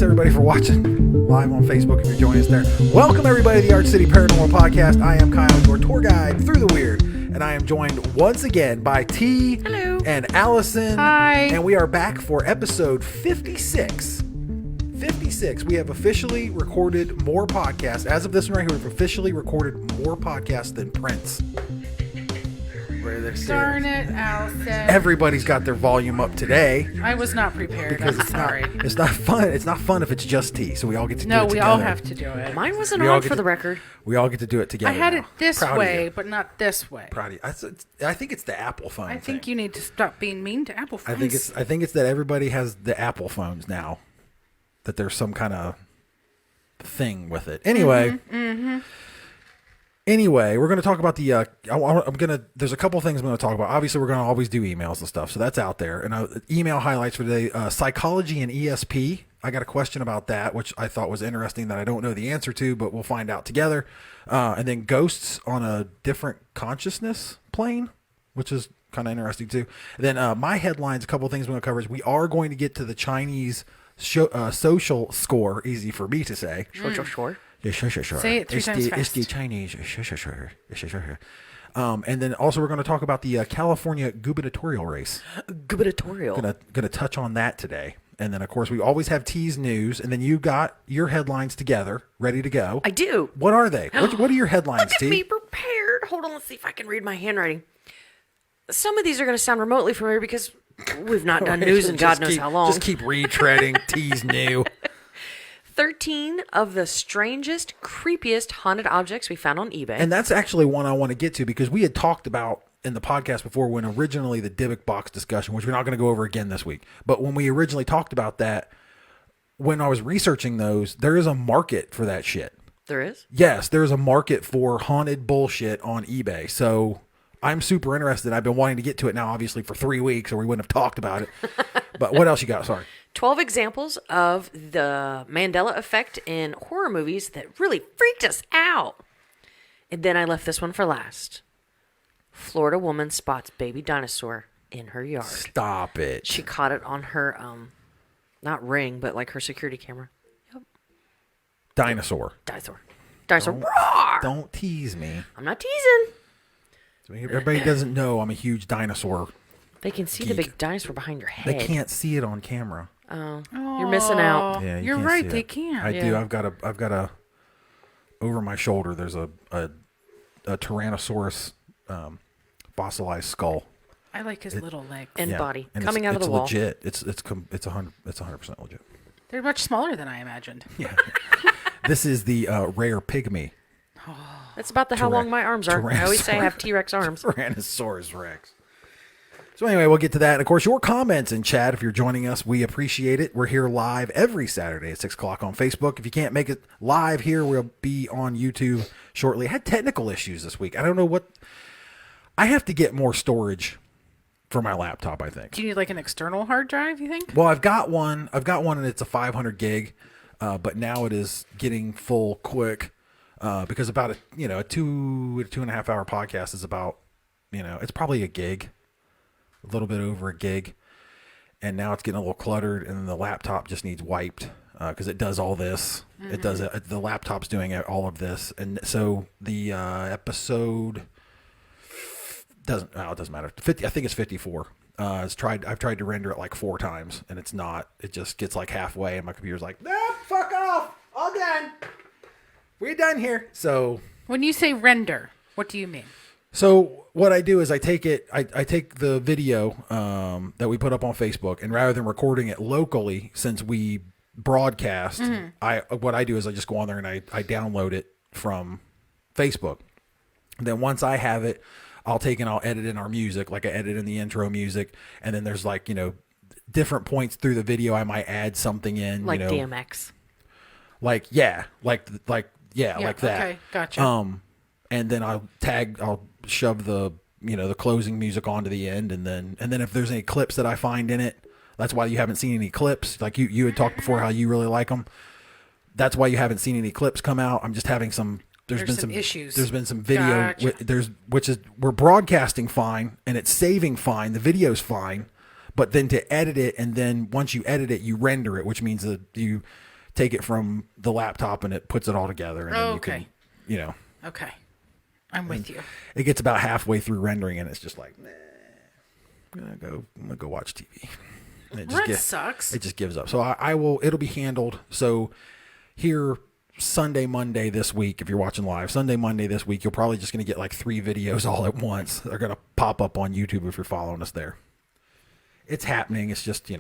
Thanks everybody for watching live on Facebook if you're joining us there. Welcome everybody to the Arch City Paranormal Podcast. I am Kyle, your tour guide through the weird, and I am joined once again by T. Hello. And Allyson. Hi. And we are back for episode 56. 56. We have officially recorded more podcasts. As of this one right here, we've officially recorded more podcasts than Prince. Darn it, Allyson. Everybody's got their volume up today. I was not prepared. Because I'm sorry. It's not fun. It's not fun if it's just T. So we all get to do it together. No, we all have to do it. Mine wasn't on for the record. We all get to do it together. I had now. it this Proud way, but not this way. Proud of you. I think it's the Apple phone. I think you need to stop being mean to Apple phones. I think it's that everybody has the Apple phones now. That there's some kind of thing with it. Anyway. Anyway, we're going to talk about the, there's a couple things I'm going to talk about. Obviously, we're going to always do emails and stuff, so that's out there. And email highlights for today, psychology and ESP. I got a question about that, which I thought was interesting that I don't know the answer to, but we'll find out together. And then ghosts on a different consciousness plane, which is kind of interesting too. And then my headlines, a couple of things we're going to cover is we are going to get to the Chinese social score, easy for me to say. Sure. Yeah, sure. Say it three times fast. It's the Chinese. Sure. And then also we're going to talk about the California gubernatorial race. Gubernatorial. Gonna touch on that today. And then of course we always have T's news. And then you got your headlines together, ready to go. I do. What are they? What are your headlines, Look at T? me prepared. Hold on, let's see if I can read my handwriting. Some of these are going to sound remotely familiar because we've not done news in God knows how long. Just keep retreading T's new. 13 of the strangest, creepiest haunted objects we found on eBay. And that's actually one I want to get to because we had talked about in the podcast before when originally the Dybbuk box discussion, which we're not going to go over again this week. But when we originally talked about that, when I was researching those, there is a market for that shit. There is? Yes, there's a market for haunted bullshit on eBay. So I'm super interested. I've been wanting to get to it now, obviously, for 3 weeks or we wouldn't have talked about it. But what else you got? Sorry. 12 examples of the Mandela effect in horror movies that really freaked us out. And then I left this one for last. Florida woman spots baby dinosaur in her yard. Stop it. She caught it on her, not ring, but like her security camera. Yep. Dinosaur. Roar! Don't tease me. I'm not teasing. So everybody doesn't know I'm a huge dinosaur. They can see the big dinosaur behind your head. They can't see it on camera. Oh, you're missing out. Yeah, You're can't right. see They it. can't. I do. I've got a over my shoulder. There's a Tyrannosaurus fossilized skull I like his little legs. And body and coming out of the wall. It's legit. It's 100% legit. They're much smaller than I imagined. Yeah. This is the rare pygmy. That's about how long my arms are. I always say I have T-Rex arms. Tyrannosaurus Rex. So anyway, we'll get to that. And of course, your comments in chat, if you're joining us, we appreciate it. We're here live every Saturday at 6 o'clock on Facebook. If you can't make it live here, we'll be on YouTube shortly. I had technical issues this week. I don't know what. I have to get more storage for my laptop, I think. Do you need like an external hard drive, you think? Well, I've got one and it's a 500 gig, but now it is getting full quick because about a 2.5 hour podcast is about, it's probably a gig. A little bit over a gig, and now it's getting a little cluttered, and the laptop just needs wiped because it does all this. Mm-hmm. It does it. The laptop's doing all of this, and so the episode doesn't matter. 50, I think it's 54. I've tried to render it like 4 times, and it's not. It just gets like halfway, and my computer's like, "Nah, fuck off! All done. We're done here." So When you say render, what do you mean? So what I do is I take the video that we put up on Facebook, and rather than recording it locally, since we broadcast, what I do is I just go on there and I download it from Facebook. And then once I have it, I'll take and I'll edit in our music, like I edit in the intro music, and then there's like different points through the video I might add something in, like DMX, like that. Okay, gotcha. And then I'll shove the the closing music onto the end, and then if there's any clips that I find in it, that's why you haven't seen any clips. Like you had talked before how you really like them. That's why you haven't seen any clips come out. I'm just having some. There's been some issues. There's been some video. Gotcha. We're broadcasting fine and it's saving fine. The video's fine, but then to edit it, and then once you edit it, you render it, which means that take it from the laptop and it puts it all together, and then you can, Okay, I'm with you. It gets about halfway through rendering, and it's just like, nah, I'm gonna go watch TV. And it sucks. It just gives up. So I will. It'll be handled. So here, Sunday, Monday this week, if you're watching live, Sunday, Monday this week, you're probably just gonna get like 3 videos all at once. They're gonna pop up on YouTube if you're following us there. It's happening. It's just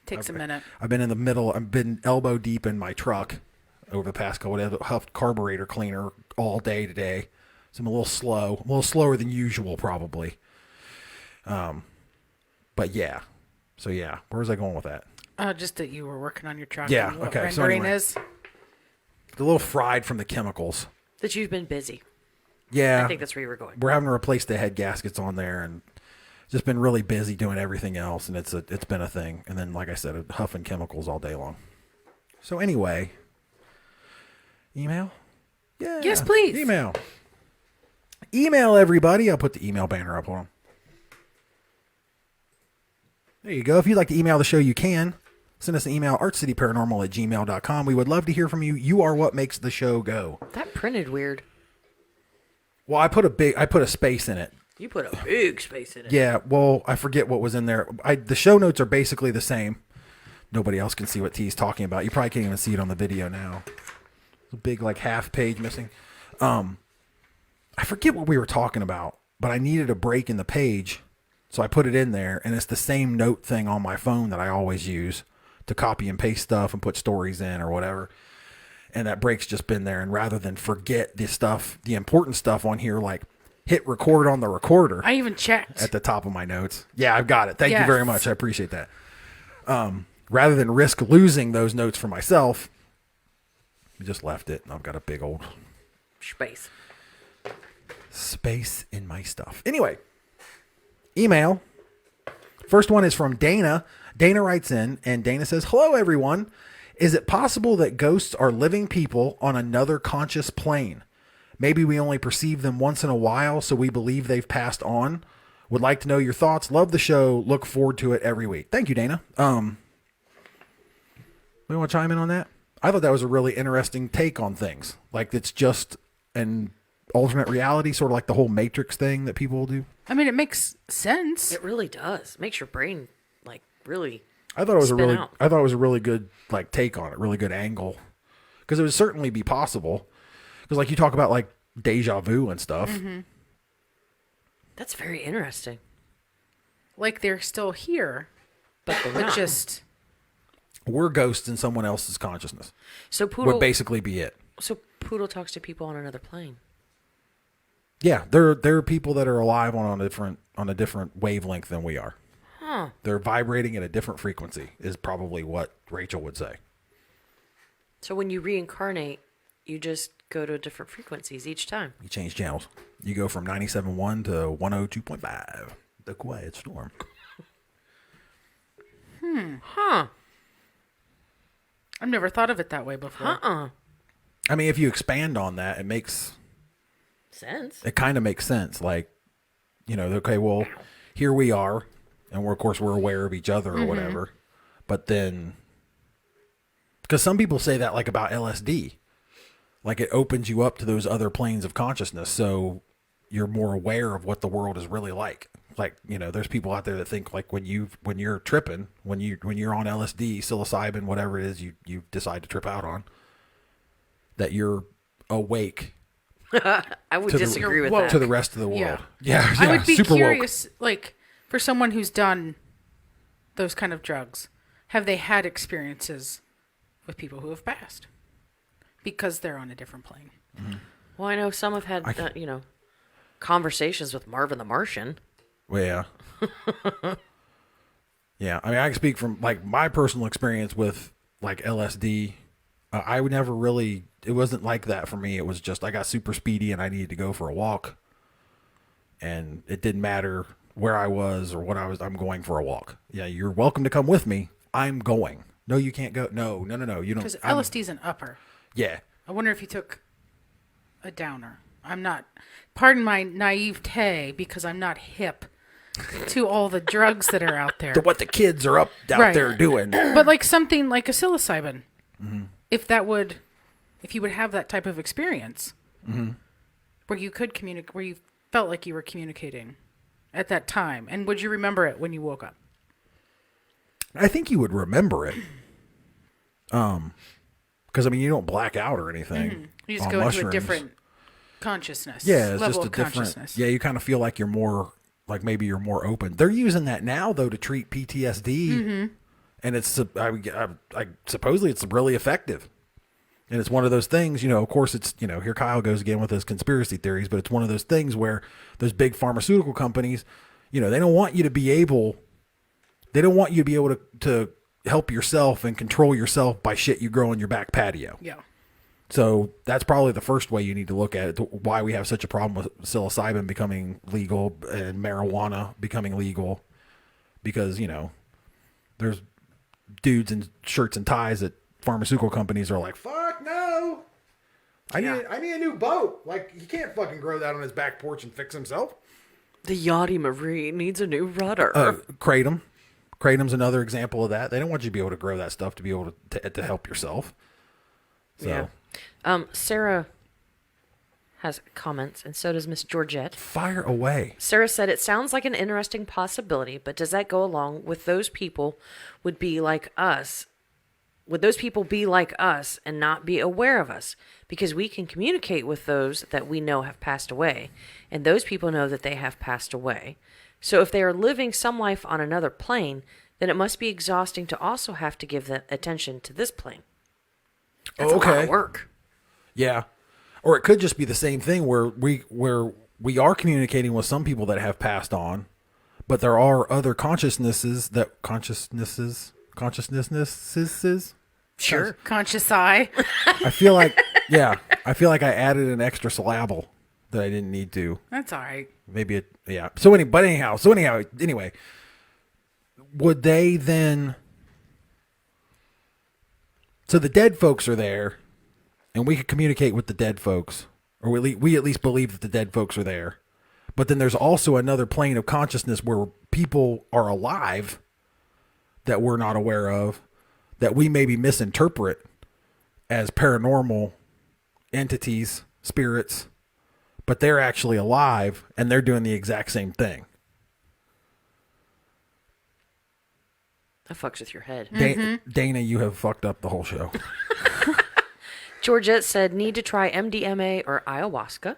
takes a minute. I've been in the middle. I've been elbow deep in my truck over the past couple of days. Huffed carburetor cleaner all day today. So I'm a little slow. A little slower than usual, probably. But yeah. So yeah, where was I going with that? Just that you were working on your truck. Yeah. And what Okay. rendering So anyway, is. a little fried from the chemicals. That you've been busy. Yeah. I think that's where you were going. We're having to replace the head gaskets on there, and just been really busy doing everything else, and it's been a thing. And then, like I said, huffing chemicals all day long. So anyway, email? Yeah. Yes, please. Email everybody. I'll put the email banner up. Hold on. There you go. If you'd like to email the show, you can. Send us an email, archcityparanormal@gmail.com. We would love to hear from you. You are what makes the show go. That printed weird. Well, I put a space in it. You put a big space in it. Yeah, well, I forget what was in there. The show notes are basically the same. Nobody else can see what T's talking about. You probably can't even see it on the video now. A big, like, half page missing. I forget what we were talking about, but I needed a break in the page, so I put it in there, and it's the same note thing on my phone that I always use to copy and paste stuff and put stories in or whatever. And that break's just been there, and rather than forget the important stuff on here, like hit record on the recorder. I even checked. At the top of my notes. Yeah, I've got it. Thank you Yes. very much. I appreciate that. Rather than risk losing those notes for myself, I just left it, and I've got a big old space in my stuff. Anyway, email. First one is from Dana. Dana writes in, and Dana says, "Hello, everyone. Is it possible that ghosts are living people on another conscious plane? Maybe we only perceive them once in a while, so we believe they've passed on. Would like to know your thoughts. Love the show. Look forward to it every week." Thank you, Dana. We want to chime in on that? I thought that was a really interesting take on things. Like, it's just an alternate reality, sort of like the whole Matrix thing that people do. I mean, it makes sense. It really does. It makes your brain, like, really I thought it was spin out. I thought it was a really good, like, take on it, really good angle. Because it would certainly be possible. Because, like, you talk about, like, deja vu and stuff. Mm-hmm. That's very interesting. Like they're still here, But they're not. just... We're ghosts in someone else's consciousness. So Poodle Would basically be it. So Poodle talks to people on another plane. Yeah, there are people that are alive on a different wavelength than we are. Huh. They're vibrating at a different frequency, is probably what Rachel would say. So when you reincarnate, you just go to different frequencies each time. You change channels. You go from 97.1 to 102.5. The Quiet Storm. Huh. I've never thought of it that way before. I mean, if you expand on that, it kind of makes sense. Like, okay, well, here we are, and of course we're aware of each other or whatever. But then, because some people say that, like, about LSD, like, it opens you up to those other planes of consciousness, so you're more aware of what the world is really like. Like, there's people out there that think, like, when you're tripping, when you're on LSD, psilocybin, whatever it is you decide to trip out on, that you're awake. I would disagree with that. To the rest of the world. Yeah. I would be super curious, like, for someone who's done those kind of drugs, have they had experiences with people who have passed? Because they're on a different plane. Mm-hmm. Well, I know some have had, conversations with Marvin the Martian. Well, yeah. Yeah. I mean, I can speak from, like, my personal experience with, like, LSD. I would never really, it wasn't like that for me. It was just, I got super speedy and I needed to go for a walk. And it didn't matter where I was or what I was, I'm going for a walk. Yeah, you're welcome to come with me. I'm going. No, you can't go. No. You don't. Because LSD's an upper. Yeah. I wonder if you took a downer. I'm not, pardon my naivete, because I'm not hip to all the drugs that are out there. To what the kids are out there doing. But like something like a psilocybin. if you would have that type of experience where you could communicate, where you felt like you were communicating at that time, and would you remember it when you woke up? I think you would remember it. Because I mean, you don't black out or anything. You just go into a different consciousnness. Yeah, it's level just a of different. consciousness. Yeah, you kind of feel like you're more, like maybe you're more open. They're using that now though to treat PTSD, and it's I supposedly it's really effective. And it's one of those things, you know, of course it's, you know, here Kyle goes again with his conspiracy theories, but it's one of those things where those big pharmaceutical companies, you know, they don't want you to be able to help yourself and control yourself by shit you grow in your back patio. Yeah. So that's probably the first way you need to look at it, why we have such a problem with psilocybin becoming legal and marijuana becoming legal. Because, you know, there's dudes in shirts and ties at pharmaceutical companies are like, fuck no. I need a new boat. Like, he can't fucking grow that on his back porch and fix himself. The Yachty Marine needs a new rudder. Kratom. Kratom's another example of that. They don't want you to be able to grow that stuff to be able to help yourself. So. Yeah. Sarah has comments, and so does Miss Georgette. Fire away. Sarah said, it sounds like an interesting possibility, but does that go along with those people would be like us? Would those people be like us and not be aware of us? Because we can communicate with those that we know have passed away, and those people know that they have passed away. So if they are living some life on another plane, then it must be exhausting to also have to give that attention to this plane. That's a lot of work. Yeah. Or it could just be the same thing where we are communicating with some people that have passed on, but there are other consciousnesses. Sure. Conscious eye. I feel like I added an extra syllable that I didn't need to. That's all right. Maybe it, yeah. Anyway, would they then, so the dead folks are there and we could communicate with the dead folks, or we at least believe that the dead folks are there. But then there's also another plane of consciousness where people are alive that we're not aware of, that we maybe misinterpret as paranormal entities, spirits, but they're actually alive and they're doing the exact same thing. That fucks with your head. Dana, you have fucked up the whole show. Georgette said, need to try MDMA or ayahuasca.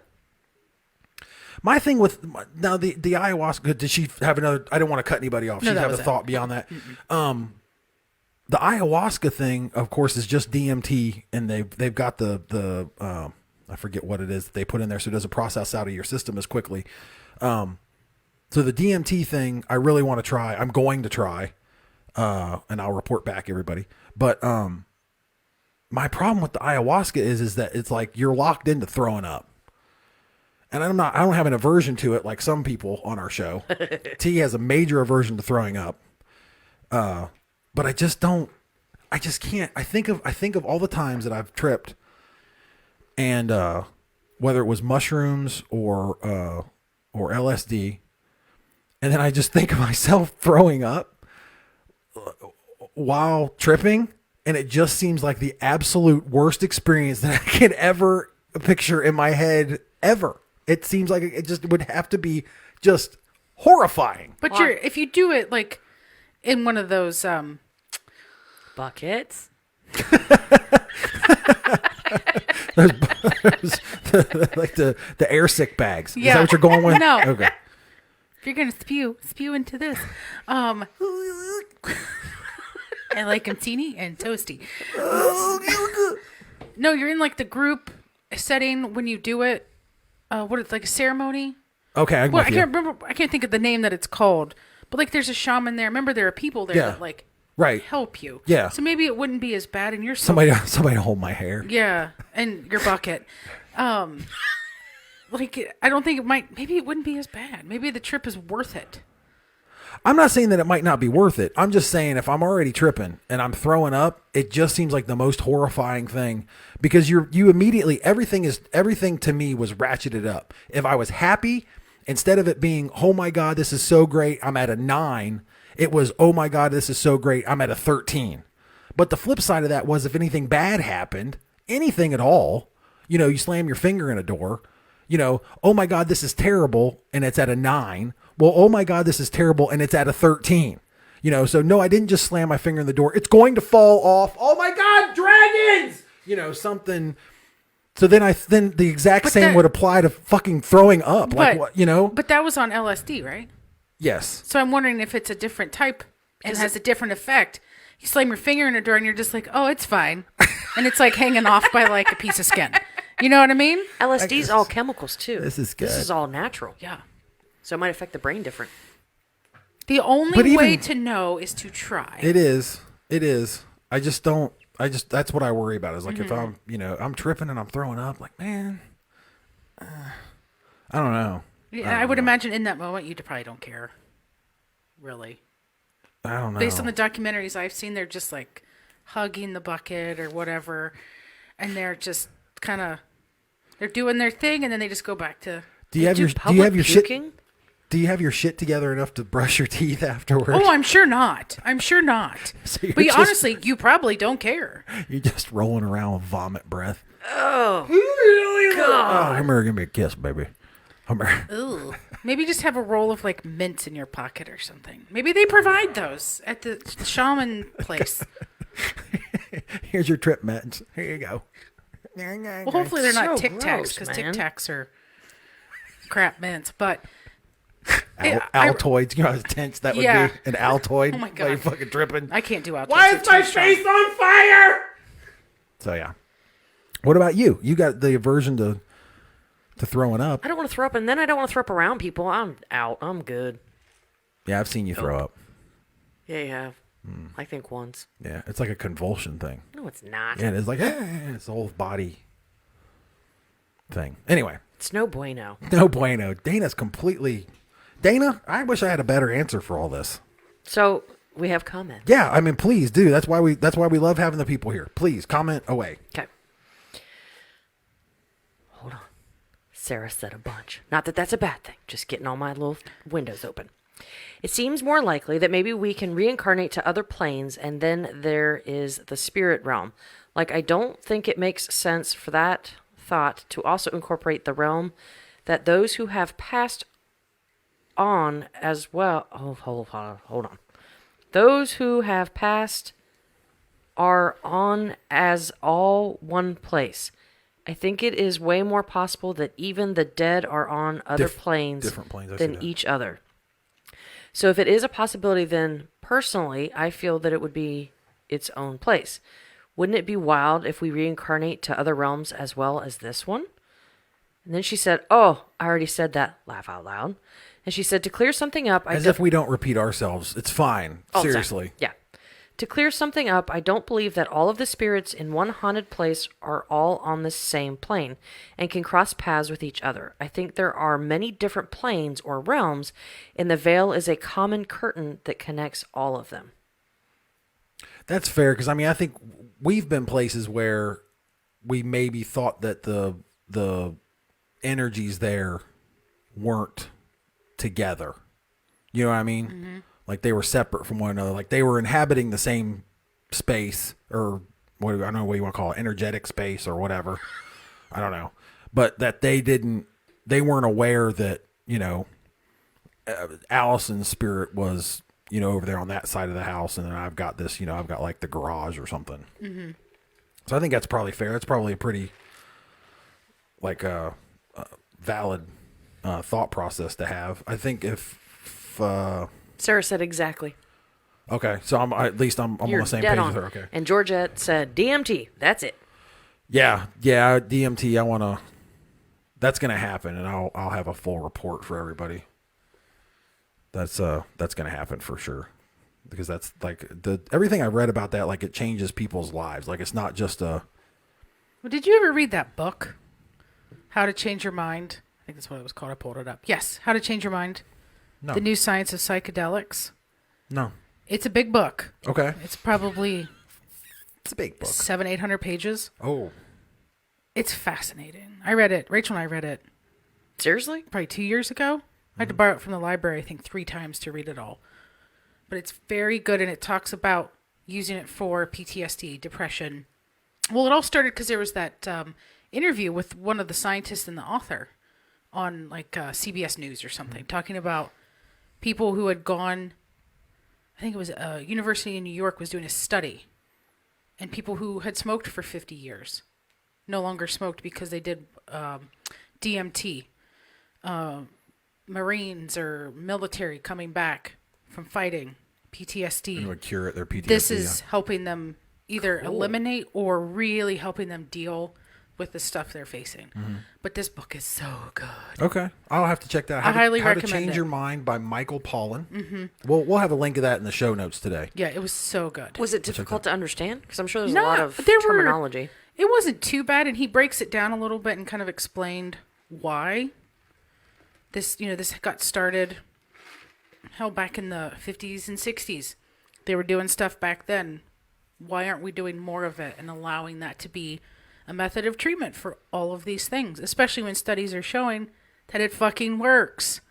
My thing with now the ayahuasca, did she have another? I don't want to cut anybody off. No, She have a thought beyond that. The ayahuasca thing, of course, is just DMT, and they've got the I forget what it is that they put in there, so it doesn't process out of your system as quickly. So the DMT thing, I really want to try. I'm going to try, and I'll report back, everybody. But my problem with the ayahuasca is that it's like you're locked into throwing up. And I don't have an aversion to it like some people on our show. T has a major aversion to throwing up. But I just can't. I think of all the times that I've tripped, and whether it was mushrooms or LSD, and then I just think of myself throwing up while tripping, and it just seems like the absolute worst experience that I could ever picture in my head ever. It seems like it just would have to be just horrifying. But if you do it like in one of those buckets. Like the air sick bags. Yeah. Is that what you're going with? No. Okay. If you're gonna spew into this. I like them teeny and toasty. No, you're in like the group setting when you do it. What it's like a ceremony. Okay, I can't remember. I can't think of the name that it's called. But like, there's a shaman there. Remember, there are people there that like help you. Yeah. So maybe it wouldn't be as bad, and you're somebody to hold my hair. Yeah, and your bucket. Like I don't think it might. Maybe it wouldn't be as bad. Maybe the trip is worth it. I'm not saying that it might not be worth it. I'm just saying if I'm already tripping and I'm throwing up, it just seems like the most horrifying thing because you immediately everything to me was ratcheted up. If I was happy, instead of it being, oh my God, this is so great, I'm at a 9. It was, oh my God, this is so great, I'm at a 13. But the flip side of that was if anything bad happened, anything at all, you slam your finger in a door, oh my God, this is terrible. And it's at a 9. Well, oh my God, this is terrible. And it's at a 13. So no, I didn't just slam my finger in the door. It's going to fall off. Oh my God, dragons! Something. So then the exact same would apply to fucking throwing up. Like what, But that was on LSD, right? Yes. So I'm wondering if it's a different type and has a different effect. You slam your finger in a door and you're just like, oh, it's fine. And it's like hanging off by like a piece of skin. You know what I mean? LSD's all chemicals too. This is good. This is all natural. Yeah. So it might affect the brain different. The only way to know is to try. It is. I just don't. That's what I worry about. Is like if I'm, I'm tripping and I'm throwing up, like, man, I don't know. Yeah, I would imagine in that moment you probably don't care. Really. I don't know. Based on the documentaries I've seen, they're just like hugging the bucket or whatever. And they're just kind of, they're doing their thing and then they just go back to. Do you have your shit? Do you have your shit together enough to brush your teeth afterwards? Oh, I'm sure not. So but honestly, you probably don't care. You're just rolling around with vomit breath. Oh, God. Oh, come here, give me a kiss, baby. Come here. Ooh. Maybe just have a roll of like mints in your pocket or something. Maybe they provide those at the shaman place. Here's your trip mints. Here you go. Well, hopefully they're not Tic Tacs, because man. Tic Tacs are crap mints. But Altoids, how tense that would be. An Altoid. Oh my God. While you're fucking tripping. I can't do Altoids. Why is my face on fire? So yeah. What about you? You got the aversion to throwing up. I don't want to throw up, and then I don't want to throw up around people. I'm out. I'm good. Yeah, I've seen you throw up. Yeah, you have. I think once. Yeah, it's like a convulsion thing. No, it's not. Yeah, it's like, it's the whole body thing. Anyway. It's no bueno. No bueno. Dana, I wish I had a better answer for all this. So we have comments. Yeah, I mean, please do. That's why we love having the people here. Please comment away. Okay. Hold on. Sarah said a bunch. Not that that's a bad thing. Just getting all my little windows open. It seems more likely that maybe we can reincarnate to other planes, and then there is the spirit realm. Like, I don't think it makes sense for that thought to also incorporate the realm that those who have passed on as well. Oh, hold on. Those who have passed are on as all one place. I think it is way more possible that even the dead are on other different planes than each other. So if it is a possibility, then personally, I feel that it would be its own place. Wouldn't it be wild if we reincarnate to other realms as well as this one? And then she said, oh, I already said that. Laugh out loud. And she said, to clear something up... As if we don't repeat ourselves. It's fine. Seriously. Yeah. To clear something up, I don't believe that all of the spirits in one haunted place are all on the same plane and can cross paths with each other. I think there are many different planes or realms, and the veil is a common curtain that connects all of them. That's fair, because, I mean, I think we've been places where we maybe thought that the energies there weren't together. You know what I mean? Mm-hmm. Like they were separate from one another. Like they were inhabiting the same space, or I don't know what you want to call it, energetic space or whatever. I don't know. But that they weren't aware that, Allyson's spirit was, over there on that side of the house. And then I've got this, I've got like the garage or something. Mm-hmm. So I think that's probably fair. That's probably a pretty like valid thought process to have. I think if Sarah said exactly. Okay, so I'm on the same page with her. Okay. And Georgette said DMT. That's it. Yeah, DMT. That's gonna happen, and I'll have a full report for everybody. That's gonna happen for sure, because that's like everything I read about that. Like it changes people's lives. Like it's not just a. Well, did you ever read that book, How to Change Your Mind? I think that's what it was called. I pulled it up. Yes, How to Change Your Mind. No. The New Science of Psychedelics. No. It's a big book. Okay. It's probably... It's a big book. 700-800 pages. Oh. It's fascinating. I read it. Rachel and I read it. Seriously? Probably 2 years ago. I had to borrow it from the library, I think, 3 times to read it all. But it's very good, and it talks about, using it for PTSD, depression. Well, it all started because there was that interview with one of the scientists and the author on like CBS News or something, talking about people who had gone, I think it was a university in New York was doing a study, and people who had smoked for 50 years no longer smoked because they did DMT. Marines or military coming back from fighting PTSD. It would cure their PTSD. This is helping them either eliminate or really helping them deal with the stuff they're facing. But this book is so good. Okay, I'll have to check that. I highly How recommend to Change it. Your Mind by Michael Pollan. We'll have a link of that in the show notes today. Yeah, it was so good. Was it difficult to understand? Because I'm sure there's No, a lot of there were- terminology. It wasn't too bad, and he breaks it down a little bit and kind of explained why this got started. Hell, back in the 50s and 60s, they were doing stuff back then. Why aren't we doing more of it and allowing that to be a method of treatment for all of these things, especially when studies are showing that it fucking works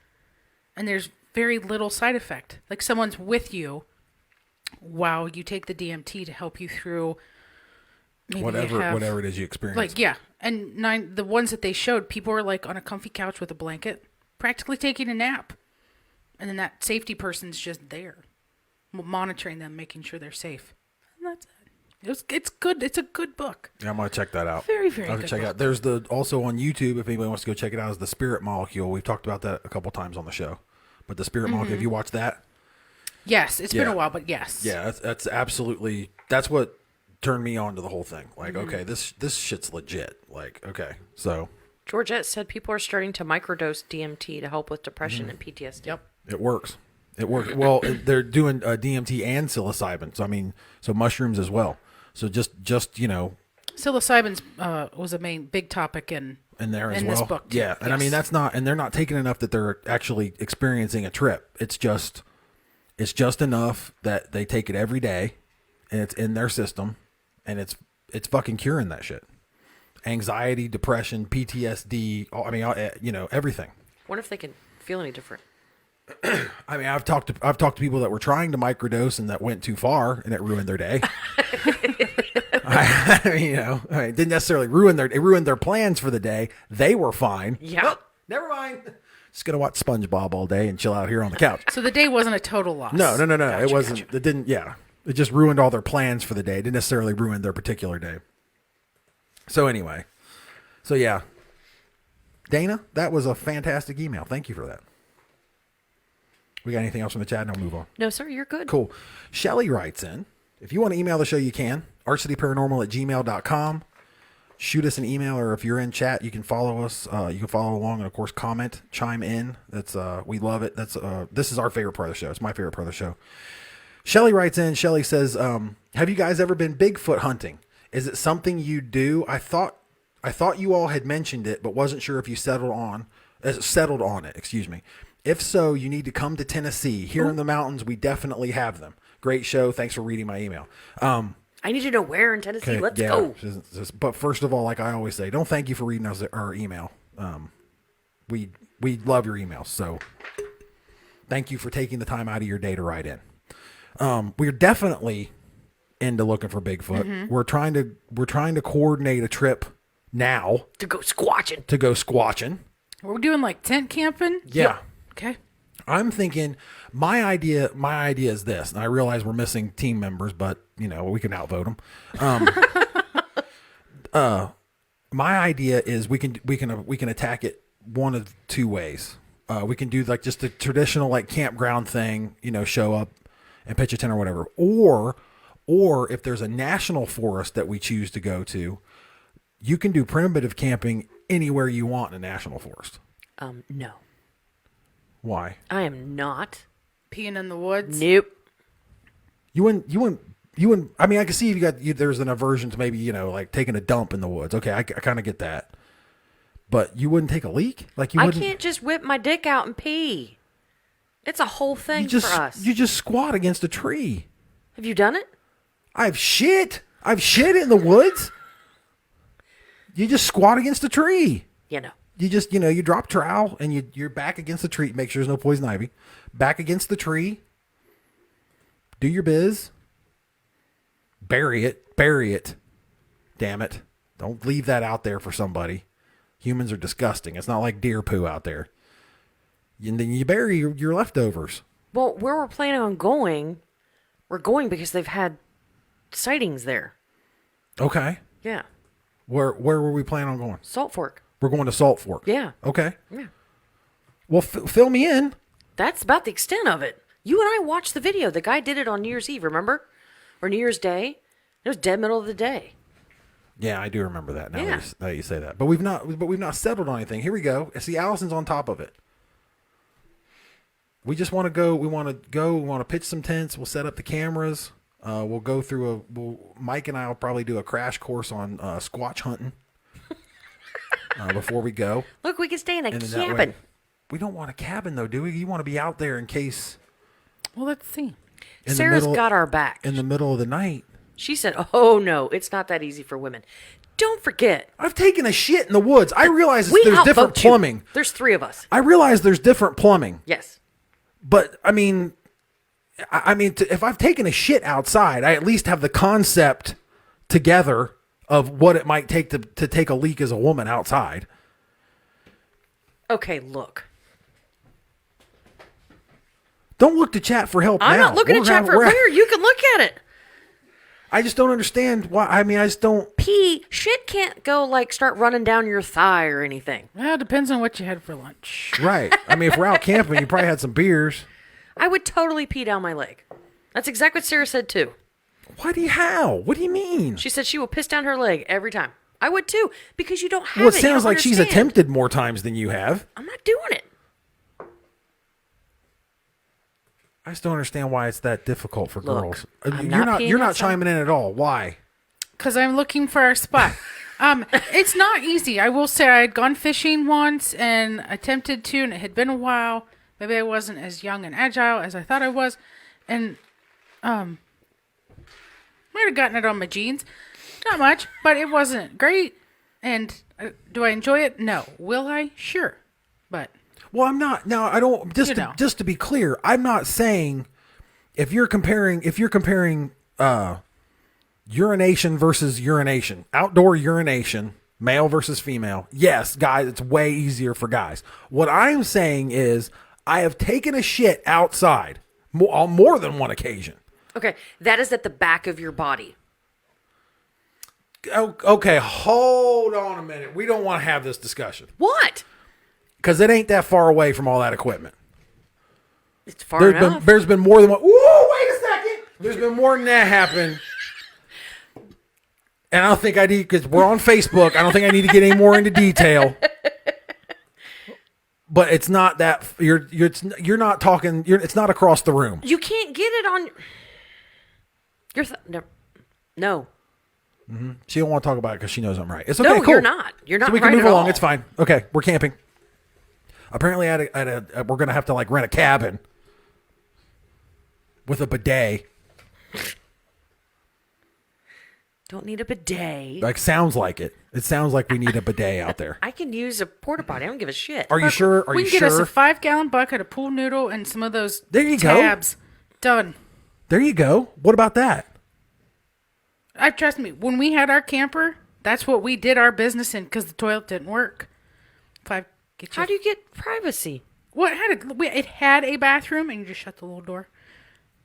and there's very little side effect. Like someone's with you while you take the DMT to help you through maybe whatever it is you experience. like, yeah. And the ones that they showed, people were like on a comfy couch with a blanket, practically taking a nap. And then that safety person's just there, monitoring them, making sure they're safe. And that's it. It's good. It's a good book. Yeah, I'm gonna check that out. Very, very I'll good check it book. out. There's also on YouTube, if anybody wants to go check it out, is the Spirit Molecule. We've talked about that a couple times on the show. But the Spirit Molecule, have you watched that? Yes, it's been Yeah. a while, but yes. Yeah, that's absolutely, that's what turned me on to the whole thing. Like, okay, this shit's legit. Like, okay, so Georgette said people are starting to microdose DMT to help with depression and PTSD. Yep. it works. It works. Well, they're doing DMT and psilocybin. So I mean, so mushrooms as well. So just Psilocybin's was a big topic in there as in well. this book, too. Yeah, and I mean Yes. they're not taking enough that they're actually experiencing a trip. It's just enough that they take it every day, and it's in their system, and it's fucking curing that shit. Anxiety, depression, PTSD. I mean, everything. Wonder if they can feel any different. I mean, I've talked to people that were trying to microdose and that went too far, and it ruined their day. I mean, it didn't necessarily it ruined their plans for the day. They were fine. Yeah. Never mind. Just gonna watch SpongeBob all day and chill out here on the couch. So the day wasn't a total loss. No. Gotcha, It wasn't. gotcha. It didn't. Yeah. It just ruined all their plans for the day. It didn't necessarily ruin their particular day. So anyway, yeah, Dana, that was a fantastic email. Thank you for that. We got anything else from the chat? And I'll move on. No, sir, you're good. Cool. Shelly writes in, if you want to email the show, you can. archcityparanormal@gmail.com. Shoot us an email, or if you're in chat, you can follow us. You can follow along and, of course, comment, chime in. That's we love it. This is our favorite part of the show. It's my favorite part of the show. Shelly writes in. Shelly says, have you guys ever been Bigfoot hunting? Is it something you do? I thought you all had mentioned it, but wasn't sure if you settled on it. Excuse me. If so, you need to come to Tennessee. Here in the mountains, we definitely have them. Great show. Thanks for reading my email. I need to know where in Tennessee. Let's go. But first of all, like I always say, don't thank you for reading our email. We love your emails, so thank you for taking the time out of your day to write in. We're definitely into looking for Bigfoot. Mm-hmm. We're trying to coordinate a trip now To go squatching. to go squatching. We're doing like tent camping. Yeah. Okay. I'm thinking my idea is this, and I realize we're missing team members, but we can outvote them. My idea is we can attack it one of two ways. We can do like just a traditional like campground thing, show up and pitch a tent or whatever. Or if there's a national forest that we choose to go to, you can do primitive camping anywhere you want in a national forest. No. Why? I am not. Peeing in the woods. Nope. You wouldn't. I mean, I can see if there's an aversion to maybe like taking a dump in the woods. Okay, I kind of get that. But you wouldn't take a leak, like you I wouldn't. can't just whip my dick out and pee. It's a whole thing for us. You just squat against a tree. Have you done it? I've shit in the woods. You just squat against a tree. You just, you drop trowel and you're back against the tree. Make sure there's no poison ivy. Back against the tree. Do your biz. Bury it. Bury it. Damn it. Don't leave that out there for somebody. Humans are disgusting. It's not like deer poo out there. And then you bury your leftovers. Well, where we're planning on going, we're going because they've had sightings there. Okay. Yeah. Where were we planning on going? Salt Fork. We're going to Salt Fork. Yeah. Okay. Yeah. Well, fill me in. That's about the extent of it. You and I watched the video. The guy did it on New Year's Eve, remember? Or New Year's Day. It was dead middle of the day. Yeah, I do remember that now that you say that. But we've not settled on anything. Here we go. See, Allyson's on top of it. We just want to go. We want to pitch some tents. We'll set up the cameras. We'll go through Mike and I will probably do a crash course on squatch hunting before we go. Look, we can stay in a cabin. We don't want a cabin though, do we? You want to be out there in case. Well, let's see. Sarah's got our back. In the middle of the night. She said, "Oh no, it's not that easy for women. Don't forget, I've taken a shit in the woods. I realize there's different plumbing. There's 3 of us. I realize there's different plumbing. Yes, but I mean, if I've taken a shit outside, I at least have the concept together of what it might take to take a leak as a woman outside. Okay, look. Don't look to chat for help. I'm now. not looking to chat for where you can look at it. I just don't understand why. I mean, I just don't. Shit can't go like start running down your thigh or anything. Well, it depends on what you had for lunch. Right. I mean, if we're out camping, you probably had some beers. I would totally pee down my leg. That's exactly what Sarah said too. How? What do you mean? She said she will piss down her leg every time. I would too, because you don't have Well, it it. sounds like she's attempted more times than you have. I'm not doing it. I just don't understand why it's that difficult for girls. You're not chiming in at all. Why? Because I'm looking for our spot. It's not easy. I will say I had gone fishing once and attempted to, and it had been a while. Maybe I wasn't as young and agile as I thought I was, and might have gotten it on my jeans. Not much, but it wasn't great. And do I enjoy it? No. Will I? Sure, but. Well, I'm not. Now, I don't. Just to be clear, I'm not saying if you're comparing urination versus urination, outdoor urination, male versus female. Yes, guys, it's way easier for guys. What I'm saying is I have taken a shit outside on more than one occasion. Okay, that is at the back of your body. Okay, hold on a minute. We don't want to have this discussion. What? Because it ain't that far away from all that equipment. It's far enough. There's been more than one. Ooh, wait a second. There's been more than that happen. And I don't think I need, because we're on Facebook, I don't think I need to get any more into detail. But it's not that, you're not talking, it's not across the room. You can't get it on your No. Mm-hmm. She don't want to talk about it because she knows I'm right. It's okay, okay, cool. You're not. You're not so we right can move at along. all. It's fine. Okay, we're camping. Apparently, we're going to have to rent a cabin with a bidet. Don't need a bidet. Sounds like it. It sounds like we need a bidet out there. I can use a porta potty. I don't give a shit. Are you sure? We can get us a 5-gallon bucket, a pool noodle, and some of those tabs. Done. There you go. What about that? Trust me, when we had our camper, that's what we did our business in because the toilet didn't work. How do you get privacy? Well, it had a bathroom, and you just shut the little door.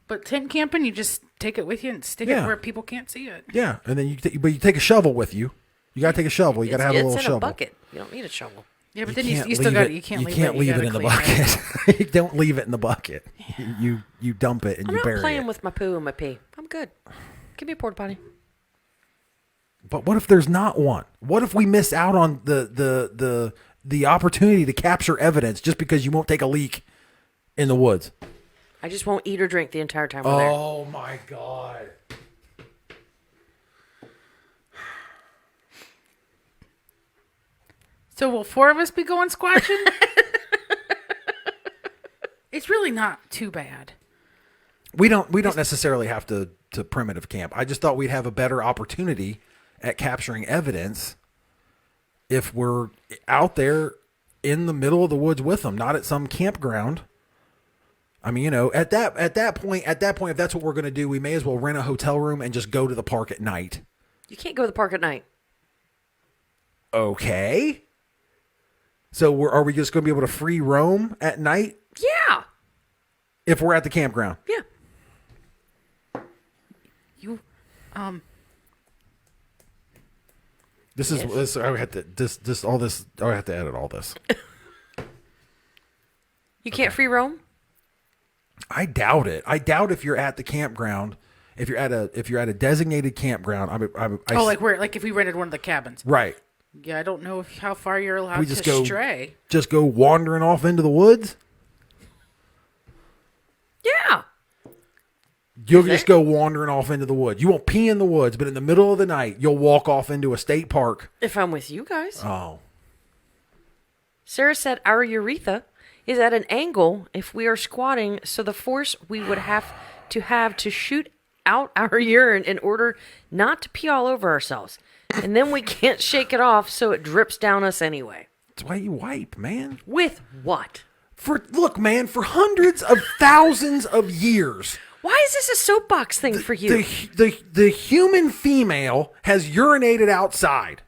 But tent camping, you just take it with you and stick it where people can't see it. Yeah, and then you take a shovel with you. You gotta take a shovel. You gotta have a little shovel. It's in a bucket. You don't need a shovel. Yeah, but then you still got it. You can't leave it in the bucket. You don't leave it in the bucket. Yeah. You dump it and you bury it. I'm not playing with my poo and my pee. I'm good. Give me a porta potty. But what if there's not one? What if we miss out on the opportunity to capture evidence just because you won't take a leak in the woods? I just won't eat or drink the entire time we're there. Oh my God. So will 4 of us be going squatching? It's really not too bad. We don't necessarily have to primitive camp. I just thought we'd have a better opportunity at capturing evidence if we're out there in the middle of the woods with them, not at some campground I mean, you know, at that point, if that's what we're going to do, we may as well rent a hotel room and just go to the park at night. You can't go to the park at night. Okay. So are we just going to be able to free roam at night? Yeah. If we're at the campground? Yeah. You, This is Yes. this. I had to this all this. I have to edit all this. You can't free roam? I doubt it. I doubt if you're at the campground. If you're at a designated campground, like if we rented one of the cabins. right. Yeah, I don't know how far you're allowed We to just go stray. Just go wandering off into the woods. Yeah. You'll just go wandering off into the woods. You won't pee in the woods, but in the middle of the night, you'll walk off into a state park. If I'm with you guys. Oh, Sarah said our urethra is at an angle if we are squatting, so the force we would have to shoot out our urine in order not to pee all over ourselves. And then we can't shake it off, so it drips down us anyway. that's why you wipe, man. With what? Look, man, for hundreds of thousands of years, Why is this a soapbox thing for you? the human female has urinated outside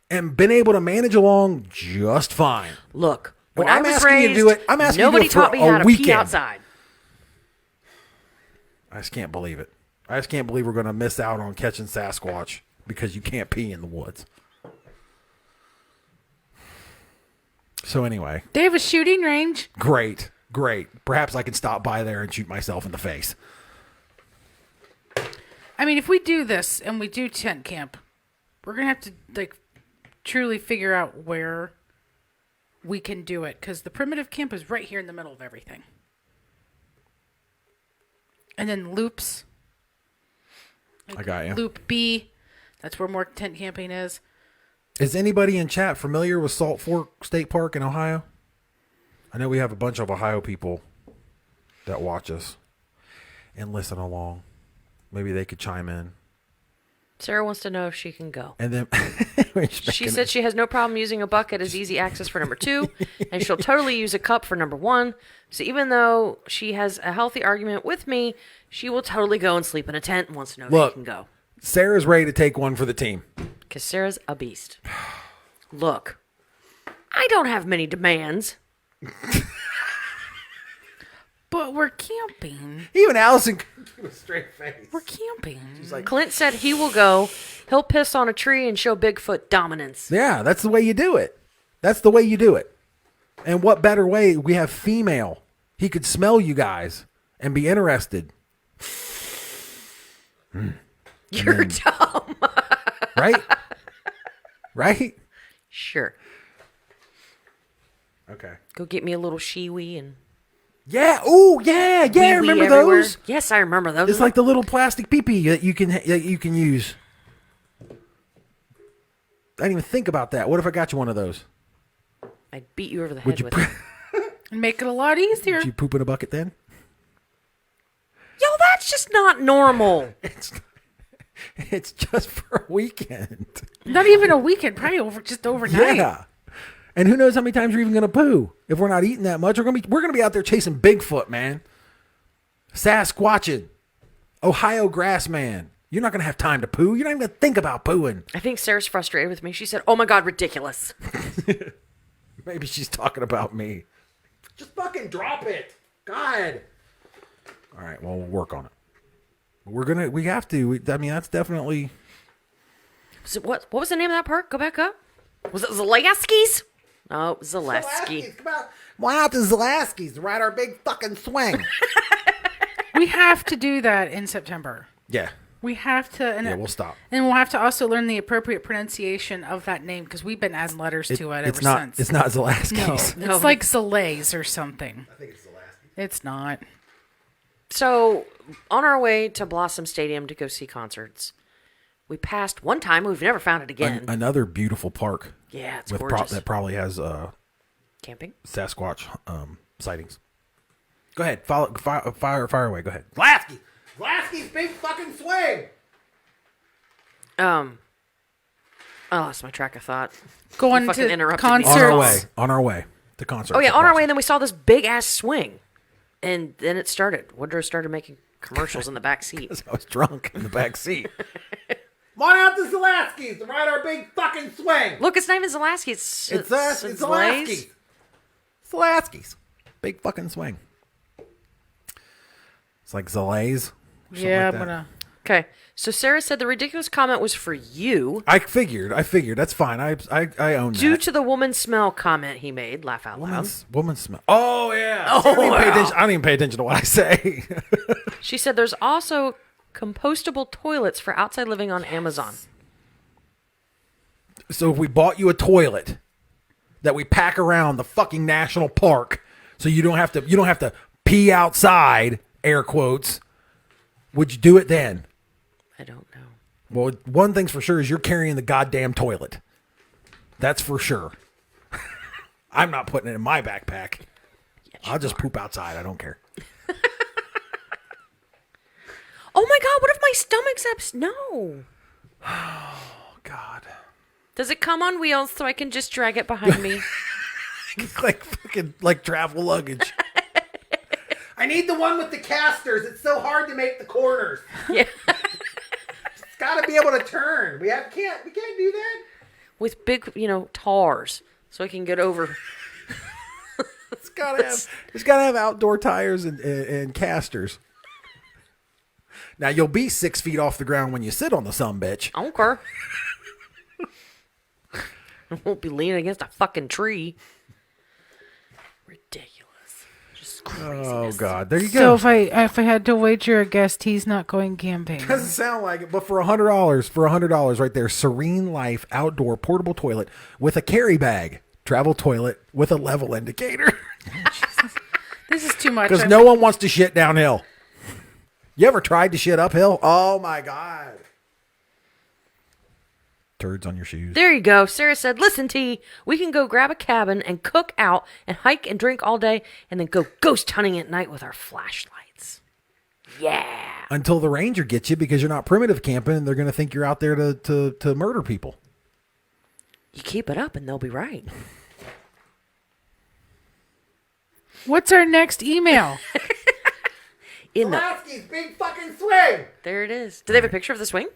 and been able to manage along just fine. Look, when Well, I I'm was asking you to raised, do it- I'm asking you to do nobody it for taught me a how to weekend. pee outside. I just can't believe it. I just can't believe we're going to miss out on catching Sasquatch because you can't pee in the woods. So anyway, They have a shooting range. great. Perhaps I can stop by there and shoot myself in the face. I mean, if we do this and we do tent camp, we're gonna have to truly figure out where we can do it, because the primitive camp is right here in the middle of everything. And then loops. I got you. Loop B, that's where more tent camping is. Is anybody in chat familiar with Salt Fork State Park in Ohio? I know we have a bunch of Ohio people that watch us and listen along. Maybe they could chime in. Sarah wants to know if she can go. And then She said she has no problem using a bucket as easy access for number 2, and she'll totally use a cup for number 1. So even though she has a healthy argument with me, she will totally go and sleep in a tent and wants to know if Look. she can go. Sarah's ready to take one for the team. Because Sarah's a beast. Look, I don't have many demands. But we're camping. Even Allyson could do a straight face. We're camping. Clint said he will go. He'll piss on a tree and show Bigfoot dominance. Yeah, that's the way you do it. That's the way you do it. And what better way? We have female. He could smell you guys and be interested. You're dumb. Right? Right? Sure. Okay. Go get me a little shiwi and Yeah. Oh, yeah. Yeah. wee-wee Remember everywhere. those? Yes, I remember those. It's like the little plastic pee-pee that you can use. I didn't even think about that. What if I got you one of those? I'd beat you over the Would head you with it. And make it a lot easier. Would you poop in a bucket then? Yo, that's just not normal. It's just for a weekend. Not even a weekend, probably just overnight. Yeah. And who knows how many times you're even going to poo? If we're not eating that much, we're going to be out there chasing Bigfoot, man. Sasquatching. Ohio grass man. You're not going to have time to poo. You're not even going to think about pooing. I think Sarah's frustrated with me. She said, "Oh my God, ridiculous." Maybe she's talking about me. Just fucking drop it. God. All right, well, we'll work on it. We have to. I mean, that's definitely. So what was the name of that park? Go back up. Was it Zaleski's? Oh, Zaleski. Come out. Why out to Zaleski's to ride our big fucking swing? We have to do that in September. Yeah. We have to. And Yeah, we'll stop. And we'll have to also learn the appropriate pronunciation of that name, because we've been adding letters to it ever since. It's not Zaleski's. No, it's like Zalays or something. I think it's Zaleski's. It's not. So on our way to Blossom Stadium to go see concerts, we passed one time. We've never found it again. Another beautiful park. Yeah, it's with gorgeous. that probably has Camping? Sasquatch sightings. Go ahead. Fire away. Go ahead. Lasky's big fucking swing. I lost my track of thought. Going fucking to interrupted me. concerts. On our way to concert. Oh yeah, on our way, and then we saw this big ass swing, And then it started. Woodrow started making commercials in the back seat. I was drunk in the back seat. Come on out to Zalaski's to ride our big fucking swing. Look, it's not even Zalaski. It's Zalaski's. Zalaski's. Big fucking swing. It's like Zalays. Yeah, I'm gonna. Okay, so Sarah said the ridiculous comment was for you. I figured. That's fine. I own that. Due to the woman smell comment he made. Laugh out loud. Woman smell. Oh, yeah. I don't even pay attention to what I say. She said there's also compostable toilets for outside living on Amazon. So if we bought you a toilet that we pack around the fucking national park so you don't have to pee outside, air quotes, would you do it then? I don't know. Well, one thing's for sure is you're carrying the goddamn toilet. That's for sure. I'm not putting it in my backpack. Yes, I'll just poop outside. I don't care. Oh my God, what if my stomach's upset? No. Oh, God. Does it come on wheels so I can just drag it behind me? like travel luggage. I need the one with the casters. It's so hard to make the corners. Yeah. It's got to be able to turn. We can't do that. With big, tars so I can get over. It's got to have outdoor tires and casters. Now you'll be 6 feet off the ground when you sit on the sumbitch. I don't care. I won't be leaning against a fucking tree. Ridiculous. Just craziness. Oh God, there you go. So if I had to wager a guess, he's not going camping. Doesn't sound like it, but for $100 right there, Serene Life outdoor portable toilet with a carry bag, travel toilet with a level indicator. This is too much. Because no one wants to shit downhill. You ever tried to shit uphill? Oh my God. Turds on your shoes. There you go. Sarah said, listen, T, we can go grab a cabin and cook out and hike and drink all day and then go ghost hunting at night with our flashlights. Yeah. Until the ranger gets you because you're not primitive camping and they're going to think you're out there to murder people. You keep it up and they'll be right. What's our next email? Pulaski's big fucking swing. There it is. Do they have a picture of the swing?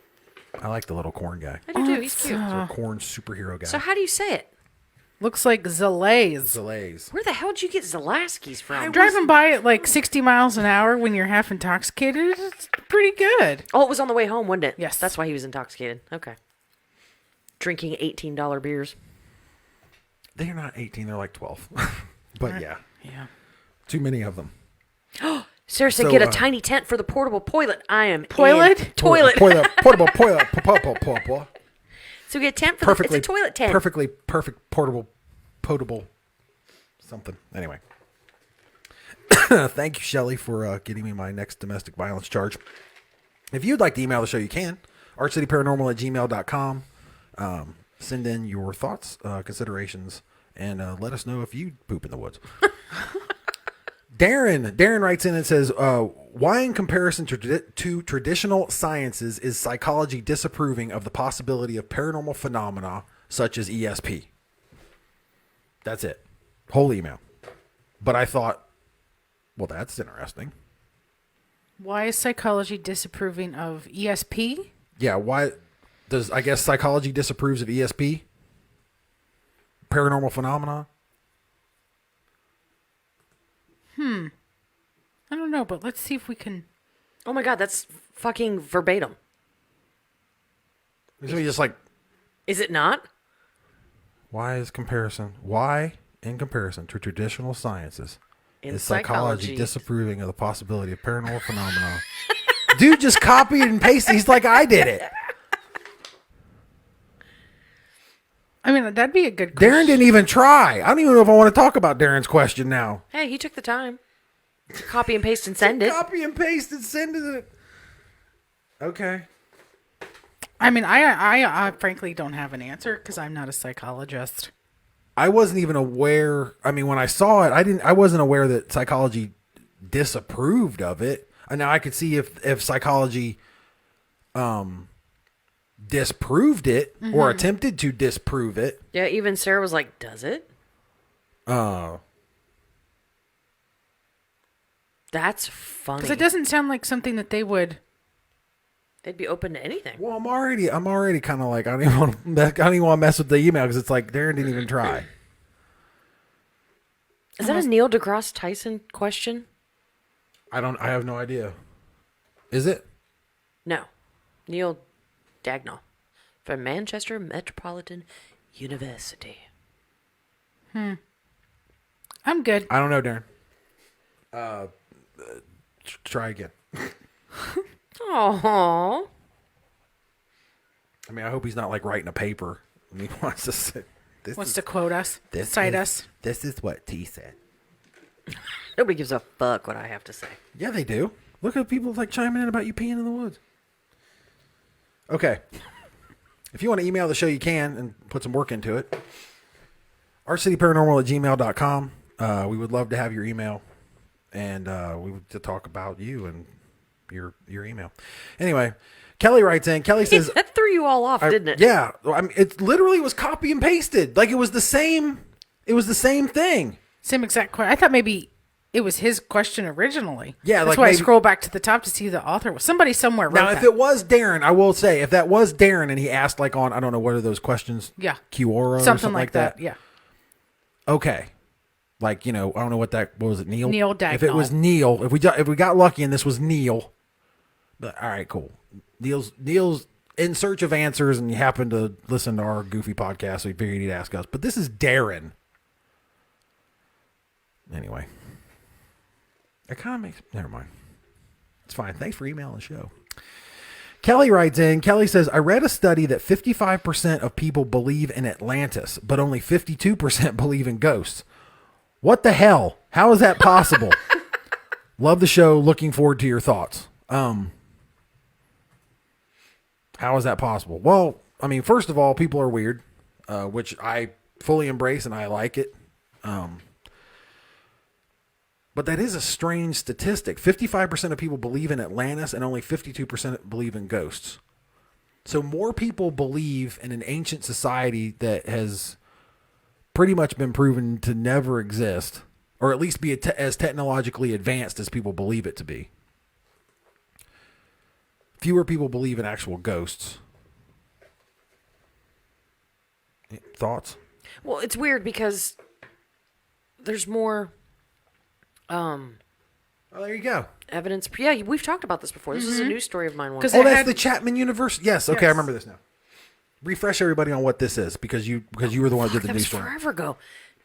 I like the little corn guy. I do too. He's cute. He's a corn superhero guy. So how do you say it? Looks like Zalays. Zalays. Where the hell did you get Zalaski's from? Driving by at like 60 miles an hour when you're half intoxicated, it's pretty good. Oh, it was on the way home, wasn't it? Yes. That's why he was intoxicated. Okay. Drinking $18 beers. They're not 18, they're like 12. But yeah. Yeah. Too many of them. Sarah said, get a tiny tent for the portable toilet. I am Toilet? in. Toilet. Portable toilet. So get a tent for it's a toilet tent. Perfect portable potable something. Anyway. Thank you, Shelly, for getting me my next domestic violence charge. If you'd like to email the show, you can. archcityparanormal@gmail.com. Send in your thoughts, considerations, and let us know if you poop in the woods. Darren writes in and says, why in comparison to traditional sciences is psychology disapproving of the possibility of paranormal phenomena such as ESP? That's it. Whole email. But I thought, well, that's interesting. Why is psychology disapproving of ESP? Yeah, why does, I guess, psychology disapproves of ESP? Paranormal phenomena? I don't know, but let's see if we can. Oh my God, that's fucking verbatim. It's just like, is it not? why in comparison to traditional sciences is psychology disapproving of the possibility of paranormal phenomena? Dude just copied and pasted. He's like, I did it. I mean, that'd be a good question. Darren didn't even try. I don't even know if I want to talk about Darren's question now. Hey, he took the time to copy and paste and send it. Copy and paste and send it. Okay. I mean, I frankly don't have an answer because I'm not a psychologist. I wasn't even aware. I mean, when I saw it, I wasn't aware that psychology disapproved of it. And now I could see if psychology disproved it or attempted to disprove it. Yeah, even Sarah was like, does it? That's funny. Because it doesn't sound like something that they would. They'd be open to anything. Well, I'm already kind of like, I don't even want to mess with the email because it's like Darren didn't even try. Is that a Neil deGrasse Tyson question? I have no idea. Is it? No. Neil Dagnall from Manchester Metropolitan University. I'm good. I don't know, Darren. Try again. Aww. I mean, I hope he's not like writing a paper. And he wants to say, Wants to quote us, cite us. This is what T said. Nobody gives a fuck what I have to say. Yeah, they do. Look at people like chiming in about you peeing in the woods. Okay. If you want to email the show, you can and put some work into it. archcityparanormal@gmail.com. We would love to have your email, and we would to talk about you and your email. Anyway, Kelly writes in. Kelly says That threw you all off, didn't it? Yeah, I mean, it literally was copy and pasted. Like it was the same. It was the same thing. Same exact question. I thought maybe it was his question originally. Yeah, that's like why maybe, I scroll back to the top to see who the author was. Somebody somewhere wrote now, that. if it was Darren, I will say, if that was Darren and he asked like on, I don't know, what are those questions? Yeah. Quora or something like that. Yeah. Okay. Like, I don't know what was it, Neil? Neil Dagnall. If it was Neil, if we got lucky and this was Neil, but all right, cool. Neil's in search of answers and you happen to listen to our goofy podcast, so he figured he'd ask us. But this is Darren. Anyway. It kind of makes... Never mind. It's fine. Thanks for emailing the show. Kelly writes in. Kelly says, I read a study that 55% of people believe in Atlantis, but only 52% believe in ghosts. What the hell? How is that possible? Love the show. Looking forward to your thoughts. How is that possible? Well, I mean, first of all, people are weird, which I fully embrace and I like it. But that is a strange statistic. 55% of people believe in Atlantis and only 52% believe in ghosts. So more people believe in an ancient society that has pretty much been proven to never exist, or at least be as technologically advanced as people believe it to be. Fewer people believe in actual ghosts. Thoughts? Well, it's weird because there's more... Oh, there you go. evidence. Yeah, we've talked about this before. This is a news story of mine once. Oh, that's the Chapman University. Yes. Okay, Yes. I remember this now. Refresh everybody on what this is because you were the one who did the That news was story. forever ago.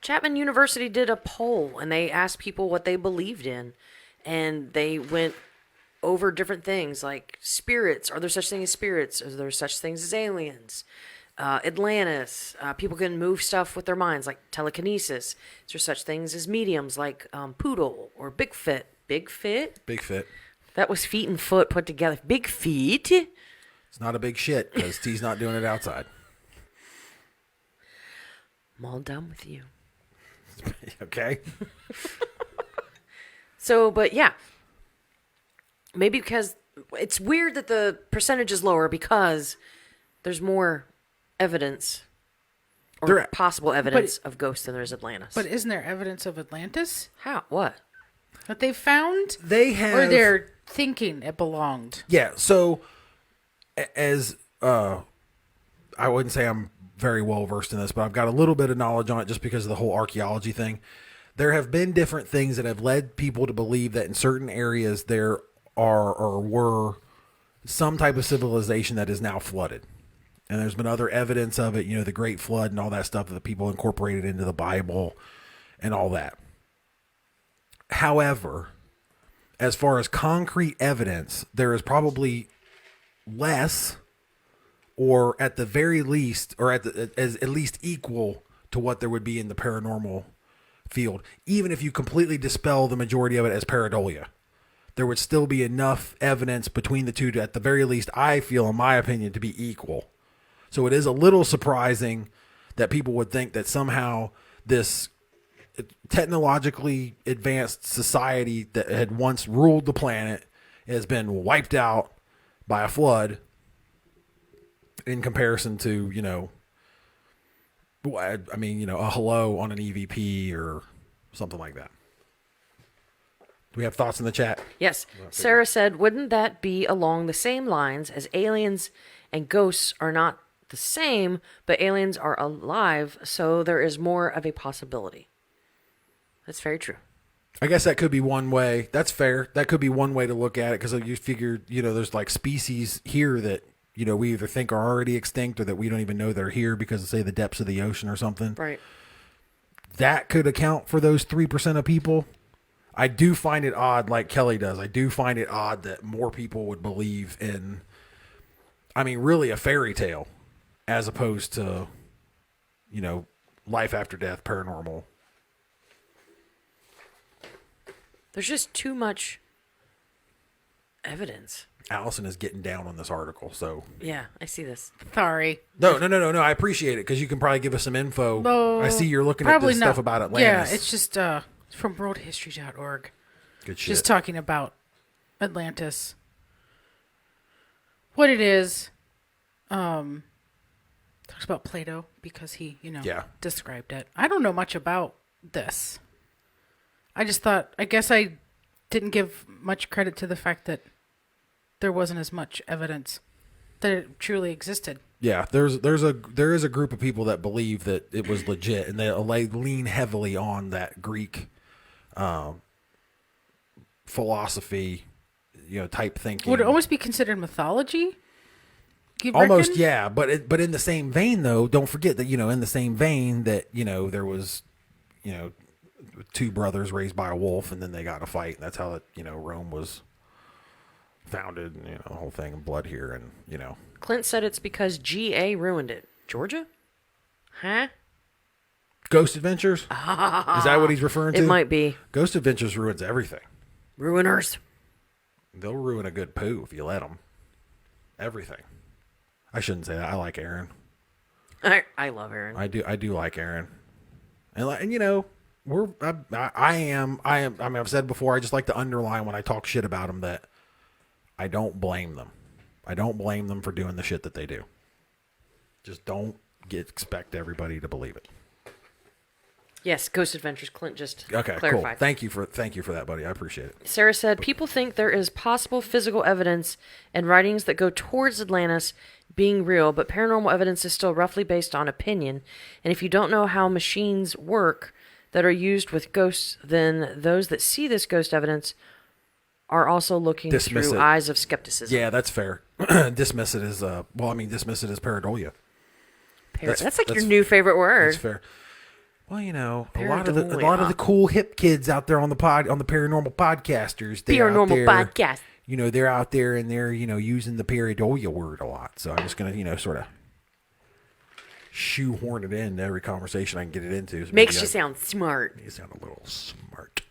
Chapman University did a poll and they asked people what they believed in, and they went over different things like spirits. Are there such things as spirits? Are there such things as aliens? Atlantis. People can move stuff with their minds, like telekinesis. Is there such things as mediums, like Poodle or Bigfoot? Bigfoot. That was feet and foot put together. Big feet. It's not a big shit because T's not doing it outside. I'm all done with you. Okay. So, but yeah. Maybe because it's weird that the percentage is lower because there's more evidence or possible evidence of ghosts than there's Atlantis. But isn't there evidence of Atlantis How? What? that they found? They have... Or they're thinking it belonged? Yeah, so as I wouldn't say I'm very well versed in this, but I've got a little bit of knowledge on it just because of the whole archaeology thing. There have been different things that have led people to believe that in certain areas there are or were some type of civilization that is now flooded. And there's been other evidence of it, the Great Flood and all that stuff that the people incorporated into the Bible and all that. However, as far as concrete evidence, there is probably less, or at the very least, or at least equal to what there would be in the paranormal field. Even if you completely dispel the majority of it as pareidolia, there would still be enough evidence between the two to, at the very least, I feel, in my opinion, to be equal. So it is a little surprising that people would think that somehow this technologically advanced society that had once ruled the planet has been wiped out by a flood in comparison to, a hello on an EVP or something like that. Do we have thoughts in the chat? Yes. Sarah said, wouldn't that be along the same lines as aliens and ghosts are not the same, but aliens are alive, so there is more of a possibility. That's very true. I guess that could be one way. That's fair. That could be one way to look at it, because you figure, there's like species here that, we either think are already extinct or that we don't even know they're here because of, say, the depths of the ocean or something. Right. That could account for those 3% of people. I do find it odd, like Kelly does. I do find it odd that more people would believe in, really a fairy tale as opposed to, life after death, paranormal. There's just too much evidence. Allyson is getting down on this article, so. Yeah, I see this. Sorry. No. I appreciate it, because you can probably give us some info. I see you're looking at this stuff about Atlantis. Yeah, it's just from worldhistory.org. Good shit. Just talking about Atlantis. What it is. Talks about Plato because he, described it. I don't know much about this. I guess I didn't give much credit to the fact that there wasn't as much evidence that it truly existed. Yeah, there is a group of people that believe that it was legit, and they lean heavily on that Greek philosophy, type thinking. Would it almost be considered mythology? Almost, reckon? yeah. But in the same vein, though, don't forget that in the same vein that there was two brothers raised by a wolf, and then they got in a fight, and that's how Rome was founded, and the whole thing, and blood here, and Clint said it's because GA ruined it. Georgia? Huh? Ghost Adventures? Is that what he's referring to? It might be. Ghost Adventures ruins everything. Ruiners. They'll ruin a good poo if you let them. Everything. I shouldn't say that. I like Aaron. I love Aaron. I do like Aaron. And I've said before, I just like to underline when I talk shit about them that I don't blame them. I don't blame them for doing the shit that they do. Just don't expect everybody to believe it. Yes, Ghost Adventures. Clint just okay, clarified. Cool. Thank you for that, buddy. I appreciate it. Sarah said, people think there is possible physical evidence and writings that go towards Atlantis being real, but paranormal evidence is still roughly based on opinion. And if you don't know how machines work that are used with ghosts, then those that see this ghost evidence are also looking through eyes of skepticism. Yeah, that's fair. Dismiss it as pareidolia. That's like your new favorite word. That's fair. Well, a lot of the cool hip kids out there on the paranormal podcasters, podcast. They're out there and they're using the pareidolia word a lot. So I'm just gonna sort of shoehorn it into every conversation I can get it into. So Makes you sound smart. You sound a little smart.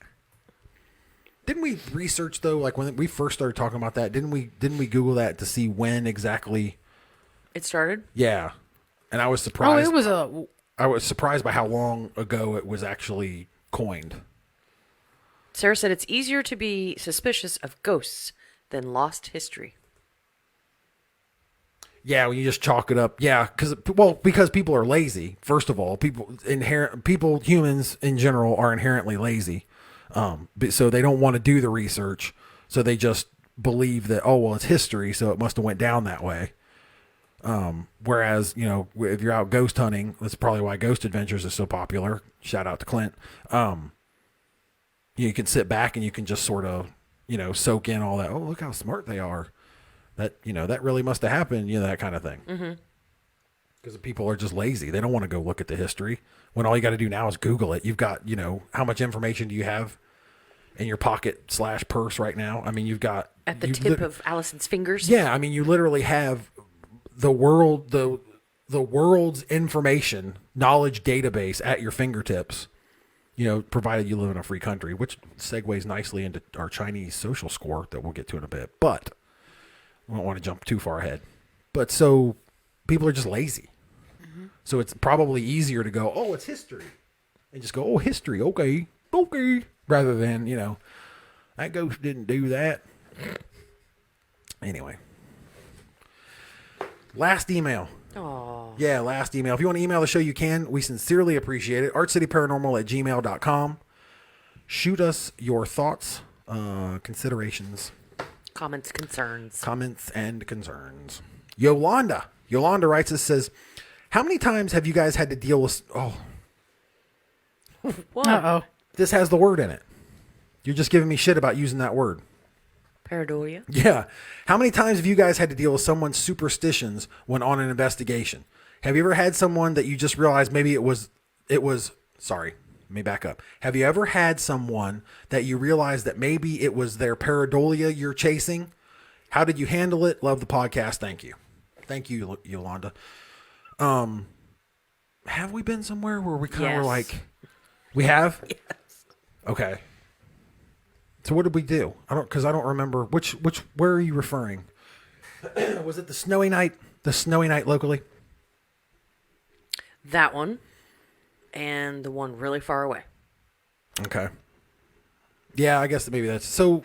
Didn't we research though? Like when we first started talking about that, didn't we Google that to see when exactly it started? Yeah, and I was surprised. I was surprised by how long ago it was actually coined. Sarah said it's easier to be suspicious of ghosts than lost history. Yeah, when you just chalk it up. Yeah, because people are lazy. First of all, humans in general are inherently lazy. So they don't want to do the research. So they just believe that, it's history, so it must have went down that way. Whereas, if you're out ghost hunting, that's probably why Ghost Adventures is so popular. Shout out to Clint. You can sit back and you can just sort of, soak in all that. Oh, look how smart they are. That, that really must have happened, that kind of thing. Mm-hmm. Because people are just lazy. They don't want to go look at the history when all you got to do now is Google it. You've got, how much information do you have in your pocket / purse right now? You've got at the tip of Allison's fingers. Yeah. You literally have the world's information knowledge database at your fingertips, provided you live in a free country, which segues nicely into our Chinese social score that we'll get to in a bit, but we don't want to jump too far ahead. But so people are just lazy. Mm-hmm. So it's probably easier to go, it's history, and just go, history. Okay. Rather than, that ghost didn't do that. Anyway. Last email. Aww. Yeah, last email. If you want to email the show, you can. We sincerely appreciate it. archcityparanormal@gmail.com. Shoot us your thoughts considerations, Comments, concerns. and concerns. Yolanda writes us, says, how many times have you guys had to deal with... Oh, What? Uh-oh. this has the word in it. You're just giving me shit about using that word. Pareidolia? Yeah. How many times have you guys had to deal with someone's superstitions when on an investigation? Have you ever had someone that you just realized maybe it was, sorry, let me back up. Have you ever had someone that you realized that maybe it was their pareidolia you're chasing? How did you handle it? Love the podcast. Thank you. Thank you, Yolanda. Have we been somewhere where we kind of were like, we have? Yes. Okay. So what did we do? I don't remember where are you referring? Was it the snowy night locally? That one. And the one really far away. Okay. Yeah, I guess maybe that's so.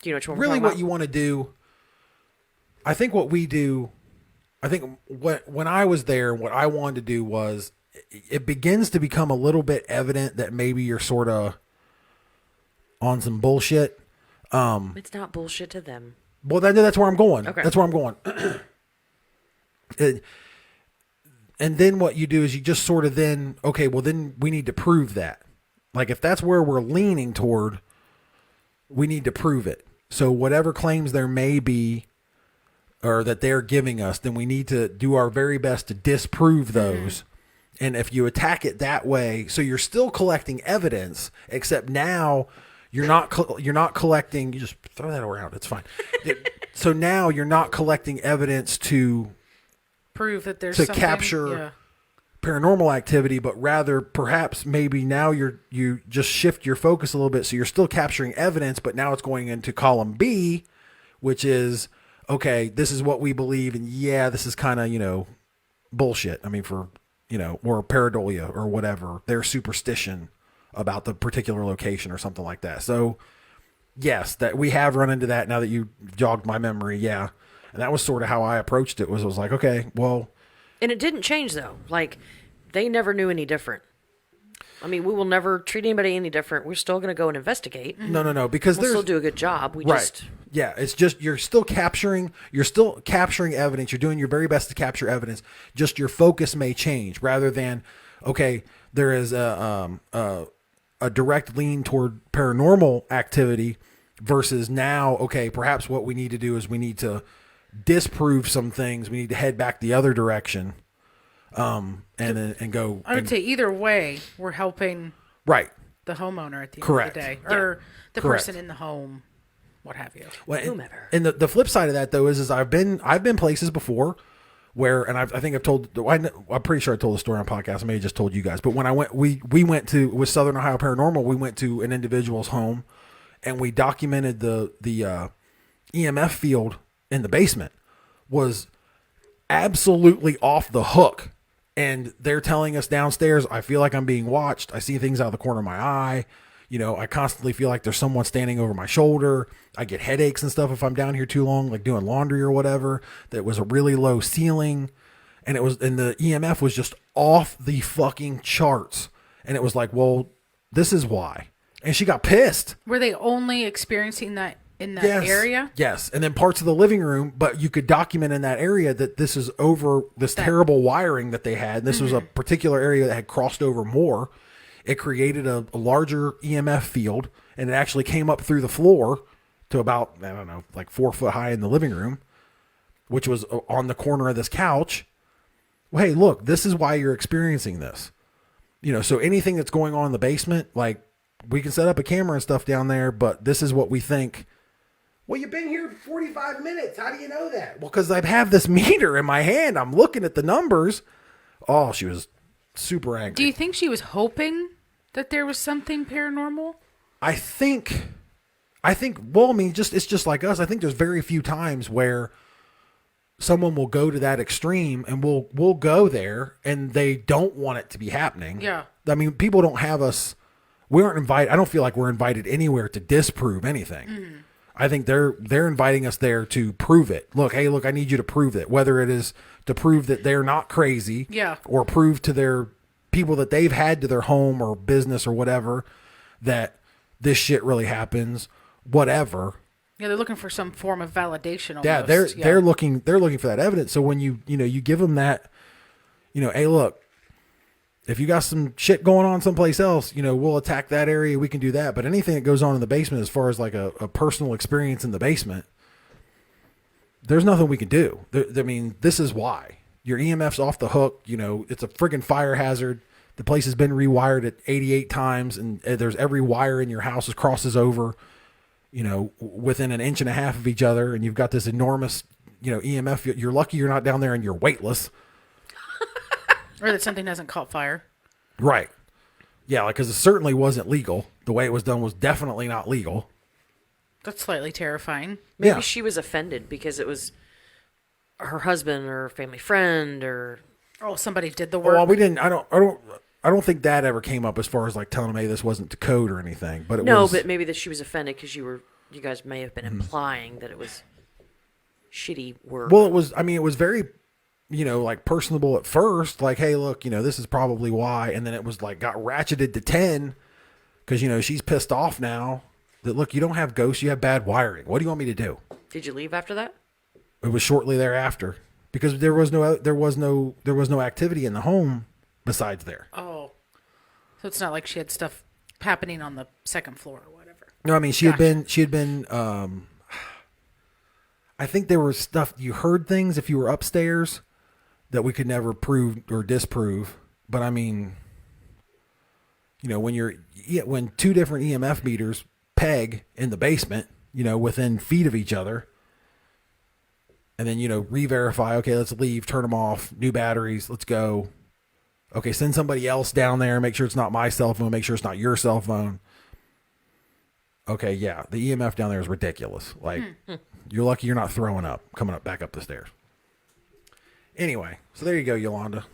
Do you know which one? Really, what you want to do? I think what we do. I think when I was there, what I wanted to do was, it begins to become a little bit evident that maybe you're sort of on some bullshit. It's not bullshit to them. Well, that's where I'm going. Okay. That's where I'm going. And then what you do is you just sort of then, okay, well then we need to prove that. Like if that's where we're leaning toward, we need to prove it. So whatever claims there may be or that they're giving us, then we need to do our very best to disprove those. Mm-hmm. And if you attack it that way, so you're still collecting evidence, except now you're not collecting, you just throw that around. It's fine. So now you're not collecting evidence to Prove that there's to something, capture paranormal activity, but rather perhaps maybe now you just shift your focus a little bit. So you're still capturing evidence, but now it's going into column B, which is, okay, this is what we believe. And yeah, this is kind of, bullshit. I mean, or pareidolia or whatever, their superstition about the particular location or something like that. So yes, that we have run into that now that you jogged my memory. Yeah. And that was sort of how I approached it. Was like, okay, well. And it didn't change though. Like they never knew any different. I mean, we will never treat anybody any different. We're still going to go and investigate. No, because we'll still do a good job. Yeah, it's just you're still capturing evidence. You're doing your very best to capture evidence. Just your focus may change rather than, okay, there is a direct lean toward paranormal activity versus now, okay, perhaps what we need to do is we need to disprove some things. We need to head back the other direction, and go. I would say either way, we're helping the homeowner at the end of the day, or the person in the home, what have you. Well, whomever. And the flip side of that though is I've been places before where, and I think I'm pretty sure I told the story on podcast. I may have just told you guys, but when I went, we went to, with Southern Ohio Paranormal, we went to an individual's home and we documented the EMF field in the basement was absolutely off the hook. And they're telling us downstairs, I feel like I'm being watched. I see things out of the corner of my eye. I constantly feel like there's someone standing over my shoulder. I get headaches and stuff if I'm down here too long, like doing laundry or whatever. That was a really low ceiling. And the EMF was just off the fucking charts. And it was like, well, this is why. And she got pissed. Were they only experiencing that in that area? Yes. And then parts of the living room, but you could document in that area that this is over this terrible wiring that they had. And this was a particular area that had crossed over more. It created a larger EMF field, and it actually came up through the floor to about, I don't know, like 4 foot high in the living room, which was on the corner of this couch. Well, hey, look, this is why you're experiencing this. So anything that's going on in the basement, like we can set up a camera and stuff down there, but this is what we think. Well, you've been here 45 minutes. How do you know that? Well, because I have this meter in my hand. I'm looking at the numbers. Oh, she was super angry. Do you think she was hoping that there was something paranormal? I think, well, I mean, it's just like us. I think there's very few times where someone will go to that extreme and we'll go there and they don't want it to be happening. Yeah. I mean, people don't have us, we aren't invited. I don't feel like we're invited anywhere to disprove anything. Mm-hmm. I think they're inviting us there to prove it. Look, I need you to prove it, whether it is to prove that they're not crazy, or prove to their people that they've had to their home or business or whatever that this shit really happens, whatever. Yeah, they're looking for some form of validation. Almost. Yeah, they're looking for that evidence. So when you give them that, hey, look, if you got some shit going on someplace else, we'll attack that area. We can do that. But anything that goes on in the basement, as far as like a personal experience in the basement, there's nothing we can do. I mean, this is why your EMF's off the hook. It's a friggin' fire hazard. The place has been rewired at 88 times, and there's every wire in your house crosses over, within an inch and a half of each other, and you've got this enormous, EMF. You're lucky you're not down there and you're weightless. Or that something hasn't caught fire. Right. Yeah, because it certainly wasn't legal. The way it was done was definitely not legal. That's slightly terrifying. Maybe she was offended because it was her husband or family friend or... Oh, somebody did the work. Well, we didn't. I don't think that ever came up as far as like telling them, hey, this wasn't to code or anything. But it was. But maybe that she was offended because you guys may have been implying that it was shitty work. Well, it was. I mean, it was very, like personable at first. Like, hey, look, this is probably why. And then it was like got ratcheted to 10 because she's pissed off now. That look, you don't have ghosts, you have bad wiring. What do you want me to do? Did you leave after that? It was shortly thereafter because there was no activity in the home besides there. Oh, so it's not like she had stuff happening on the second floor or whatever. No, I mean she had been. I think there was stuff you heard things if you were upstairs that we could never prove or disprove. But I mean, when two different EMF meters peg in the basement, within feet of each other, and then re-verify. Okay, let's leave. Turn them off. New batteries. Let's go. Okay, send somebody else down there. Make sure it's not my cell phone. Make sure it's not your cell phone. Okay, yeah. The EMF down there is ridiculous. Like, you're lucky you're not throwing up, coming back up the stairs. Anyway, so there you go, Yolanda.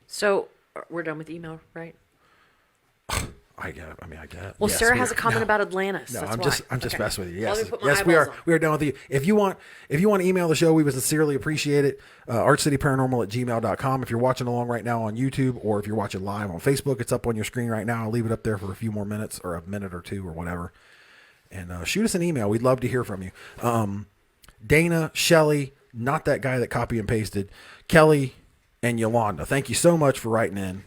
So, we're done with email, right? I get. Well, yes, Sarah has a comment about Atlantis. No, that's I'm just messing with you. Yes, Let me put my yes, we are. on. We are done with you. If you want to email the show, we would sincerely appreciate it. archcityparanormal@gmail.com. If you're watching along right now on YouTube, or if you're watching live on Facebook, it's up on your screen right now. I'll leave it up there for a few more minutes, or a minute or two, or whatever. And shoot us an email. We'd love to hear from you. Dana, Shelley, not that guy that copy and pasted, Kelly, and Yolanda. Thank you so much for writing in.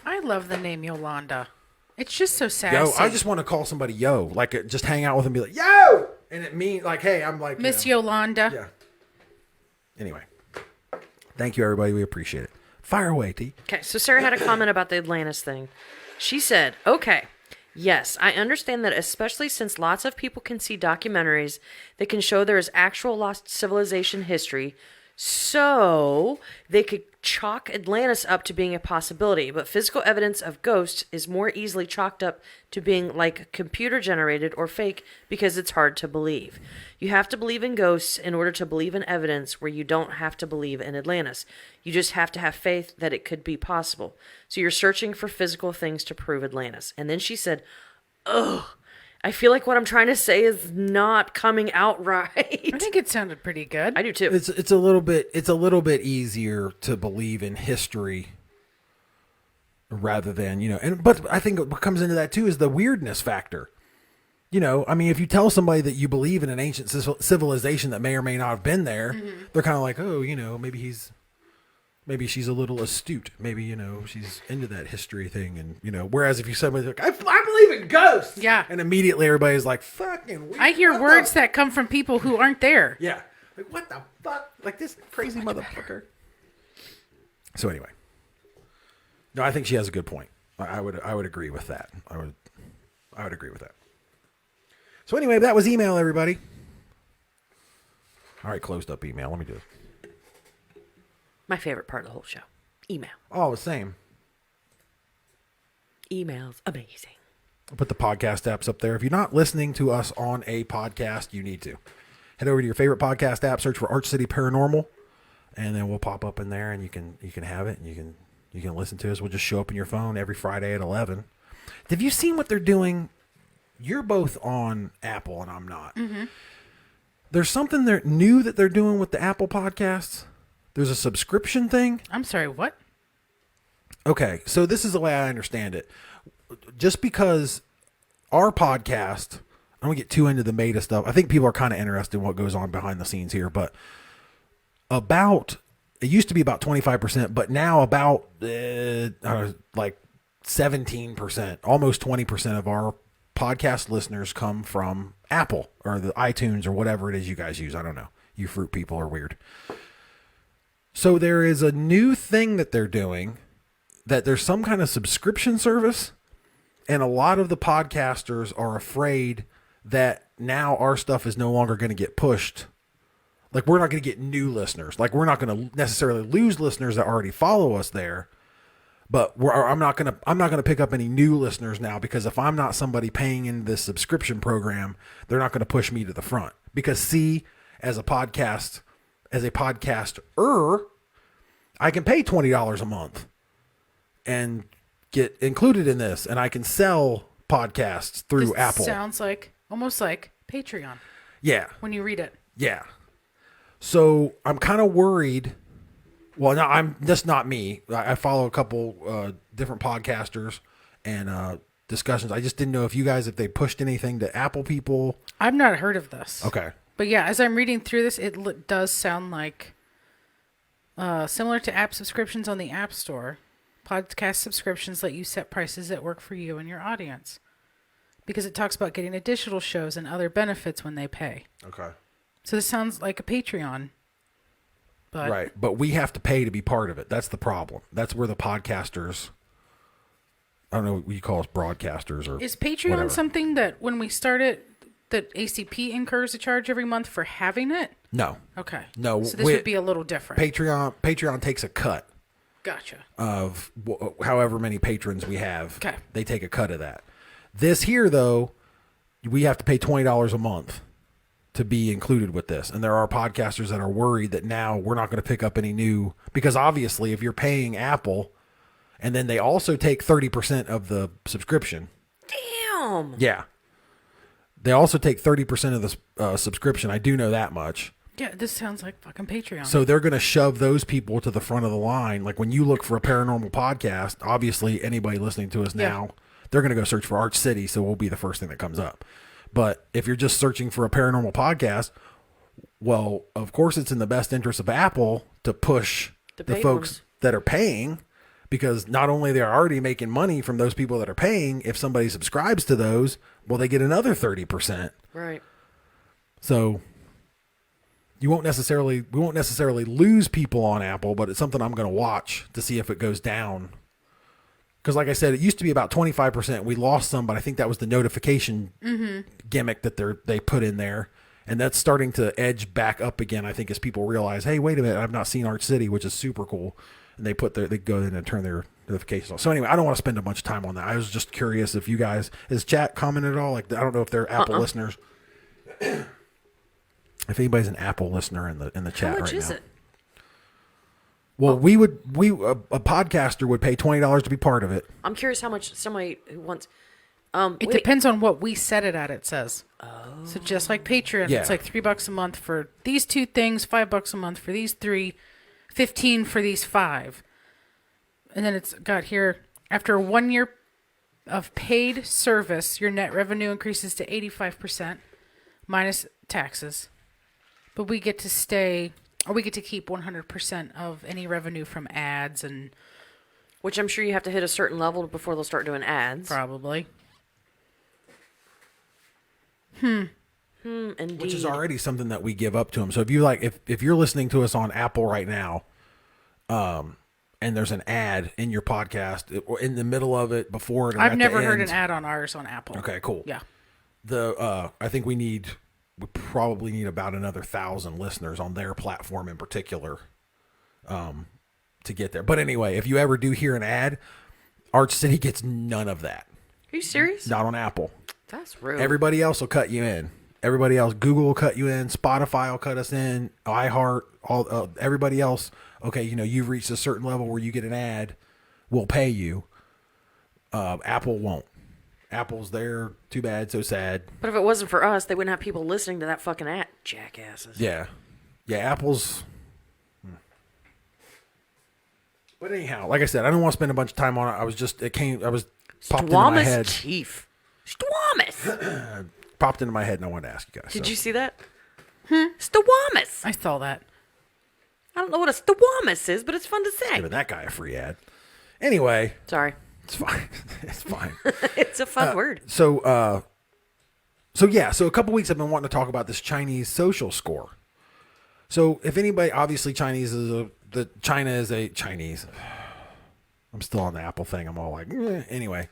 I love the name Yolanda. It's just so sassy. Yo, I just want to call somebody yo, like just hang out with them and be like, yo! And it means like, hey, I'm like... Miss Yolanda. Yeah. Anyway. Thank you, everybody. We appreciate it. Fire away, T. Okay, so Sarah had a comment about the Atlantis thing. She said, okay, yes, I understand that especially since lots of people can see documentaries that can show there is actual lost civilization history, so they could chalk Atlantis up to being a possibility, but physical evidence of ghosts is more easily chalked up to being like computer generated or fake because it's hard to believe. You have to believe in ghosts in order to believe in evidence where you don't have to believe in Atlantis. You just have to have faith that it could be possible. So you're searching for physical things to prove Atlantis. And then she said, ugh, I feel like what I'm trying to say is not coming out right. I think it sounded pretty good. I do too. It's a little bit easier to believe in history rather than, but I think what comes into that too is the weirdness factor. I mean, if you tell somebody that you believe in an ancient civilization that may or may not have been there, they're kind of like, oh, maybe she's a little astute. Maybe, she's into that history thing. And, whereas if you somebody's like, I believe in ghosts. Yeah. And immediately everybody's like, fucking weird. I hear words that come from people who aren't there. Yeah. Like, what the fuck? Like this crazy motherfucker. So anyway. No, I think she has a good point. I would agree with that. I would agree with that. So anyway, that was email, everybody. All right, closed up email. Let me do it. My favorite part of the whole show. Email. Oh, the same. Email's amazing. I'll put the podcast apps up there. If you're not listening to us on a podcast, you need to. Head over to your favorite podcast app, search for Arch City Paranormal, and then we'll pop up in there, and you can have it, and you can listen to us. We'll just show up in your phone every Friday at 11. Have you seen what they're doing? You're both on Apple, and I'm not. Mm-hmm. There's something new that they're doing with the Apple podcasts. There's a subscription thing. I'm sorry, what? Okay, so this is the way I understand it. Just because our podcast I don't get too into the meta stuff. I think people are kind of interested in what goes on behind the scenes here, but it used to be about 25%, but now about like 17%, almost 20% of our podcast listeners come from Apple or the iTunes or whatever it is you guys use. I don't know. You fruit people are weird. So there is a new thing that they're doing, that there's some kind of subscription service, and a lot of the podcasters are afraid that now our stuff is no longer going to get pushed. Like, we're not going to get new listeners. Like, we're not going to necessarily lose listeners that already follow us there. But I'm not going to pick up any new listeners now, because if I'm not somebody paying in this subscription program, they're not going to push me to the front. Because as a podcaster, I can pay $20 a month and get included in this, and I can sell podcasts through This Apple. Sounds like almost like Patreon. Yeah. When you read it. Yeah. So I'm kind of worried. Well, no, that's not me. I follow a couple different podcasters and discussions. I just didn't know if they pushed anything to Apple people. I've not heard of this. Okay. But yeah, as I'm reading through this, it does sound like similar to app subscriptions on the App Store. Podcast subscriptions let you set prices that work for you and your audience, because it talks about getting additional shows and other benefits when they pay. Okay. So this sounds like a Patreon. But Right. But we have to pay to be part of it. That's the problem. That's where the podcasters, I don't know what you call us, broadcasters or is Patreon whatever. something that when we start it, that ACP incurs a charge every month for having it? No. Okay. No. So this would be a little different. Patreon takes a cut Gotcha. of however many patrons we have. Okay. They take a cut of that. This here, though, we have to pay $20 a month to be included with this. And there are podcasters that are worried that now we're not going to pick up any new, because obviously if you're paying Apple and then they also take 30% of the subscription. Damn. Yeah. They also take 30% of the subscription. I do know that much. Yeah, this sounds like fucking Patreon. So they're going to shove those people to the front of the line. Like when you look for a paranormal podcast, obviously anybody listening to us now, they're going to go search for Arch City. So we'll be the first thing that comes up. But if you're just searching for a paranormal podcast, well, of course it's in the best interest of Apple to push the folks that are paying, because not only they're already making money from those people that are paying, if somebody subscribes to those, well, they get another 30%. Right. So we won't necessarily lose people on Apple, but it's something I'm going to watch to see if it goes down. Because like I said, it used to be about 25%. We lost some, but I think that was the notification gimmick that they put in there. And that's starting to edge back up again, I think, as people realize, hey, wait a minute, I've not seen Arch City, which is super cool. And they go in and turn their notifications on. So anyway, I don't want to spend a bunch of time on that. I was just curious if you guys, has chat commented at all? Like, I don't know if they're Apple listeners. If anybody's an Apple listener in the chat right now. How much is it? Well, a podcaster would pay $20 to be part of it. I'm curious how much somebody who wants. It depends on what we set it at. It says. Oh. So just like Patreon, it's like $3 a month for these 2 things, $5 a month for these 3, $15 for these 5, and then it's got here, after 1 year of paid service, your net revenue increases to 85% minus taxes, but we get to stay. Or we get to keep 100% of any revenue from ads, and which I'm sure you have to hit a certain level before they'll start doing ads. Probably. Indeed. Which is already something that we give up to them. So if you if you're listening to us on Apple right now, and there's an ad in your podcast or in the middle of it, before it, or I've never heard an ad on ours on Apple. Okay, cool. Yeah. I think we probably need about another 1,000 listeners on their platform in particular to get there. But anyway, if you ever do hear an ad, Arch City gets none of that. Are you serious? Not on Apple. That's rude. Everybody else will cut you in. Everybody else, Google will cut you in. Spotify will cut us in. iHeart, everybody else. Okay, you've reached a certain level where you get an ad, we'll pay you. Apple won't. Apple's there. Too bad. So sad. But if it wasn't for us, they wouldn't have people listening to that fucking ad. Jackasses. Yeah. Apple's. But anyhow, like I said, I don't want to spend a bunch of time on it. I was popped into my head. Chief. Stwamus. popped into my head and I wanted to ask you guys. Did you see that? Stawamus. I saw that. I don't know what a stawamus is, but it's fun to say. Giving that guy a free ad. Anyway, Sorry. it's fine. It's fine. It's a fun word. So a couple weeks I've been wanting to talk about this Chinese social score. So if anybody, obviously China is a Chinese. I'm still on the Apple thing. I'm all like, anyway.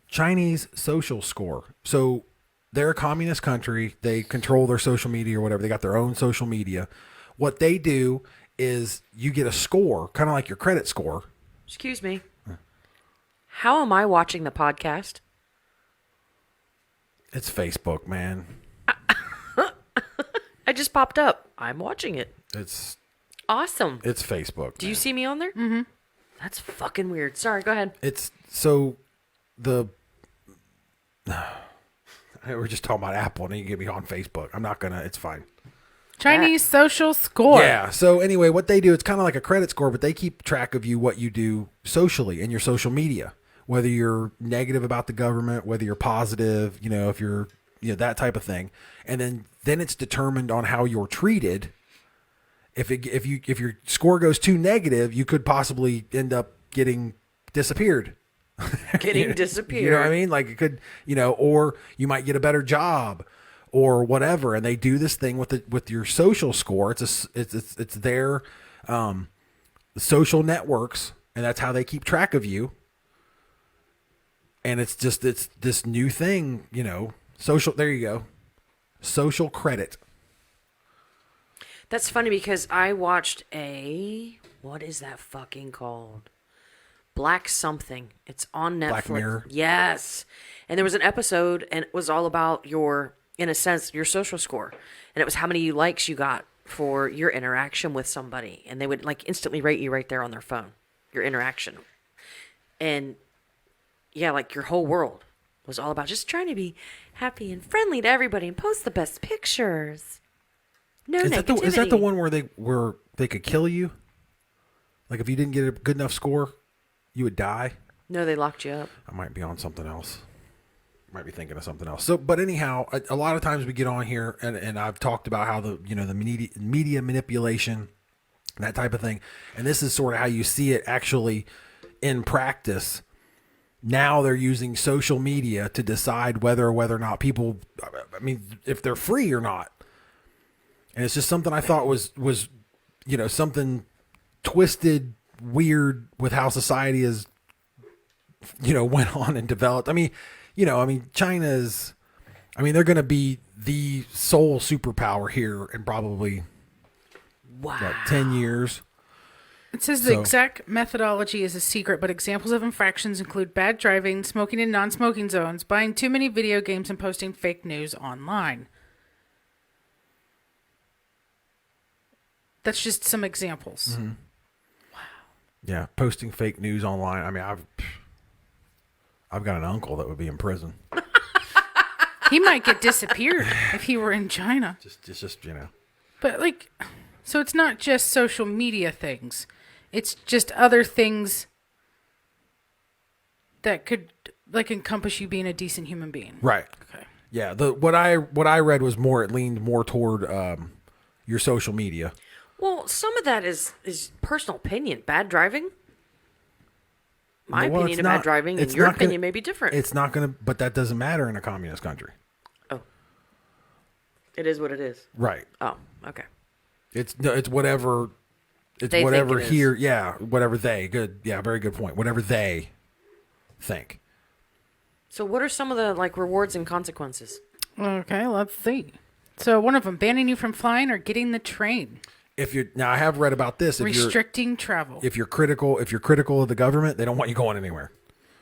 Chinese social score. So they're a communist country. They control their social media or whatever. They got their own social media. What they do is you get a score, kind of like your credit score. Excuse me. How am I watching the podcast? It's Facebook, man. I just popped up. I'm watching it. It's awesome. Facebook. Do you see me on there? Mm-hmm. That's fucking weird. Sorry, go ahead. It's so we're just talking about Apple and you get me on Facebook. I'm not gonna. It's fine. Chinese social score. Yeah. So anyway, what they do, it's kind of like a credit score, but they keep track of you, what you do socially in your social media, whether you're negative about the government, whether you're positive, if you're, that type of thing. And then it's determined on how you're treated. If your score goes too negative, you could possibly end up getting disappeared. Disappeared. You know what I mean? Like it could, or you might get a better job or whatever. And they do this thing with your social score. It's their social networks, and that's how they keep track of you. And it's this new thing, social. There you go. Social credit. That's funny because I watched what is that fucking called? Black something. It's on Netflix. Black Mirror. Yes. And there was an episode and it was all about your social score. And it was how many likes you got for your interaction with somebody. And they would like instantly rate you right there on their phone, your interaction. And yeah, like your whole world was all about just trying to be happy and friendly to everybody and post the best pictures. No negativity. Is that the one where they could kill you? Like if you didn't get a good enough score, you would die? No, they locked you up. I might be on something else. Might be thinking of something else. So, but anyhow, a lot of times we get on here and I've talked about how the media manipulation, that type of thing. And this is sort of how you see it actually in practice. Now they're using social media to decide whether or not people, if they're free or not. And it's just something I thought was something twisted, weird with how society is, went on and developed. China's, they're going to be the sole superpower here in probably 10 years. It says the exact methodology is a secret, but examples of infractions include bad driving, smoking in non-smoking zones, buying too many video games, and posting fake news online. That's just some examples. Mm-hmm. Wow. Yeah, posting fake news online. I've got an uncle that would be in prison. He might get disappeared if he were in China. Just. But so it's not just social media things. It's just other things that could encompass you being a decent human being. Right. Okay. Yeah. What I read was it leaned more toward your social media. Well, some of that is personal opinion. Bad driving. My opinion of bad driving and your opinion may be different. It's not going to, but that doesn't matter in a communist country. Oh. It is what it is. Right. Oh, okay. It's whatever. It's they whatever think it here. is. Yeah. Whatever they. Good. Yeah. Very good point. Whatever they think. So what are some of the rewards and consequences? Okay, let's see. So one of them, banning you from flying or getting the train. I have read about this. Restricting travel. If you're critical of the government, they don't want you going anywhere.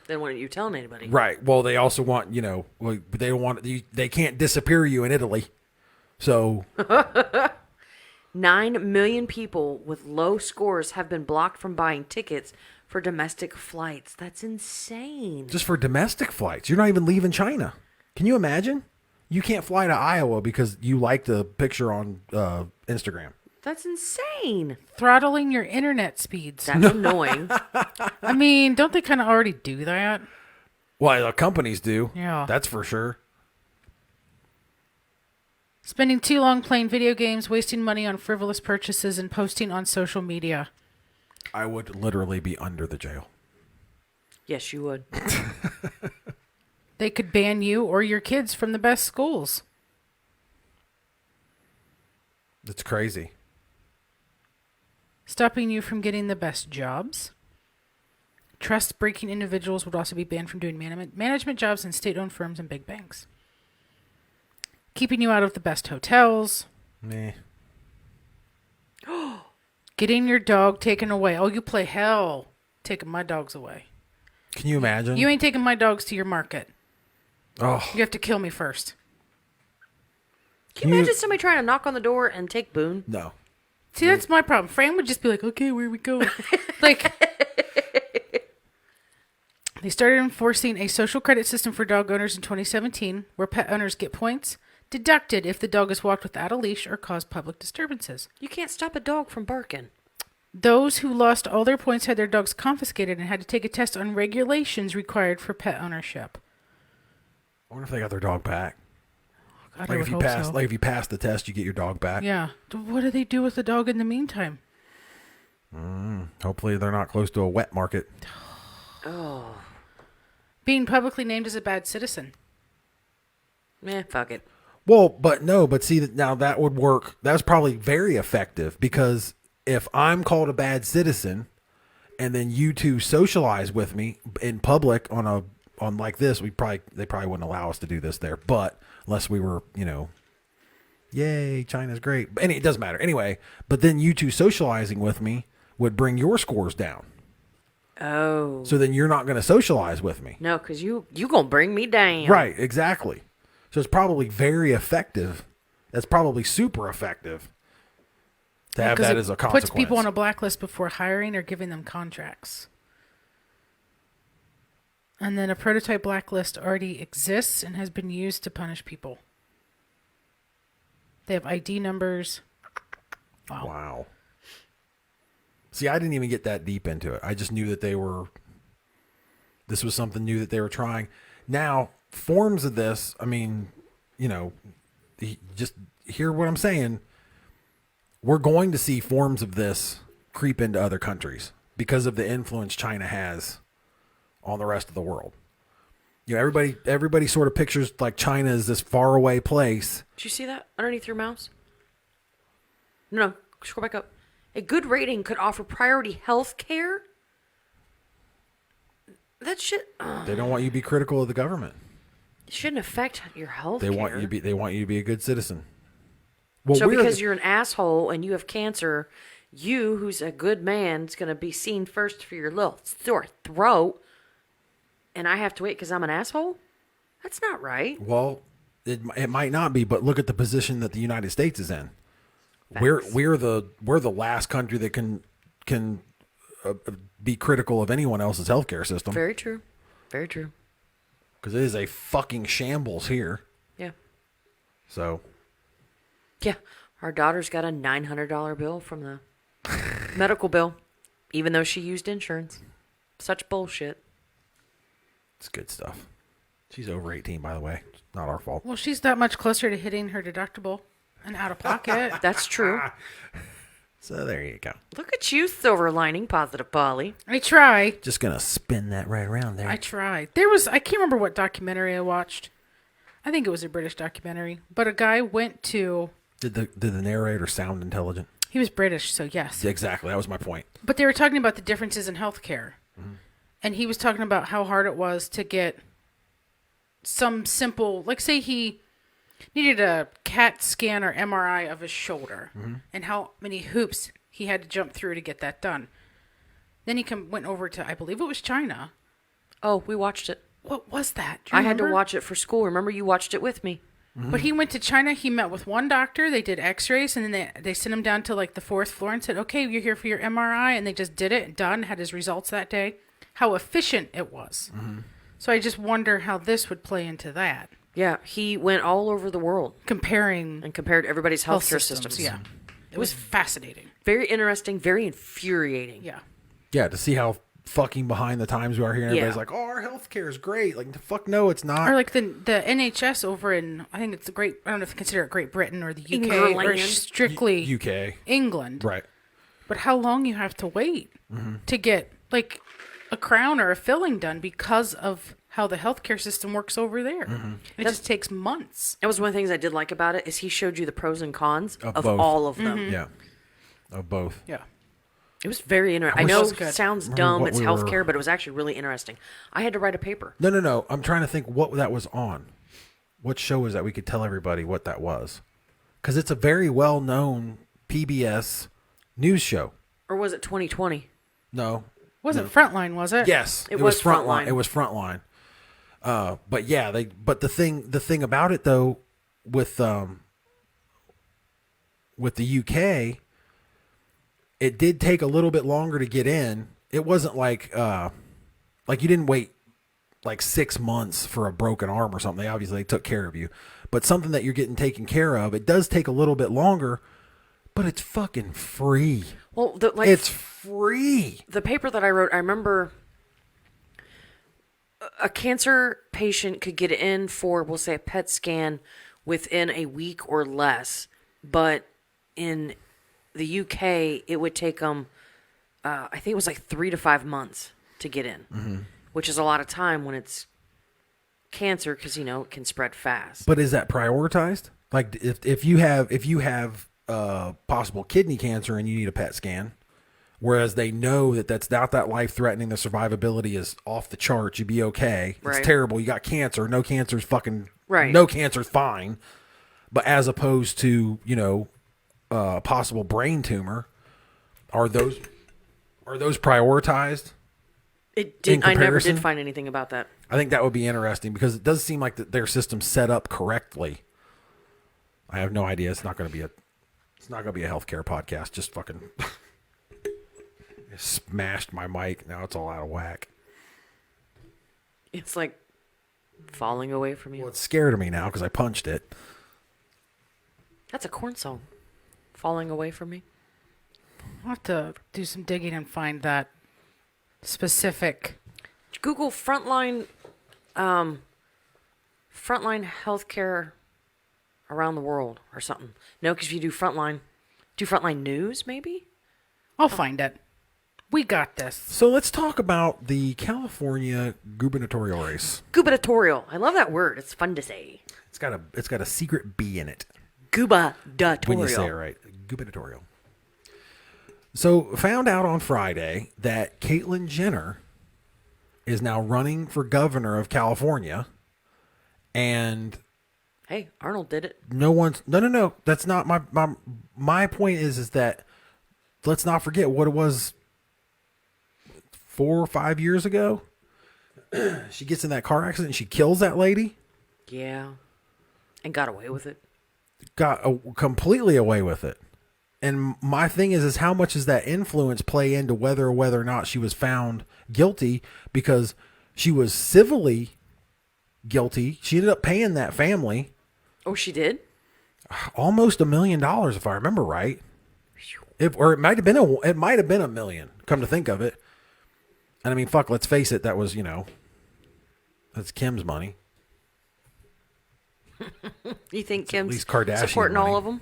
They don't want you telling anybody. Right. Well, they also want, they don't want, they can't disappear you in Italy. So 9 million people with low scores have been blocked from buying tickets for domestic flights. That's insane. Just for domestic flights. You're not even leaving China. Can you imagine? You can't fly to Iowa because you liked the picture on Instagram. That's insane. Throttling your internet speeds. That's annoying. Don't they kind of already do that? Well, the companies do. Yeah. That's for sure. Spending too long playing video games, wasting money on frivolous purchases, and posting on social media. I would literally be under the jail. Yes, you would. They could ban you or your kids from the best schools. It's crazy. Stopping you from getting the best jobs. Trust-breaking individuals would also be banned from doing management jobs in state-owned firms and big banks. Keeping you out of the best hotels. Meh. Getting your dog taken away. Oh, you play hell taking my dogs away. Can you imagine? You ain't taking my dogs to your market. Oh, You have to kill me first. Can you imagine somebody trying to knock on the door and take Boone? no. See, that's my problem. Fran would just be like, okay, where we go? Like, they started enforcing a social credit system for dog owners in 2017, where pet owners get points deducted if the dog is walked without a leash or caused public disturbances. You can't stop a dog from barking. Those who lost all their points had their dogs confiscated and had to take a test on regulations required for pet ownership. I wonder if they got their dog back. God, I Like would if you hope pass, so. like if you pass the test, you get your dog back. Yeah. What do they do with the dog in the meantime? Hopefully they're not close to a wet market. Oh. Being publicly named as a bad citizen. Fuck it. Well, but see that now that would work. That's probably very effective because if I'm called a bad citizen, and then you two socialize with me in public on like this, they probably wouldn't allow us to do this there. But unless we were, yay, China's great. But it doesn't matter anyway. But then you two socializing with me would bring your scores down. Oh. So then you're not going to socialize with me. No, because you going to bring me down. Right, exactly. So it's probably very effective. That's probably super effective to have that as a consequence. Puts people on a blacklist before hiring or giving them contracts. And then a prototype blacklist already exists and has been used to punish people. They have ID numbers. Wow. See, I didn't even get that deep into it. I just knew that this was something new that they were trying. Now, forms of this, I mean, just hear what I'm saying. We're going to see forms of this creep into other countries because of the influence China has on the rest of the world. Everybody sort of pictures like China as this faraway place. Did you see that underneath your mouse? No, scroll back up. A good rating could offer priority health care? That shit... They don't want you to be critical of the government. It shouldn't affect your health They care. want you to be a good citizen. Well, So because you're an asshole and you have cancer, you, who's a good man, is going to be seen first for your little sore throat, and I have to wait because I'm an asshole? That's not right. Well, it might not be, but look at the position that the United States is in. Facts. We're the last country that can be critical of anyone else's healthcare system. Very true. Very true. Because it is a fucking shambles here. Yeah. So Yeah. Our daughter's got a $900 bill from the medical bill, even though she used insurance. Such bullshit. it's good stuff. She's over 18, by the way. It's not our fault. Well, she's that much closer to hitting her deductible and out of pocket. That's true. So there you go. Look at you, silver lining, positive Polly. I try. Just gonna spin that right around there. I tried. I can't remember what documentary I watched. I think it was a British documentary. But a guy went to... Did the narrator sound intelligent? He was British, so yes. Exactly. That was my point. But they were talking about the differences in healthcare. Mm-hmm. And he was talking about how hard it was to get some simple... Like, say he needed a CAT scan or MRI of his shoulder. Mm-hmm. And how many hoops he had to jump through to get that done. Then he went over to, I believe it was China. Oh, we watched it. What was that? Do you I had to remember? watch it for school. Remember, you watched it with me. Mm-hmm. But he went to China. He met with one doctor. They did x-rays, and then they sent him down to like the 4th floor and said, okay, you're here for your MRI. And they just did it, done, had his results that day. How efficient it was. Mm-hmm. So I just wonder how this would play into that. Yeah, he went all over the world. Comparing and compared everybody's health healthcare systems. systems. Yeah. It was fascinating. Very interesting, very infuriating. Yeah. Yeah, to see how fucking behind the times we are here. And everybody's like, "Oh, our healthcare is great." Like, the fuck no, it's not. Or like the NHS over in, I think it's I don't know if you consider it Great Britain or the UK England. or strictly UK, England, right? But how long you have to wait to get like a crown or a filling done because of how the healthcare system works over there. It just takes months. That was one of the things I did like about it is he showed you the pros and cons of both. all of them. Yeah, of both. Yeah. It was very interesting. I know it sounds dumb, it's healthcare, but it was actually really interesting. I had to write a paper. No. I'm trying to think what that was on. What show was that? We could tell everybody what that was. Because it's a very well-known PBS news show. Or was it 2020? No. Wasn't Frontline, was it? Yes. It was Frontline. It was Frontline. But yeah, the thing about it though, with the UK, it did take a little bit longer to get in. It wasn't like you didn't wait like 6 months for a broken arm or something. They took care of you. But something that you're getting taken care of, it does take a little bit longer, but it's fucking free. Well, it's free. The paper that I wrote, I remember a cancer patient could get in for, we'll say, a PET scan within a week or less. But in the UK, it would take them, I think it was like 3 to 5 months to get in, which is a lot of time when it's cancer because, it can spread fast. But is that prioritized? Like if you have possible kidney cancer and you need a PET scan, whereas they know that that's not that life-threatening, the survivability is off the charts, you'd be okay. It's Right. terrible. You got cancer. No cancer's fucking... Right. No cancer's fine. But as opposed to, possible brain tumor, are those prioritized? It did. I never comparison? did find anything about that. I think that would be interesting because it does seem like their system's set up correctly. I have no idea. It's not going to be a healthcare podcast. Just fucking smashed my mic. Now it's all out of whack. It's like falling away from you. Well, it's scared of me now because I punched it. That's a corn song. Falling away from me. I'll have to do some digging and find that specific. Google frontline healthcare around the world or something. No, because if you do frontline news, maybe? I'll find it. We got this. So let's talk about the California gubernatorial race. Gubernatorial. I love that word. It's fun to say. It's got a secret B in it. Gubernatorial. When you say it right. Gubernatorial. So found out on Friday that Caitlyn Jenner is now running for governor of California, and Hey, Arnold did it. no. That's not my point is that let's not forget what it was 4 or 5 years ago. She gets in that car accident and she kills that lady. Yeah. And got away with it. Got completely away with it. And my thing is how much does that influence play into whether or not she was found guilty? Because she was civilly guilty. She ended up paying that family. Oh, she did? Almost $1 million, if I remember right. It might have been $1 million. Come to think of it, and I mean, fuck. Let's face it. That was that's Kim's money. You think Kim's at least Kardashian supporting money. all of them?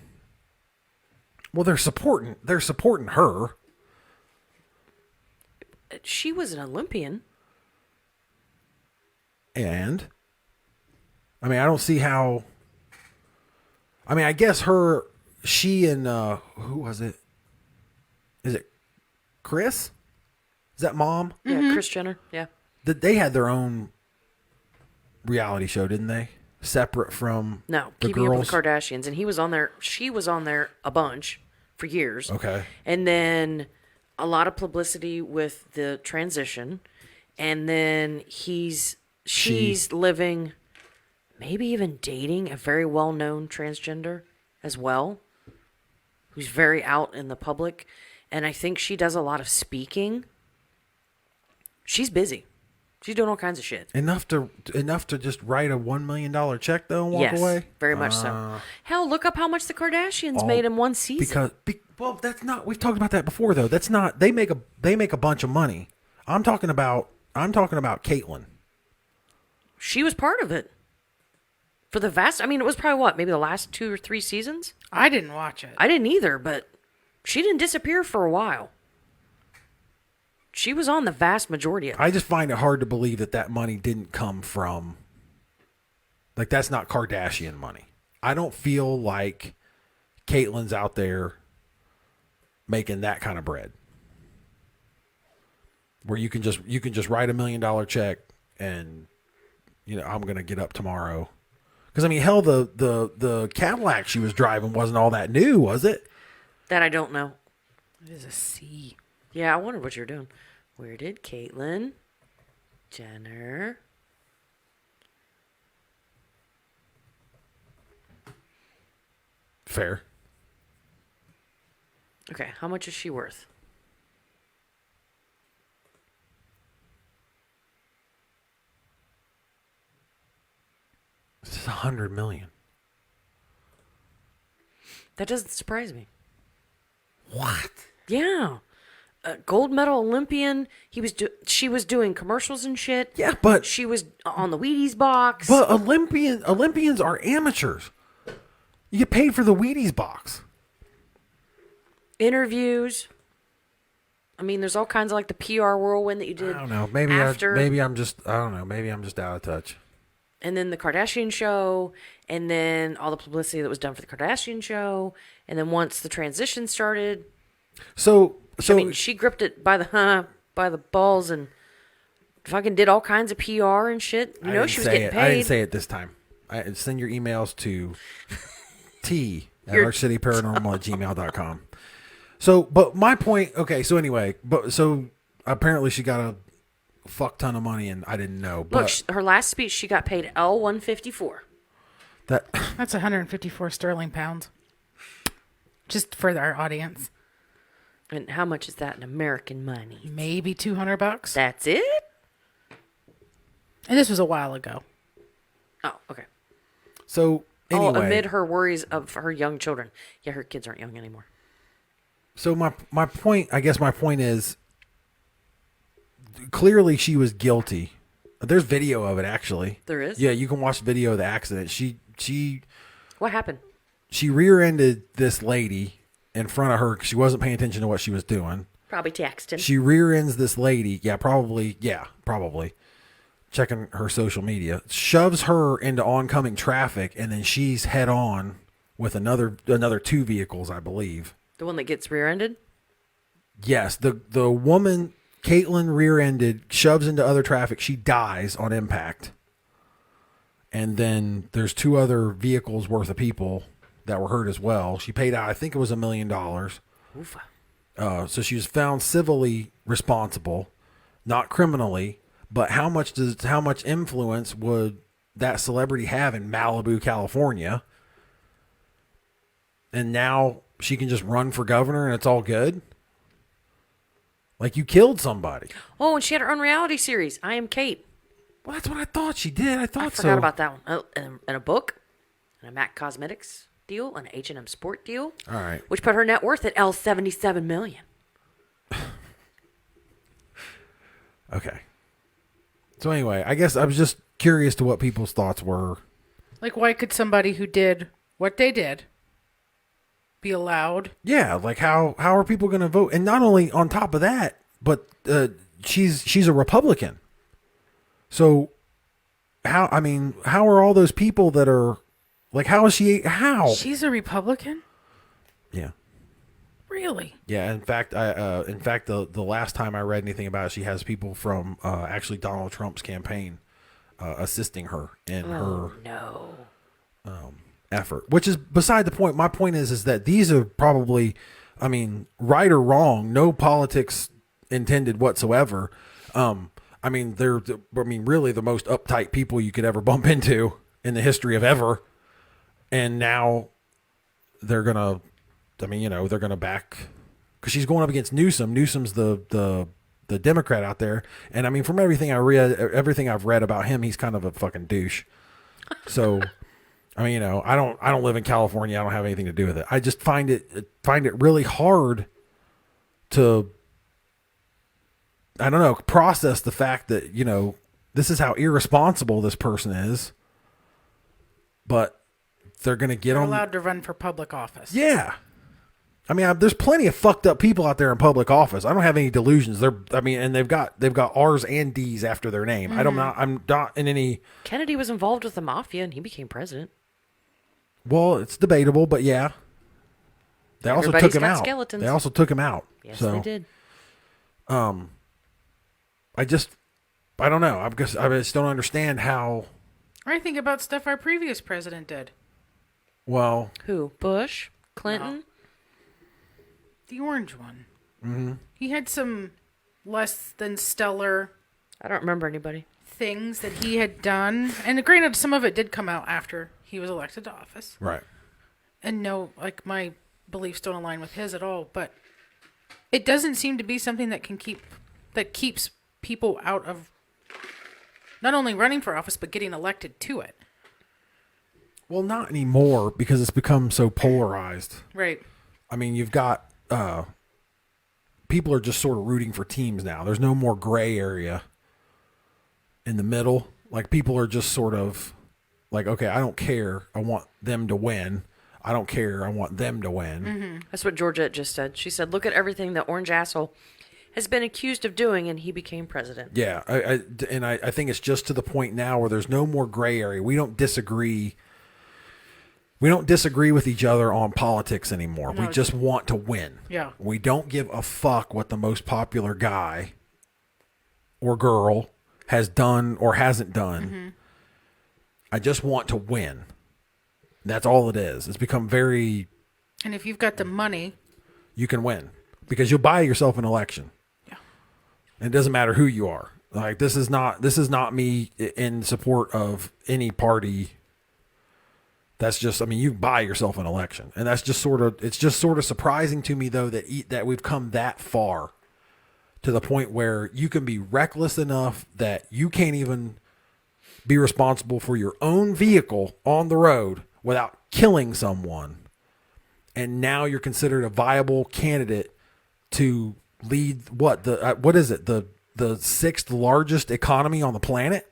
Well, they're supporting her. She was an Olympian. And I mean, I don't see how. I mean, I guess she and who was it? Is it Chris? Is that mom? Yeah, Kris Jenner. Yeah. They had their own reality show, didn't they? Separate from No, the Keeping girls. Up with the Kardashians, and he was on there. She was on there a bunch for years. Okay. And then a lot of publicity with the transition, and then she's living, maybe even dating a very well-known transgender as well, who's very out in the public, and I think she does a lot of speaking. She's busy. She's doing all kinds of shit. Enough to just write a $1 million check though and walk Yes, away. very much so. Hell, look up how much the Kardashians made in one season. Well, that's not. We've talked about that before though. That's not. They make a bunch of money. I'm talking about Caitlyn. She was part of it. For the vast, it was probably what, maybe the last 2 or 3 seasons? I didn't watch it. I didn't either, but she didn't disappear for a while. She was on the vast majority of it. I just find it hard to believe that money didn't come from, like, that's not Kardashian money. I don't feel like Caitlyn's out there making that kind of bread, where you can just write $1 million check and, I'm going to get up tomorrow. Because, hell, the Cadillac she was driving wasn't all that new, was it? That I don't know. It is a C. Yeah, I wondered what you were doing. Where did Caitlyn Jenner... Fair. Okay, how much is she worth? This is $100 million. That doesn't surprise me. What? Yeah. Gold medal Olympian. She was doing commercials and shit. Yeah, but She was on the Wheaties box. But Olympians are amateurs. You get paid for the Wheaties box. Interviews. There's all kinds of like the PR whirlwind that you did. I don't know. Maybe after. maybe I'm just out of touch. And then the Kardashian show, and then all the publicity that was done for the Kardashian show, and then once the transition started, So she gripped it by the balls and fucking did all kinds of PR and shit. She was getting paid. I didn't say it this time. Send your emails to t@archcityparanormal@gmail.com. So, but my point. Okay, so anyway, so apparently she got a fuck ton of money, and I didn't know. But look, her last speech, she got paid L154. That's 154 sterling pounds. Just for our audience. And how much is that in American money? Maybe $200. That's it? And this was a while ago. Oh, okay. So anyway, amid her worries of her young children. Yeah, her kids aren't young anymore. So my point is, clearly she was guilty. There's video of it, actually. There is? Yeah, you can watch video of the accident. She What happened? She rear-ended this lady in front of her because she wasn't paying attention to what she was doing. Probably texting. She rear-ends this lady. Yeah, probably. Checking her social media. Shoves her into oncoming traffic, and then she's head-on with another 2 vehicles, I believe. The one that gets rear-ended? Yes, the woman, Caitlyn, rear-ended, shoves into other traffic. She dies on impact. And then there's 2 other vehicles worth of people that were hurt as well. She paid out, I think it was $1 million. Oofa. So she was found civilly responsible, not criminally. But how much influence would that celebrity have in Malibu, California? And now she can just run for governor and it's all good? Like, you killed somebody. Oh, and she had her own reality series, I Am Kate. Well, that's what I thought she did. I forgot about that one. Oh, and a book, and a MAC Cosmetics deal, an H&M Sport deal. All right. Which put her net worth at $77 million. Okay. So anyway, I guess I was just curious to what people's thoughts were. Like, why could somebody who did what they did be allowed? Yeah, like how are people going to vote? And not only on top of that, but she's a Republican. So how are all those people that are like, how is she? How? She's a Republican? Yeah. Really? Yeah. In fact, the last time I read anything about it, she has people from actually Donald Trump's campaign assisting her in her effort, which is beside the point. My point is that these are probably, right or wrong, no politics intended whatsoever. They're really the most uptight people you could ever bump into in the history of ever. And now they're gonna, they're gonna back, because she's going up against Newsom. Newsom's the Democrat out there, and from everything I've read about him, he's kind of a fucking douche. So, I don't live in California. I don't have anything to do with it. I just find it really hard to I don't know, process the fact that, you know, this is how irresponsible this person is, but they're going to get They're on. allowed to run for public office. Yeah. I mean, there's plenty of fucked up people out there in public office. I don't have any delusions. And they've got R's and D's after their name. I'm not in any. Kennedy was involved with the mafia and he became president. Well, it's debatable, but yeah. They also took him out. Skeletons. They also took him out. Yes, they did. I don't know. I just don't understand how. I think about stuff our previous president did. Well, Who? Bush? Clinton? The orange one. Mm-hmm. He had some less than stellar I don't remember anybody. things that he had done. And granted, some of it did come out after he was elected to office. right. And no, like, my beliefs don't align with his at all. But it doesn't seem to be something that keeps people out of not only running for office, but getting elected to it. Well, not anymore because it's become so polarized. Right. I mean, you've got people are just sort of rooting for teams now. There's no more gray area in the middle. Like, people are just sort of like, okay, I don't care. I want them to win. I don't care. I want them to win. Mm-hmm. That's what Georgette just said. She said, look at everything the orange asshole has been accused of doing, and he became president. Yeah, I think it's just to the point now where there's no more gray area. We don't disagree. We don't disagree with each other on politics anymore. No, we just want to win. Yeah. We don't give a fuck what the most popular guy or girl has done or hasn't done. Mm-hmm. I just want to win. That's all it is. It's become very... And if you've got the money... You can win. Because you'll buy yourself an election. Yeah. And it doesn't matter who you are. Like, this is not me in support of any party. That's just, I mean, you buy yourself an election. And that's just it's just sort of surprising to me, though, that we've come that far to the point where you can be reckless enough that you can't even be responsible for your own vehicle on the road without killing someone. And now you're considered a viable candidate to lead what is it? The sixth largest economy on the planet?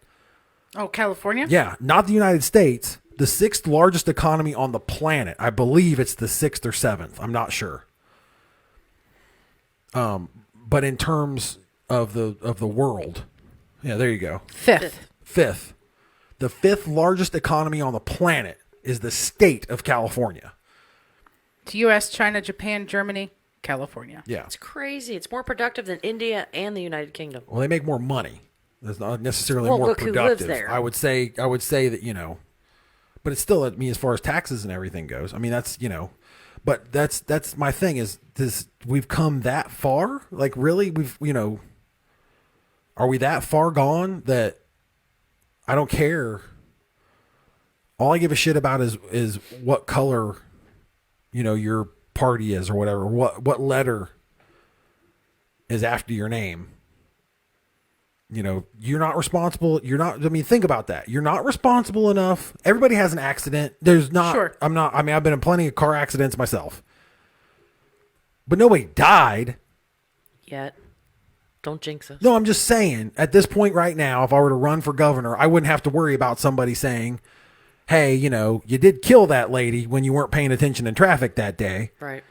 Oh, California? Yeah, not the United States. The sixth largest economy on the planet. I believe it's the sixth or seventh. I'm not sure. But in terms of the world, yeah, there you go. Fifth. The fifth largest economy on the planet is the state of California. It's U.S., China, Japan, Germany, California. Yeah. It's crazy. It's more productive than India and the United Kingdom. Well, they make more money. It's not necessarily Well, more look productive. who lives there. I would say that, you know, but it's still, I mean, as far as taxes and everything goes, I mean, that's, you know, but that's my thing is this, we've come that far. Like, really, you know, are we that far gone that I don't care? All I give a shit about is what color, you know, your party is or whatever. What letter is after your name. You know, you're not responsible. You're not, I mean, think about that. You're not responsible enough. Everybody has an accident. There's not, Sure. I mean, I've been in plenty of car accidents myself, but nobody died. Yet. Don't jinx us. No, I'm just saying at this point right now, if I were to run for governor, I wouldn't have to worry about somebody saying, hey, you know, you did kill that lady when you weren't paying attention in traffic that day. Right.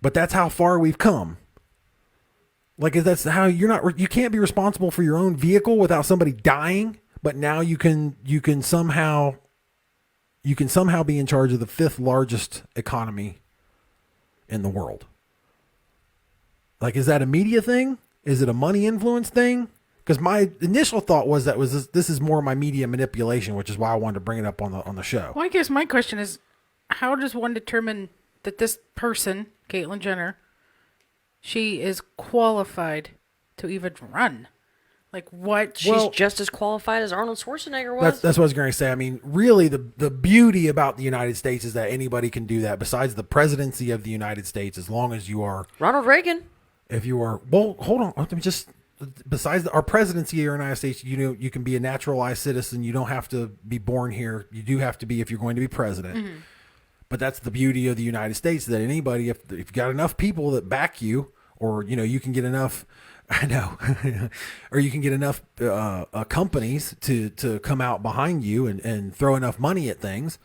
But that's how far we've come. Like, that's how you can't be responsible for your own vehicle without somebody dying. But now you can somehow be in charge of the fifth largest economy in the world. Like, is that a media thing? Is it a money influence thing? Because my initial thought was this is more my media manipulation, which is why I wanted to bring it up on the show. Well, I guess my question is, how does one determine that this person, Caitlyn Jenner, she is qualified to even run? Like, what? She's just as qualified as Arnold Schwarzenegger was. That's what I was going to say. I mean, really, the beauty about the United States is that anybody can do that besides the presidency of the United States, as long as you are... Ronald Reagan. If you are... Well, hold on. Let me just... Besides our presidency of the United States, you know, you can be a naturalized citizen. You don't have to be born here. You do have to be if you're going to be president. Mm-hmm. But that's the beauty of the United States, that anybody, if you've got enough people that back you, or, you know, you can get enough I know. Or you can get enough companies to come out behind you and throw enough money at things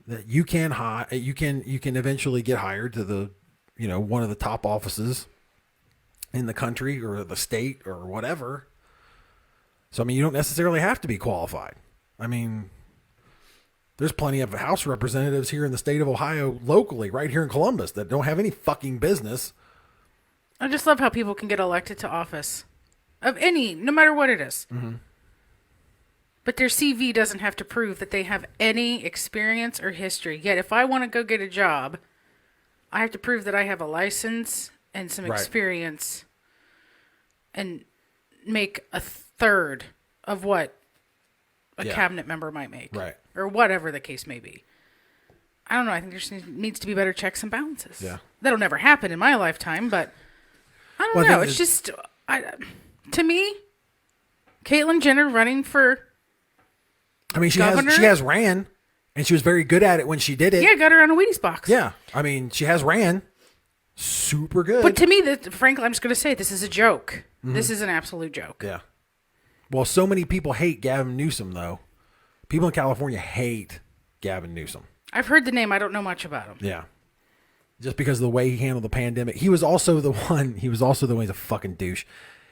that you can eventually get hired to the, one of the top offices in the country or the state or whatever. So, I mean, you don't necessarily have to be qualified. I mean, there's plenty of House representatives here in the state of Ohio locally, right here in Columbus, that don't have any fucking business. I just love how people can get elected to office of no matter what it is. Mm-hmm. But their CV doesn't have to prove that they have any experience or history. Yet if I want to go get a job, I have to prove that I have a license and some experience and make a third of what a cabinet member might make. Right. Or whatever the case may be. I don't know. I think there needs to be better checks and balances. Yeah. That'll never happen in my lifetime, but I don't know. It's just, to me, Caitlyn Jenner running for governor? She has ran, and she was very good at it when she did it. Yeah, got her on a Wheaties box. Yeah. I mean, she has ran super good. But to me, frankly, I'm just going to say this is a joke. Mm-hmm. This is an absolute joke. Yeah. Well, so many people hate Gavin Newsom, though. People in California hate Gavin Newsom. I've heard the name. I don't know much about him. Yeah. Just because of the way he handled the pandemic. He's a fucking douche.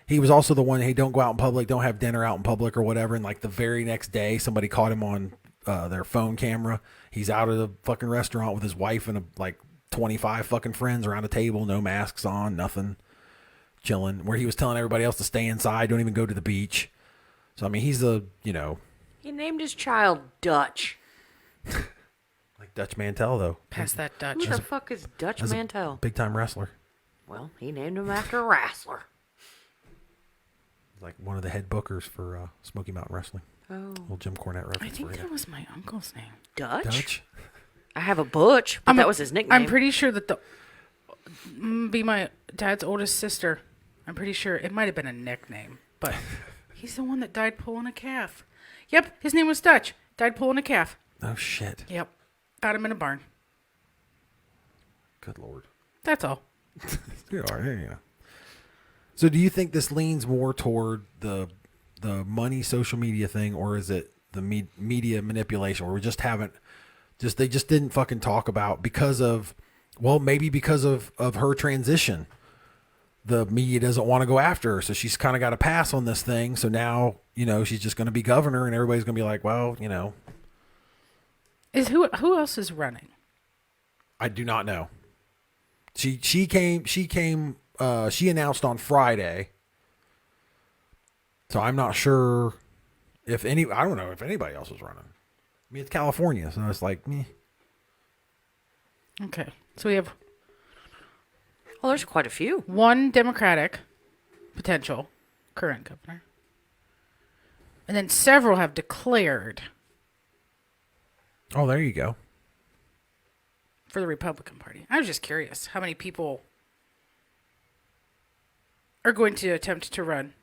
He was also the one, hey, don't go out in public, don't have dinner out in public or whatever. And like the very next day, somebody caught him on their phone camera. He's out at a fucking restaurant with his wife and 25 fucking friends around a table, no masks on, nothing, chilling, where he was telling everybody else to stay inside, don't even go to the beach. So, I mean, he's He named his child Dutch. like Dutch Mantel, though. Pass that Dutch. Who the fuck is Dutch Mantel? Big time wrestler. Well, he named him after a wrestler. Like one of the head bookers for Smoky Mountain Wrestling. Oh. Little Jim Cornette reference. I think that was my uncle's name. Dutch? I have a Butch, but that was his nickname. I'm pretty sure that be my dad's oldest sister. I'm pretty sure it might have been a nickname, but he's the one that died pulling a calf. Yep, his name was Dutch. Died pulling a calf. Oh, shit. Yep. Found him in a barn. Good Lord. That's all. Yeah. So do you think this leans more toward the money social media thing, or is it the media manipulation where they just didn't fucking talk about because of her transition? The media doesn't want to go after her, so she's kind of got a pass on this thing. So now, she's just going to be governor, and everybody's going to be like, well, Is who else is running? I do not know. She announced on Friday. So I'm not sure I don't know if anybody else is running. I mean, it's California, so it's like, meh. Okay. So we have there's quite a few. one Democratic potential current governor. And then several have declared Oh, there you go. for the Republican Party. I was just curious how many people are going to attempt to run.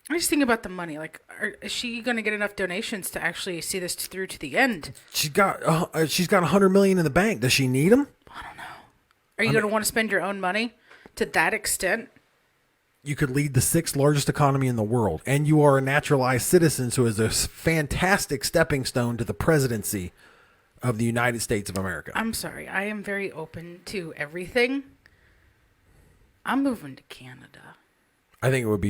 I just think about the money. Like, is she going to get enough donations to actually see this through to the end? She's got $100 million in the bank. Does she need them? I don't know. Are you going to want to spend your own money to that extent? You could lead the 6th largest economy in the world, and you are a naturalized citizen, so is a fantastic stepping stone to the presidency of the United States of America. I'm sorry. I am very open to everything. I'm moving to Canada. I think it would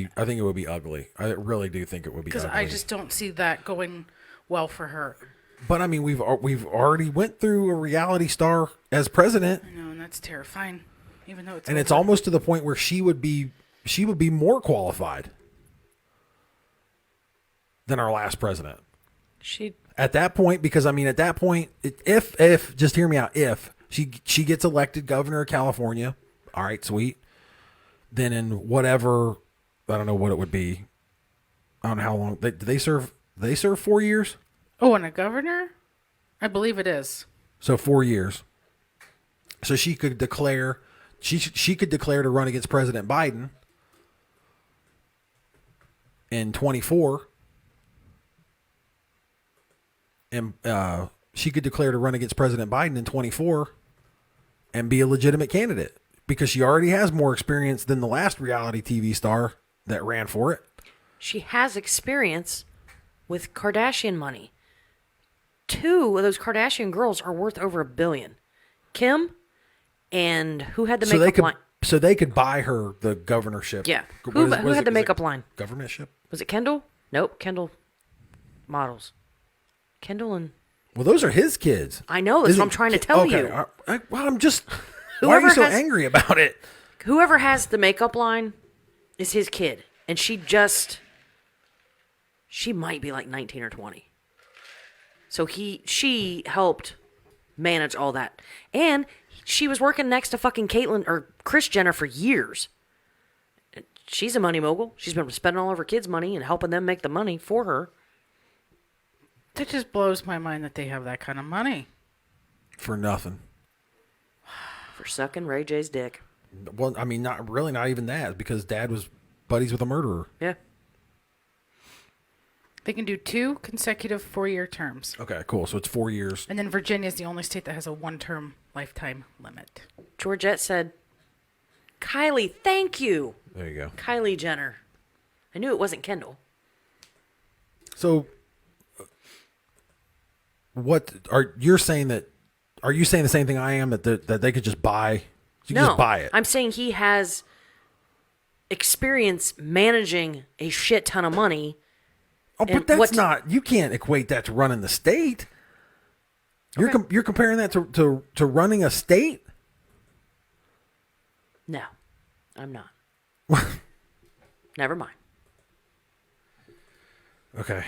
be ugly. I really do think it would be ugly. Because I just don't see that going well for her. But I mean, we've already went through a reality star as president. I know, and that's terrifying. Even though it's almost to the point where she would be more qualified than our last president. At that point, because I mean, at that point, if just hear me out, if she gets elected governor of California, all right, sweet. Then in whatever, I don't know what it would be. I don't know how long they serve. They serve 4 years. Oh, and a governor? I believe it is. So 4 years. So she could declare. She could declare to run against President Biden in 24. And she could declare to run against President Biden in 24 and be a legitimate candidate. because she already has more experience than the last reality TV star that ran for it. She has experience with Kardashian money. 2 of those Kardashian girls are worth over $1 billion. Kim and who had the makeup line? So they could buy her the governorship. Yeah. Who had the makeup line? Governmentship? Was it Kendall? Nope. Kendall Models. Kendall and... Well, those are his kids. I know. That's what I'm trying to tell you. Well, I'm just... Why are you so angry about it? Whoever has the makeup line is his kid. And she might be like 19 or 20. So she helped manage all that. And she was working next to fucking Caitlyn or Kris Jenner for years. She's a money mogul. She's been spending all of her kids' money and helping them make the money for her. That just blows my mind that they have that kind of money. For nothing. For sucking Ray J's dick. Well, I mean, not even that, because Dad was buddies with a murderer. Yeah. They can do 2 consecutive 4-year terms. Okay, cool. So it's 4 years. And then Virginia is the only state that has a 1-term lifetime limit. Georgette said, Kylie, thank you. There you go. Kylie Jenner. I knew it wasn't Kendall. So, are you saying the same thing I am, that they could just buy? You can just buy it. I'm saying he has experience managing a shit ton of money. Oh, but that's not. You can't equate that to running the state. Okay. You're comparing that to running a state. No, I'm not. Never mind. Okay.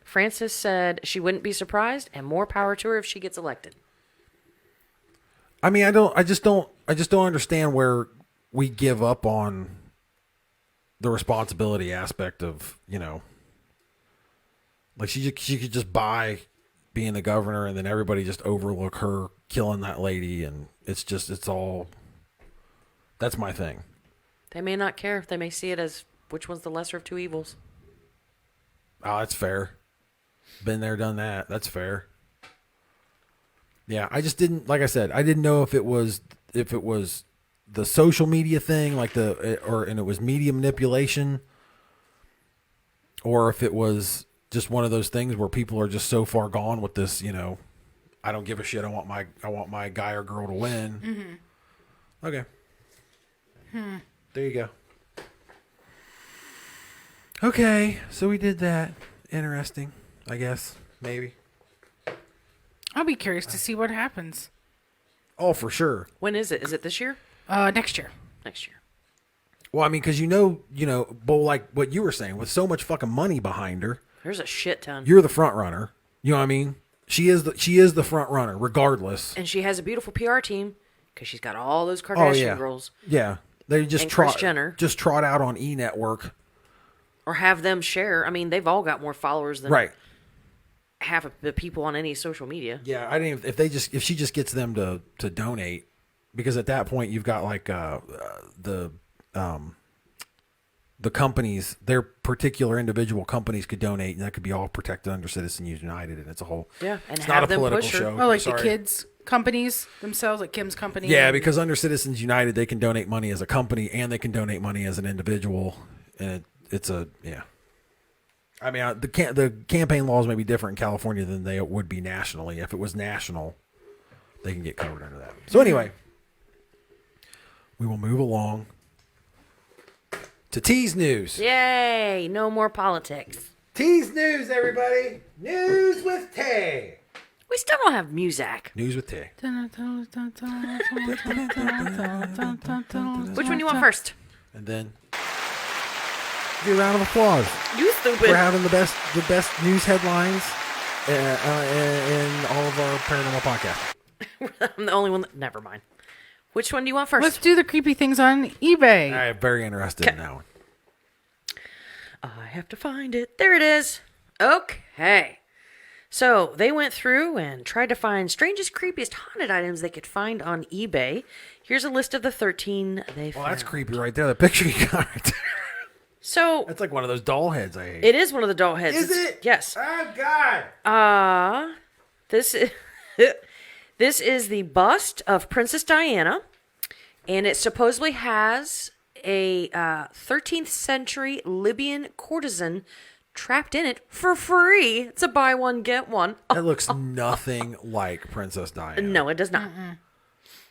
Frances said she wouldn't be surprised, and more power to her if she gets elected. I mean, I just don't understand where we give up on the responsibility aspect of, like she could just buy being the governor, and then everybody just overlook her killing that lady, and it's all. That's my thing. They may not care. They may see it as which one's the lesser of 2 evils. Oh, that's fair. Been there, done that. That's fair. Yeah, I just didn't, like I said, I didn't know if it was the social media thing, and it was media manipulation, or if it was just one of those things where people are just so far gone with this, I don't give a shit. I want my guy or girl to win. Mm-hmm. Okay. There you go. Okay, so we did that. Interesting, I guess. Maybe. I'll be curious to see what happens. Oh, for sure. When is it? Is it this year? Next year. Next year. Well, I mean, because but like what you were saying, with so much fucking money behind her, there's a shit ton. You're the front runner. You know what I mean? She is the front runner, regardless. And she has a beautiful PR team because she's got all those Kardashian girls. Yeah, they just Kris Jenner just trot out on E Network, or have them share. I mean, they've all got more followers than half of the people on any social media. Yeah, I didn't. If she just gets them to donate, because at that point you've got like the companies, their particular individual companies could donate, and that could be all protected under Citizens United, and it's a whole. Yeah, and it's have not a them political push her. show. Oh, like the kids' companies themselves, like Kim's company. Yeah, because under Citizens United, they can donate money as a company and they can donate money as an individual, and it's a I mean, the campaign laws may be different in California than they would be nationally. If it was national, they can get covered under that. So anyway, we will move along to T's News. Yay! No more politics. T's News, everybody. News with T. We still don't have music. News with T. Which one do you want first? And then give a round of applause. You stupid. We're having the best news headlines in all of our paranormal podcasts. I'm the only one that... Never mind. Which one do you want first? Let's do the creepy things on eBay. I'm very interested in that one. I have to find it. There it is. Okay. So they went through and tried to find strangest, creepiest haunted items they could find on eBay. Here's a list of the 13 they found. Well, that's creepy right there. The picture you got right there. So that's like one of those doll heads I hate. It is one of the doll heads. Is it? Yes. Oh God. This is this is the bust of Princess Diana. And it supposedly has a 13th century Libyan courtesan trapped in it for free. It's a buy one, get one. It looks nothing like Princess Diana. No, it does not.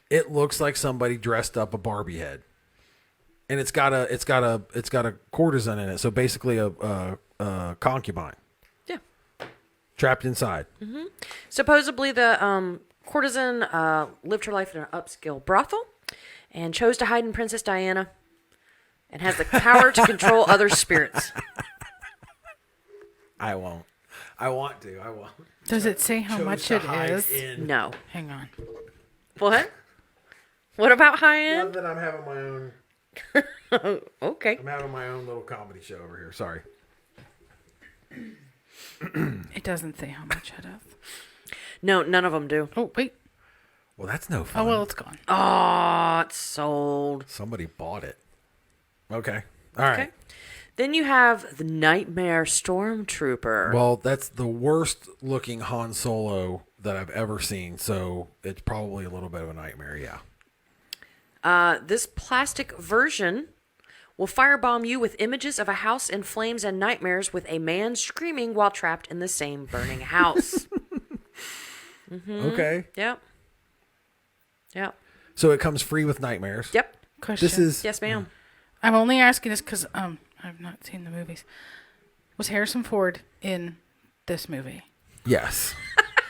It looks like somebody dressed up a Barbie head. And it's got a courtesan in it. So basically a concubine. Yeah. Trapped inside. Supposedly the courtesan lived her life in an upscale brothel and chose to hide in Princess Diana and has the power to control other spirits. I won't. I want to. I won't. Does it say how much it is? No. Hang on. What? What about high Now end? that I'm having my own. Okay. I'm having my own little comedy show over here. Sorry. It doesn't say how much it is. No, none of them do. Oh, wait. Well, that's no fun. Oh, well, it's gone. Oh, it's sold. Somebody bought it. Okay. All right. Okay. Then you have the Nightmare Stormtrooper. Well, that's the worst looking Han Solo that I've ever seen. So it's probably a little bit of a nightmare. Yeah. This plastic version will firebomb you with images of a house in flames and nightmares with a man screaming while trapped in the same burning house. Okay. Yep. Yep. So it comes free with nightmares. Yep. Question. This is. Yes, ma'am. I'm only asking this because I've not seen the movies. Was Harrison Ford in this movie? Yes.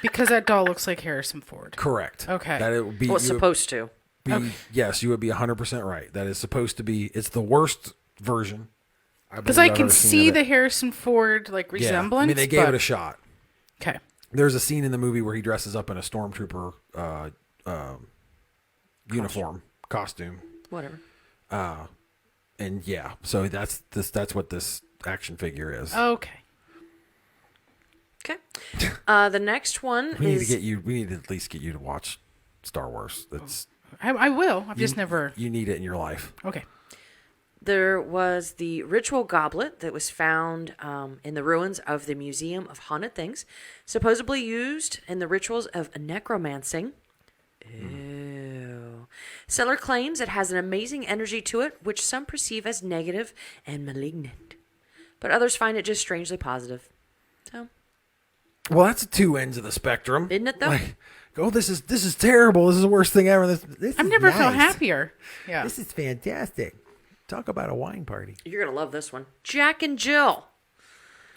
Because that doll looks like Harrison Ford. Correct. Okay. That it would be. Well, it's you would supposed to. be- Yes, you would be 100% right. That is supposed to be. It's the worst version. Because I believe I've can ever seen see of the it. Harrison Ford like Yeah. resemblance. I mean, they gave but... it a shot. Okay. There's a scene in the movie where he dresses up in a stormtrooper uniform costume, Whatever. and yeah, so that's what this action figure is. Okay. Okay. The next one we need is... to get you. We need to at least get you to watch Star Wars. That's I will. I've just never. you need it in your life. Okay. There was the ritual goblet that was found in the ruins of the Museum of Haunted Things, supposedly used in the rituals of necromancing. Ew. Seller claims it has an amazing energy to it, which some perceive as negative and malignant, but others find it just strangely positive. So, Well, that's two ends of the spectrum, isn't it though? Like, oh, this is terrible. This is the worst thing ever. This I've is never felt nice. happier. Yeah. This is fantastic. Talk about a wine party You're gonna love this one, Jack and Jill.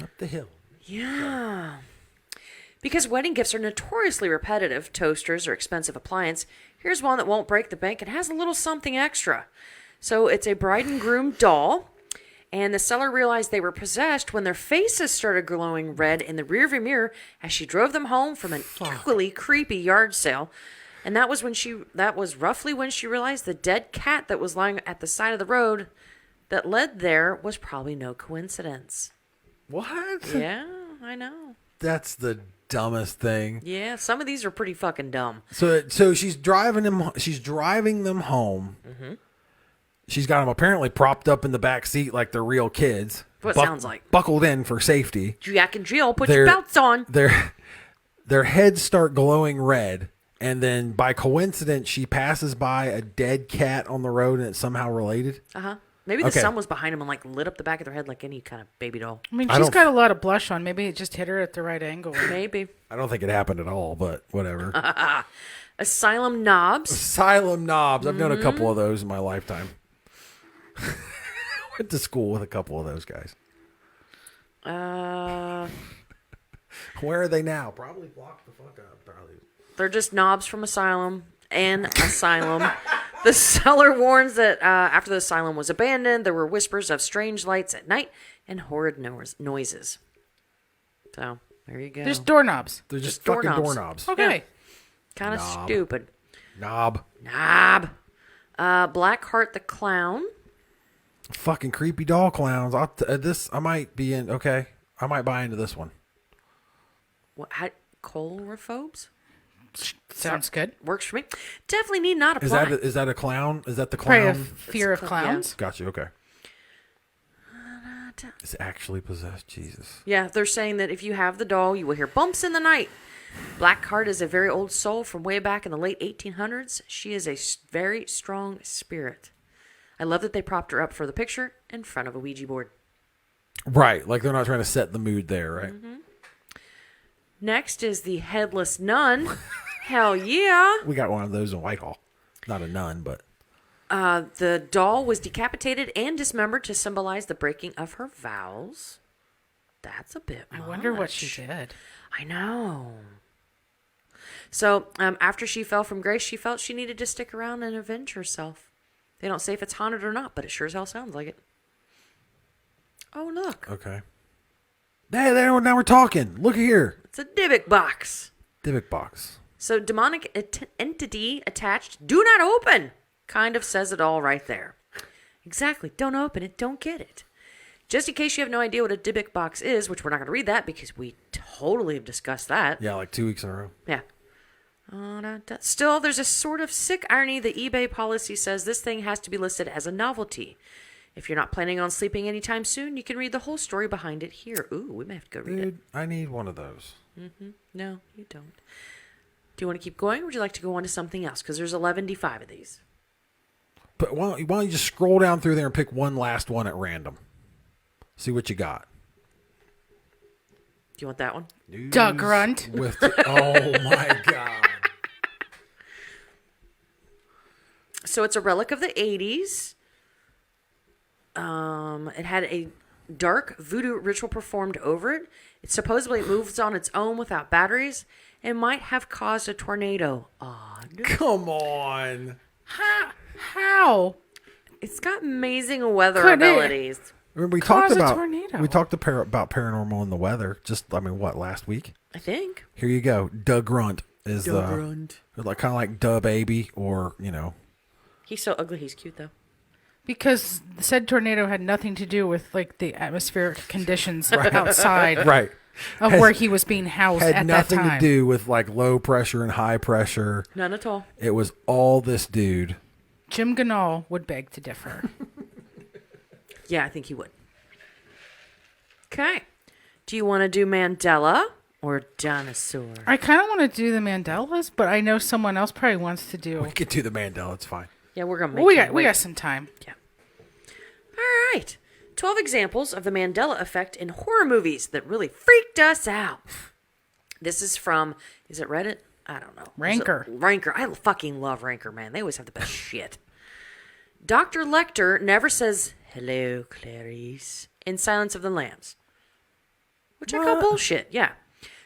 up the hill. Yeah. Because wedding gifts are notoriously repetitive, toasters or expensive appliance, here's one that won't break the bank and has a little something extra. So it's a bride and groom doll, and the seller realized they were possessed when their faces started glowing red in the rearview mirror as she drove them home from an equally creepy yard sale. And that was roughly when she realized the dead cat that was lying at the side of the road that led there was probably no coincidence. What? Yeah, I know. That's the dumbest thing. Yeah, some of these are pretty fucking dumb. So she's driving them. She's driving them home. Mm-hmm. She's got them apparently propped up in the back seat like they're real kids. What it sounds like. Buckled in for safety. Jack and Jill, put your belts on. Their heads start glowing red, and then by coincidence, she passes by a dead cat on the road, and it's somehow related. Maybe the Okay. sun was behind him and like lit up the back of their head like any kind of baby doll. I mean, I she's don't- got a lot of blush on. Maybe it just hit her at the right angle. Maybe. I don't think it happened at all, but whatever. Asylum knobs. Asylum knobs. I've known a couple of those in my lifetime. Went to school with a couple of those guys. Where are they now? Probably blocked the fuck up. Probably. They're just knobs from Asylum and Asylum. The seller warns that after the asylum was abandoned, there were whispers of strange lights at night and horrid noises. So, there you go. There's doorknobs. They're just Just fucking doorknobs. doorknobs. Okay. Kind of Knob. stupid. Knob. Knob. Blackheart the Clown. Fucking creepy doll clowns. I might be in. Okay, I might buy into this one. What? Colorophobes? Sounds good. Works for me. Definitely need not Is apply. that a clown? Is that the Probably a clown? fear of clowns. Got you. Okay. It's actually possessed. Jesus. Yeah, they're saying that if you have the doll, you will hear bumps in the night Blackheart is a very old soul from way back in the late 1800s. She is a very strong spirit. I love that they propped her up for the picture in front of a Ouija board. Right. Like they're not trying to set the mood there, right? Mm-hmm. Next is the Headless Nun. Hell yeah. We got one of those in Whitehall. Not a nun, but... The doll was decapitated and dismembered to symbolize the breaking of her vows. That's a bit much. I wonder what she did. I know. So, after she fell from grace, she felt she needed to stick around and avenge herself. They don't say if it's haunted or not, but it sure as hell sounds like it. Oh, look. Okay. Hey, there, now we're talking. Look here. It's a Dybbuk box. Dybbuk box. So, demonic entity attached, do not open. Kind of says it all right there. Exactly. Don't open it. Don't get it. Just in case you have no idea what a Dybbuk box is, which we're not going to read that because we totally have discussed that. Yeah, like 2 weeks in a row. Yeah. Still, there's a sort of sick irony. The eBay policy says this thing has to be listed as a novelty. If you're not planning on sleeping anytime soon, you can read the whole story behind it here. Ooh, we may have to go read it. Dude, I need one of those. No, you don't. Do you want to keep going, or would you like to go on to something else? Because there's 11D5 of these. But why don't you just scroll down through there and pick one last one at random? See what you got. Do you want that one? Doug Grunt. Oh, my God. So it's a relic of the 80s. It had a dark voodoo ritual performed over it. It supposedly moves on its own without batteries and might have caused a tornado. Odd. Come on. How? It's got amazing weather Could it? abilities. Remember, we Cause talked a about tornado. about paranormal and the weather. Just, last week? I think. Here you go. Doug Grunt is Grunt. like kind of like Duh Baby, or He's so ugly. He's cute though. Because said tornado had nothing to do with like the atmospheric conditions outside right. of where he was being housed Had at that nothing time. to do with like low pressure and high pressure. None at all. It was all this dude. Jim Ganal would beg to differ. Yeah, I think he would. Okay. Do you want to do Mandela or Dinosaur? I kind of want to do the Mandelas, but I know someone else probably wants to do. We could do the Mandela. It's fine. Yeah, we're gonna make. Well, we wait. got some time. Yeah. All right. 12 examples of the Mandela effect in horror movies that really freaked us out. This is from, is it Reddit? I don't know. Ranker. Ranker. I fucking love Ranker, man. They always have the best shit. Dr. Lecter never says, "Hello, Clarice," in Silence of the Lambs. Which I call bullshit, yeah.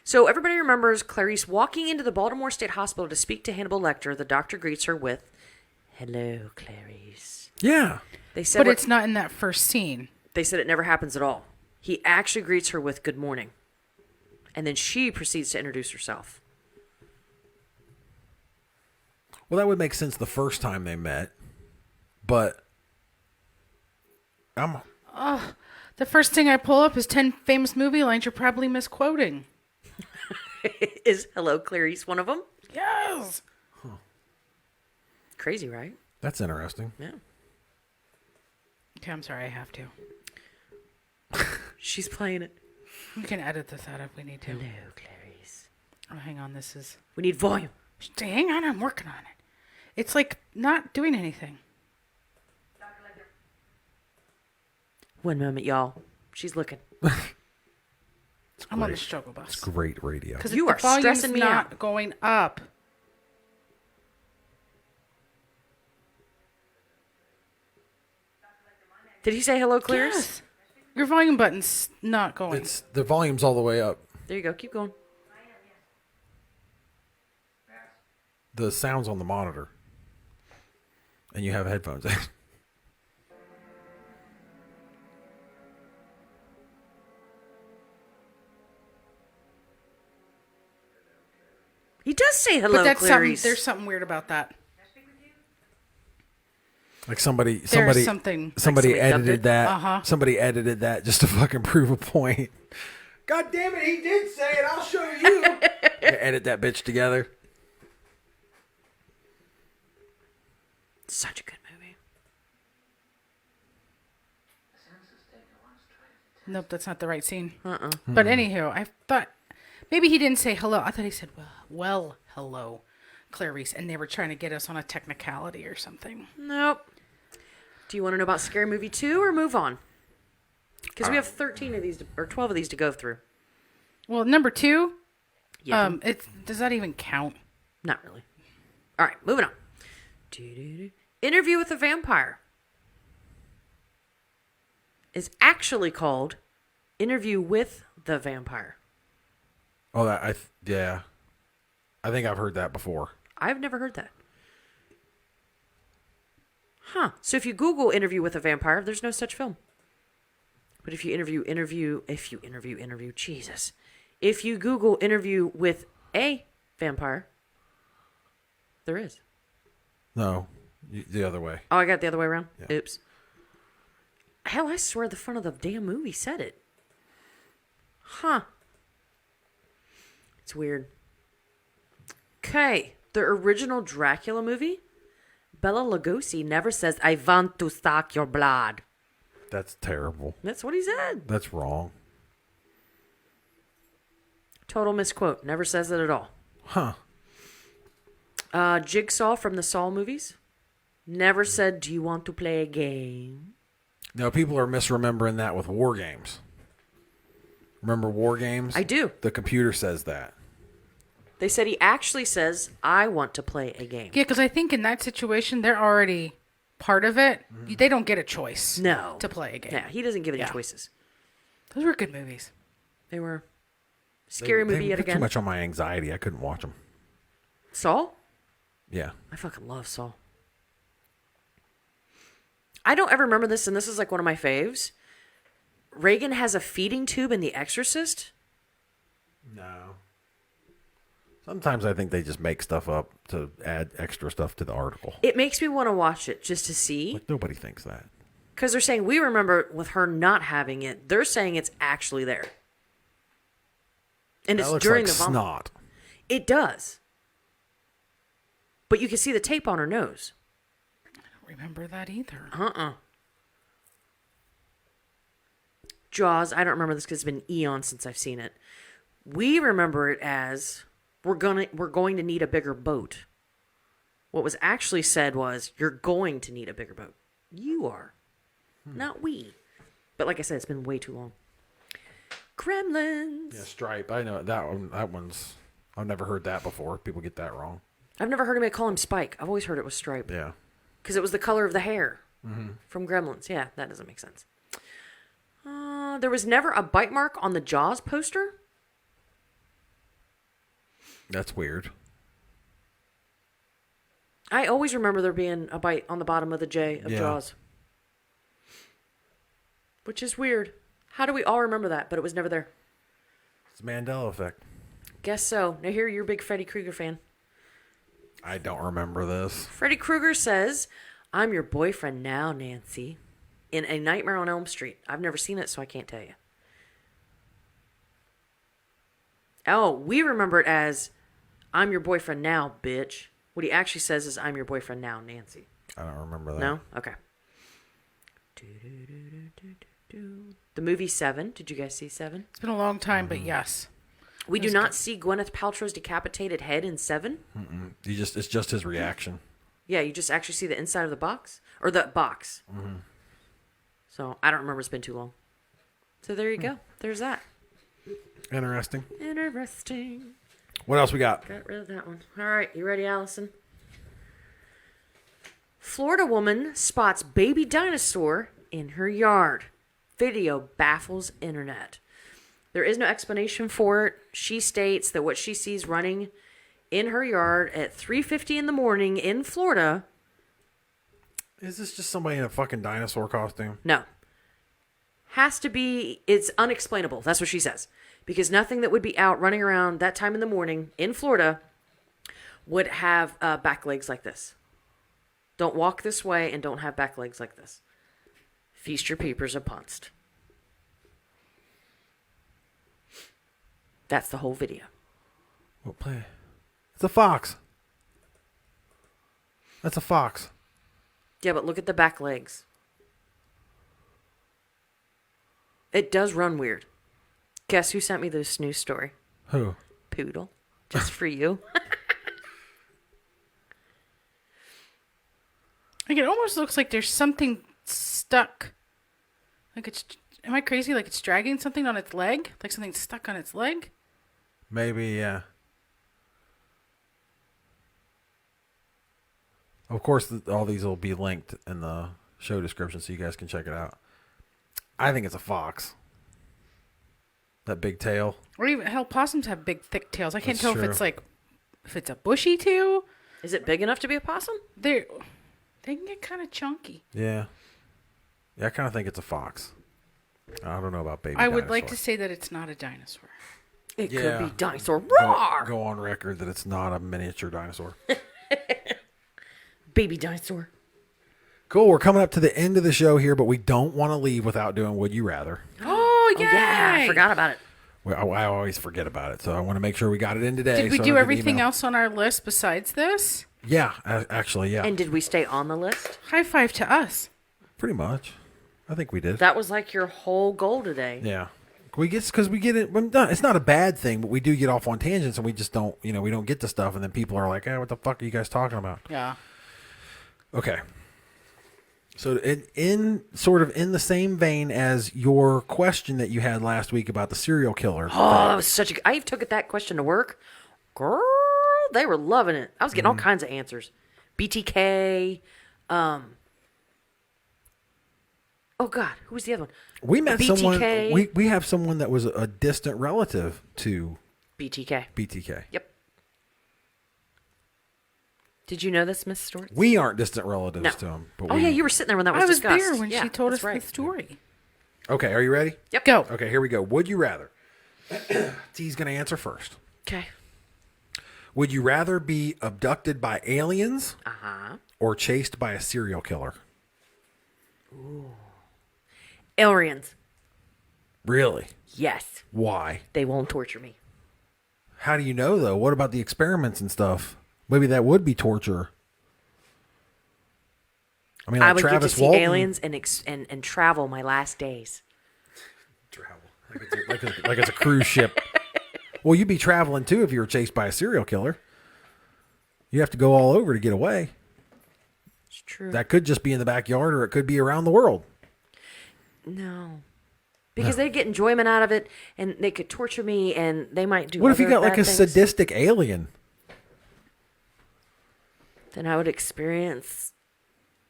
So everybody remembers Clarice walking into the Baltimore State Hospital to speak to Hannibal Lecter. The doctor greets her with, "Hello, Clarice." Yeah. They said But it's not in that first scene. They said it never happens at all. He actually greets her with "Good morning." And then she proceeds to introduce herself. Well, that would make sense the first time they met. But The first thing I pull up is 10 famous movie lines you're probably misquoting. Is "Hello, Clarice" one of them? Yes. Crazy, right? that's interesting. Yeah. Okay, I'm sorry, I have to. She's playing it. We can edit this out if we need to. "Hello, Clarice." Oh, hang on, this is... We need volume. Hang on, I'm working on it. It's like not doing anything. One moment, y'all. She's looking. I'm on the struggle bus. Great radio. Because You the are volume's stressing me not out. going up. Did he say "Hello, Clarice"? Yes. Your volume button's not going. It's the volume's all the way up. There you go. Keep going. The sound's on the monitor. And you have headphones. He does say "Hello, but that's Clarice." there's something weird about that. Like somebody There's something. somebody dubbed edited it? that. Uh-huh. Somebody edited that just to fucking prove a point. God damn it, he did say it. I'll show you. Edit that bitch together. Such a good movie. Nope, that's not the right scene. But anywho, I thought Maybe he didn't say hello. I thought he said, well, hello, Clarice. And they were trying to get us on a technicality or something. Nope. Do you want to know about Scary Movie 2 or move on? Because we have 13 of these, or 12 of these to go through. Well, number 2, Yeah. does that even count? Not really. All right, moving on. Interview with a Vampire is actually called Interview with the Vampire. Oh, yeah. I think I've heard that before. I've never heard that. Huh. So if you Google Interview with a Vampire, there's no such film. But if you Jesus. If you Google Interview with a Vampire, there is. No, the other way. Oh, I got it the other way around? Yeah. Oops. Hell, I swear the front of the damn movie said it. Huh. It's weird. Okay. The original Dracula movie, Bela Lugosi never says, I want to suck your blood. That's terrible. That's what he said. That's wrong. Total misquote. Never says it at all. Huh. Jigsaw from the Saw movies never said, do you want to play a game? No, people are misremembering that with War Games. Remember War Games? I do. The computer says that. They said he actually says, I want to play a game. Yeah, because I think in that situation, they're already part of it. They don't get a choice to play a game. Yeah, he doesn't give any choices. Those were good movies. They were. Scary movie yet put again. too much on my anxiety. I couldn't watch them. Saw? Yeah. I fucking love Saw. I don't ever remember this, and this is like one of my faves. Reagan has a feeding tube in The Exorcist. No. Sometimes I think they just make stuff up to add extra stuff to the article. It makes me want to watch it just to see. Like, nobody thinks that. Because they're saying, we remember with her not having it. They're saying it's actually there. And That it's looks during like the vomit. snot. It does. But you can see the tape on her nose. I don't remember that either. Jaws, I don't remember this because it's been eons since I've seen it. We remember it as we're going to need a bigger boat. What was actually said was, you're going to need a bigger boat. You are. Not we. But like I said, it's been way too long. Gremlins. Yeah, Stripe. I know that one. That one's. I've never heard that before. People get that wrong. I've never heard anybody call him Spike. I've always heard it was Stripe. Yeah. Because it was the color of the hair from Gremlins. Yeah, that doesn't make sense. There was never a bite mark on the Jaws poster. That's weird. I always remember there being a bite on the bottom of the J of Jaws. Which is weird. How do we all remember that, but it was never there? It's Mandela effect. Guess so. Now here, you're a big Freddy Krueger fan. I don't remember this. Freddy Krueger says, I'm your boyfriend now, Nancy. In A Nightmare on Elm Street. I've never seen it, so I can't tell you. Oh, we remember it as, I'm your boyfriend now, bitch. What he actually says is, I'm your boyfriend now, Nancy. I don't remember that. No? Okay. The movie Seven. Did you guys see Seven? It's been a long time, but yes. We do not see Gwyneth Paltrow's decapitated head in Seven. It's just his reaction. Yeah, you just actually see the inside of the box. Or the box. So, I don't remember. It's been too long. So, there you go. There's that. Interesting. Interesting. What else we got? Got rid of that one. All right. You ready, Allyson? Florida woman spots baby dinosaur in her yard. Video baffles internet. There is no explanation for it. She states that what she sees running in her yard at 3:50 in the morning in Florida. Is this just somebody in a fucking dinosaur costume? No. Has to be, it's unexplainable. That's what she says. Because nothing that would be out running around that time in the morning in Florida would have back legs like this. Don't walk this way and don't have back legs like this. Feast your peepers uponst. That's the whole video. What play? It's a fox. That's a fox. Yeah, but look at the back legs. It does run weird. Guess who sent me this news story? Who? Poodle. Just for you. Like it almost looks like there's something stuck. Like it's. Am I crazy? Like it's dragging something on its leg? Like something's stuck on its leg? Maybe, yeah. Of course, all these will be linked in the show description so you guys can check it out. I think it's a fox. That big tail. Or even, hell, possums have big, thick tails. I can't That's tell true. if it's like, if it's a bushy tail. Is it big enough to be a possum? They can get kind of chunky. Yeah. Yeah, I kind of think it's a fox. I don't know about baby I would like dinosaur. to say that it's not a dinosaur. It Yeah. could be dinosaur. Go, Roar! go on record that it's not a miniature dinosaur. Baby dinosaur. Cool. We're coming up to the end of the show here, but we don't want to leave without doing Would You Rather. Oh, Oh, yeah. I forgot about it. Well, I always forget about it, so I want to make sure we got it in today. Did we so I do don't get everything email. else on our list besides this? Yeah, actually, yeah. And did we stay on the list? High five to us. Pretty much. I think we did. That was like your whole goal today. Yeah. We get it. It's not a bad thing, but we do get off on tangents, and we just don't. We don't get to stuff, and then people are like, "What the fuck are you guys talking about?" Yeah. Okay. So in sort of in the same vein as your question that you had last week about the serial killer. Oh, that was such a... I took that question to work. Girl, they were loving it. I was getting all kinds of answers. BTK. Oh, God. Who was the other one? We met BTK. someone. We have someone that was a distant relative to BTK. BTK. Yep. Did you know this, Miss Stewart? We aren't distant relatives No. to him. But Oh, we, yeah, you were sitting there when that was I was discussed. there when Yeah, she told us that's right. the story. Okay, are you ready? Yep. Go. Okay, here we go. Would you rather? T's going to answer first. Okay. Would you rather be abducted by aliens Uh-huh. or chased by a serial killer? Aliens. Really? Yes. Why? They won't torture me. How do you know, though? What about the experiments and stuff? Maybe that would be torture. I mean, like I would Travis get to see Walton. aliens and travel my last days. Travel. Like it's a cruise ship. Well, you'd be traveling, too, if you were chased by a serial killer. You have to go all over to get away. It's true. That could just be in the backyard, or it could be around the world. No. Because they'd get enjoyment out of it, and they could torture me, and they might do What if you other got like bad a things. sadistic alien? Then I would experience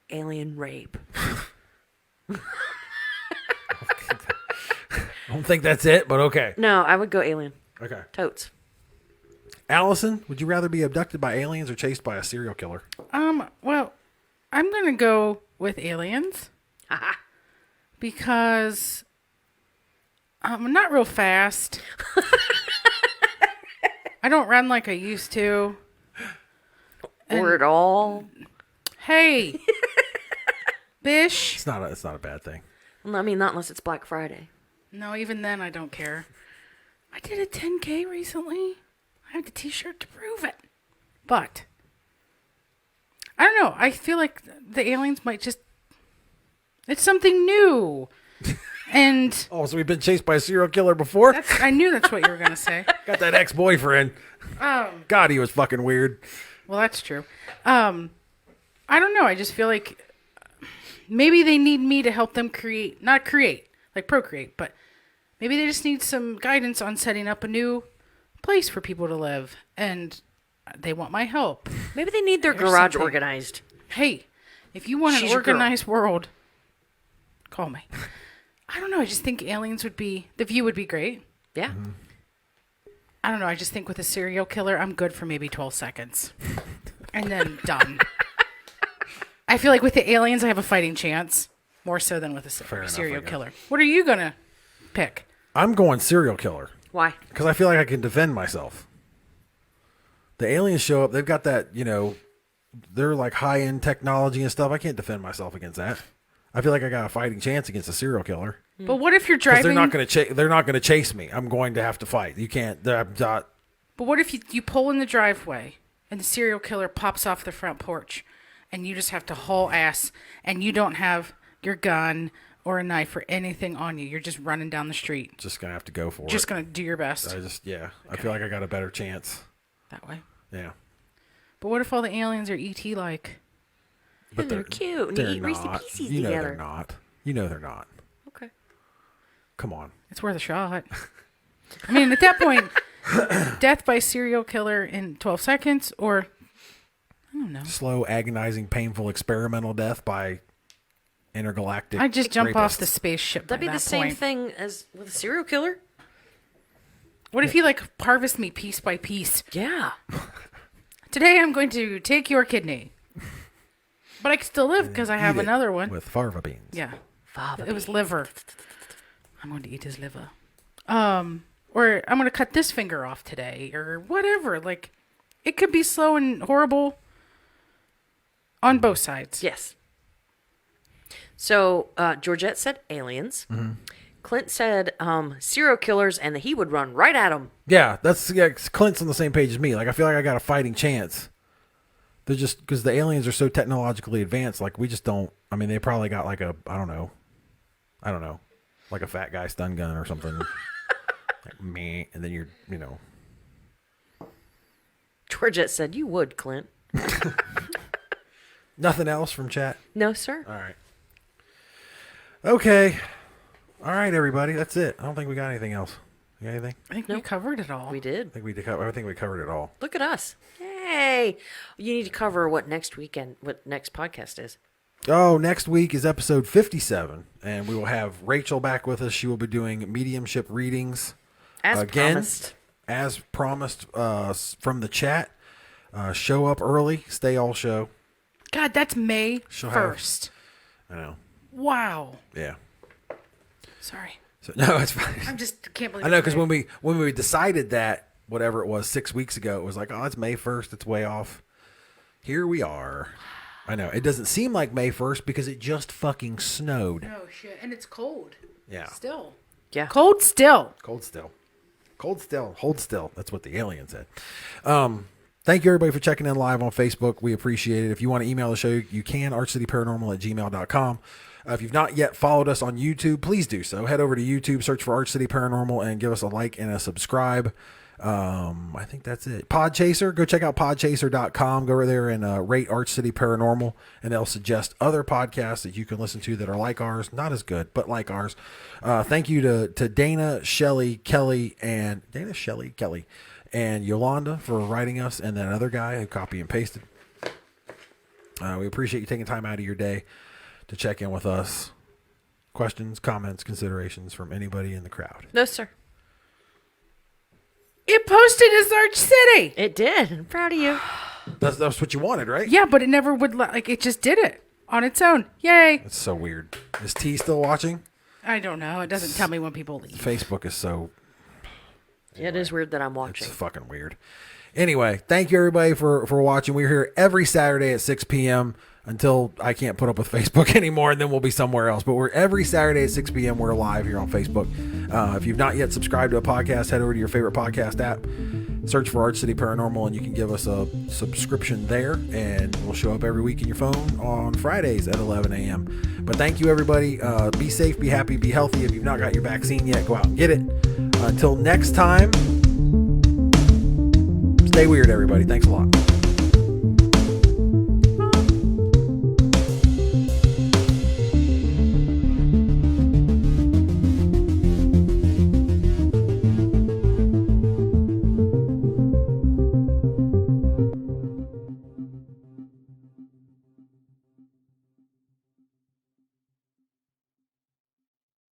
alien rape. I don't think that's it, but okay. No, I would go alien. Okay. Totes. Allison, would you rather be abducted by aliens or chased by a serial killer? Well, I'm going to go with aliens because I'm not real fast. I don't run like I used to. Or at all. Hey, Bish. It's not a bad thing. Well, I mean, not unless it's Black Friday. No, even then I don't care. I did a 10K recently. I have the t-shirt to prove it. But I don't know. I feel like the aliens might just... It's something new. And Oh, so we've been chased by a serial killer before? I knew that's what you were going to say. Got that ex-boyfriend. God, he was fucking weird. Well, that's true. I don't know. I just feel like maybe they need me to help them procreate, but maybe they just need some guidance on setting up a new place for people to live, and they want my help. Maybe they need their There's garage something. organized. Hey, if you want She's an your girl. organized world, call me. I don't know. I just think aliens the view would be great. Yeah. I don't know. I just think with a serial killer, I'm good for maybe 12 seconds. And then done. I feel like with the aliens, I have a fighting chance. More so than with a enough, I serial guess. killer. What are you going to pick? I'm going serial killer Why? because I feel like I can defend myself. The aliens show up. They've got that, they're like high-end technology and stuff. I can't defend myself against that. I feel like I got a fighting chance against a serial killer. But what if you're Because driving... they're not going to chase me. I'm going to have to fight. You can't. But what if you pull in the driveway and the serial killer pops off the front porch and you just have to haul ass and you don't have your gun or a knife or anything on you. You're just running down the street. Just gonna have to go for it. Just gonna do your best. I feel like I got a better chance. That way. Yeah. But what if all the aliens are ET like? But they're cute and they're eat Reese's not. Pieces You know together. they're not. You know they're not. Okay. Come on. It's worth a shot. I mean, at that point, death by serial killer in 12 seconds, or I don't know. Slow, agonizing, painful, experimental death by intergalactic. I just jump off rapists. the spaceship. That'd be by the that same point. thing as with a serial killer. What if you like harvest me piece by piece? Yeah. Today I'm going to take your kidney, but I can still live because I have Eat it another one. with fava beans. Yeah, Father. it was liver. I'm going to eat his liver. Or I'm going to cut this finger off today, or whatever. Like, it could be slow and horrible on both sides. Yes. So Georgette said aliens. Mm-hmm. Clint said serial killers, and that he would run right at them. Yeah, Clint's on the same page as me. Like, I feel like I got a fighting chance. They're just because the aliens are so technologically advanced. Like, we just don't. I mean, they probably got like a I don't know, like a fat guy stun gun or something. Like, meh, and then you know. Georgette said, "You would, Clint." Nothing else from chat. No, sir. All right. Okay. All right, everybody. That's it. I don't think we got anything else. You got anything? I think we covered it all. We did. I think we covered it all. Look at us. Yay. You need to cover what next podcast is. Oh, next week is episode 57, and we will have Rachel back with us. She will be doing mediumship readings. As promised from the chat. Show up early, stay all show. God, that's May 1st. I know. Wow. Yeah. Sorry. So no, it's fine. Can't believe I know, because when we decided that, whatever it was, 6 weeks ago, it was like, oh, it's May 1st. It's way off. Here we are. I know. It doesn't seem like May 1st because it just fucking snowed. Oh, shit. And it's cold. Yeah. Still. Yeah. Cold still. Cold still. Cold still. Hold still. That's what the alien said. Thank you, everybody, for checking in live on Facebook. We appreciate it. If you want to email the show, you can, archcityparanormal@gmail.com. If you've not yet followed us on YouTube, please do so. Head over to YouTube, search for Arch City Paranormal, and give us a like and a subscribe. I think that's it. Podchaser, go check out podchaser.com. Go over there and rate Arch City Paranormal, and they'll suggest other podcasts that you can listen to that are like ours. Not as good, but like ours. Thank you to Dana, Shelley, Kelly, and Yolanda for writing us, and that other guy who copy and pasted. We appreciate you taking time out of your day to check in with us. Questions, comments, considerations from anybody in the crowd. No, sir. It posted as Arch City. It did. I'm proud of you. That's what you wanted, right? Yeah, but it never would, it just did it on its own. Yay. It's so weird. Is T still watching? I don't know. It doesn't tell me when people leave. Facebook is so... Yeah, it is weird that I'm watching. It's fucking weird. Anyway, thank you, everybody, for watching. We're here every Saturday at 6 p.m. until I can't put up with Facebook anymore, and then we'll be somewhere else. But we're every Saturday at 6 p.m. We're live here on Facebook. If you've not yet subscribed to a podcast, head over to your favorite podcast app, search for Arch City Paranormal, and you can give us a subscription there, and we'll show up every week in your phone on Fridays at 11 a.m. But thank you, everybody. Be safe, be happy, be healthy. If you've not got your vaccine yet, go out and get it. Until next time, stay weird, everybody. Thanks a lot.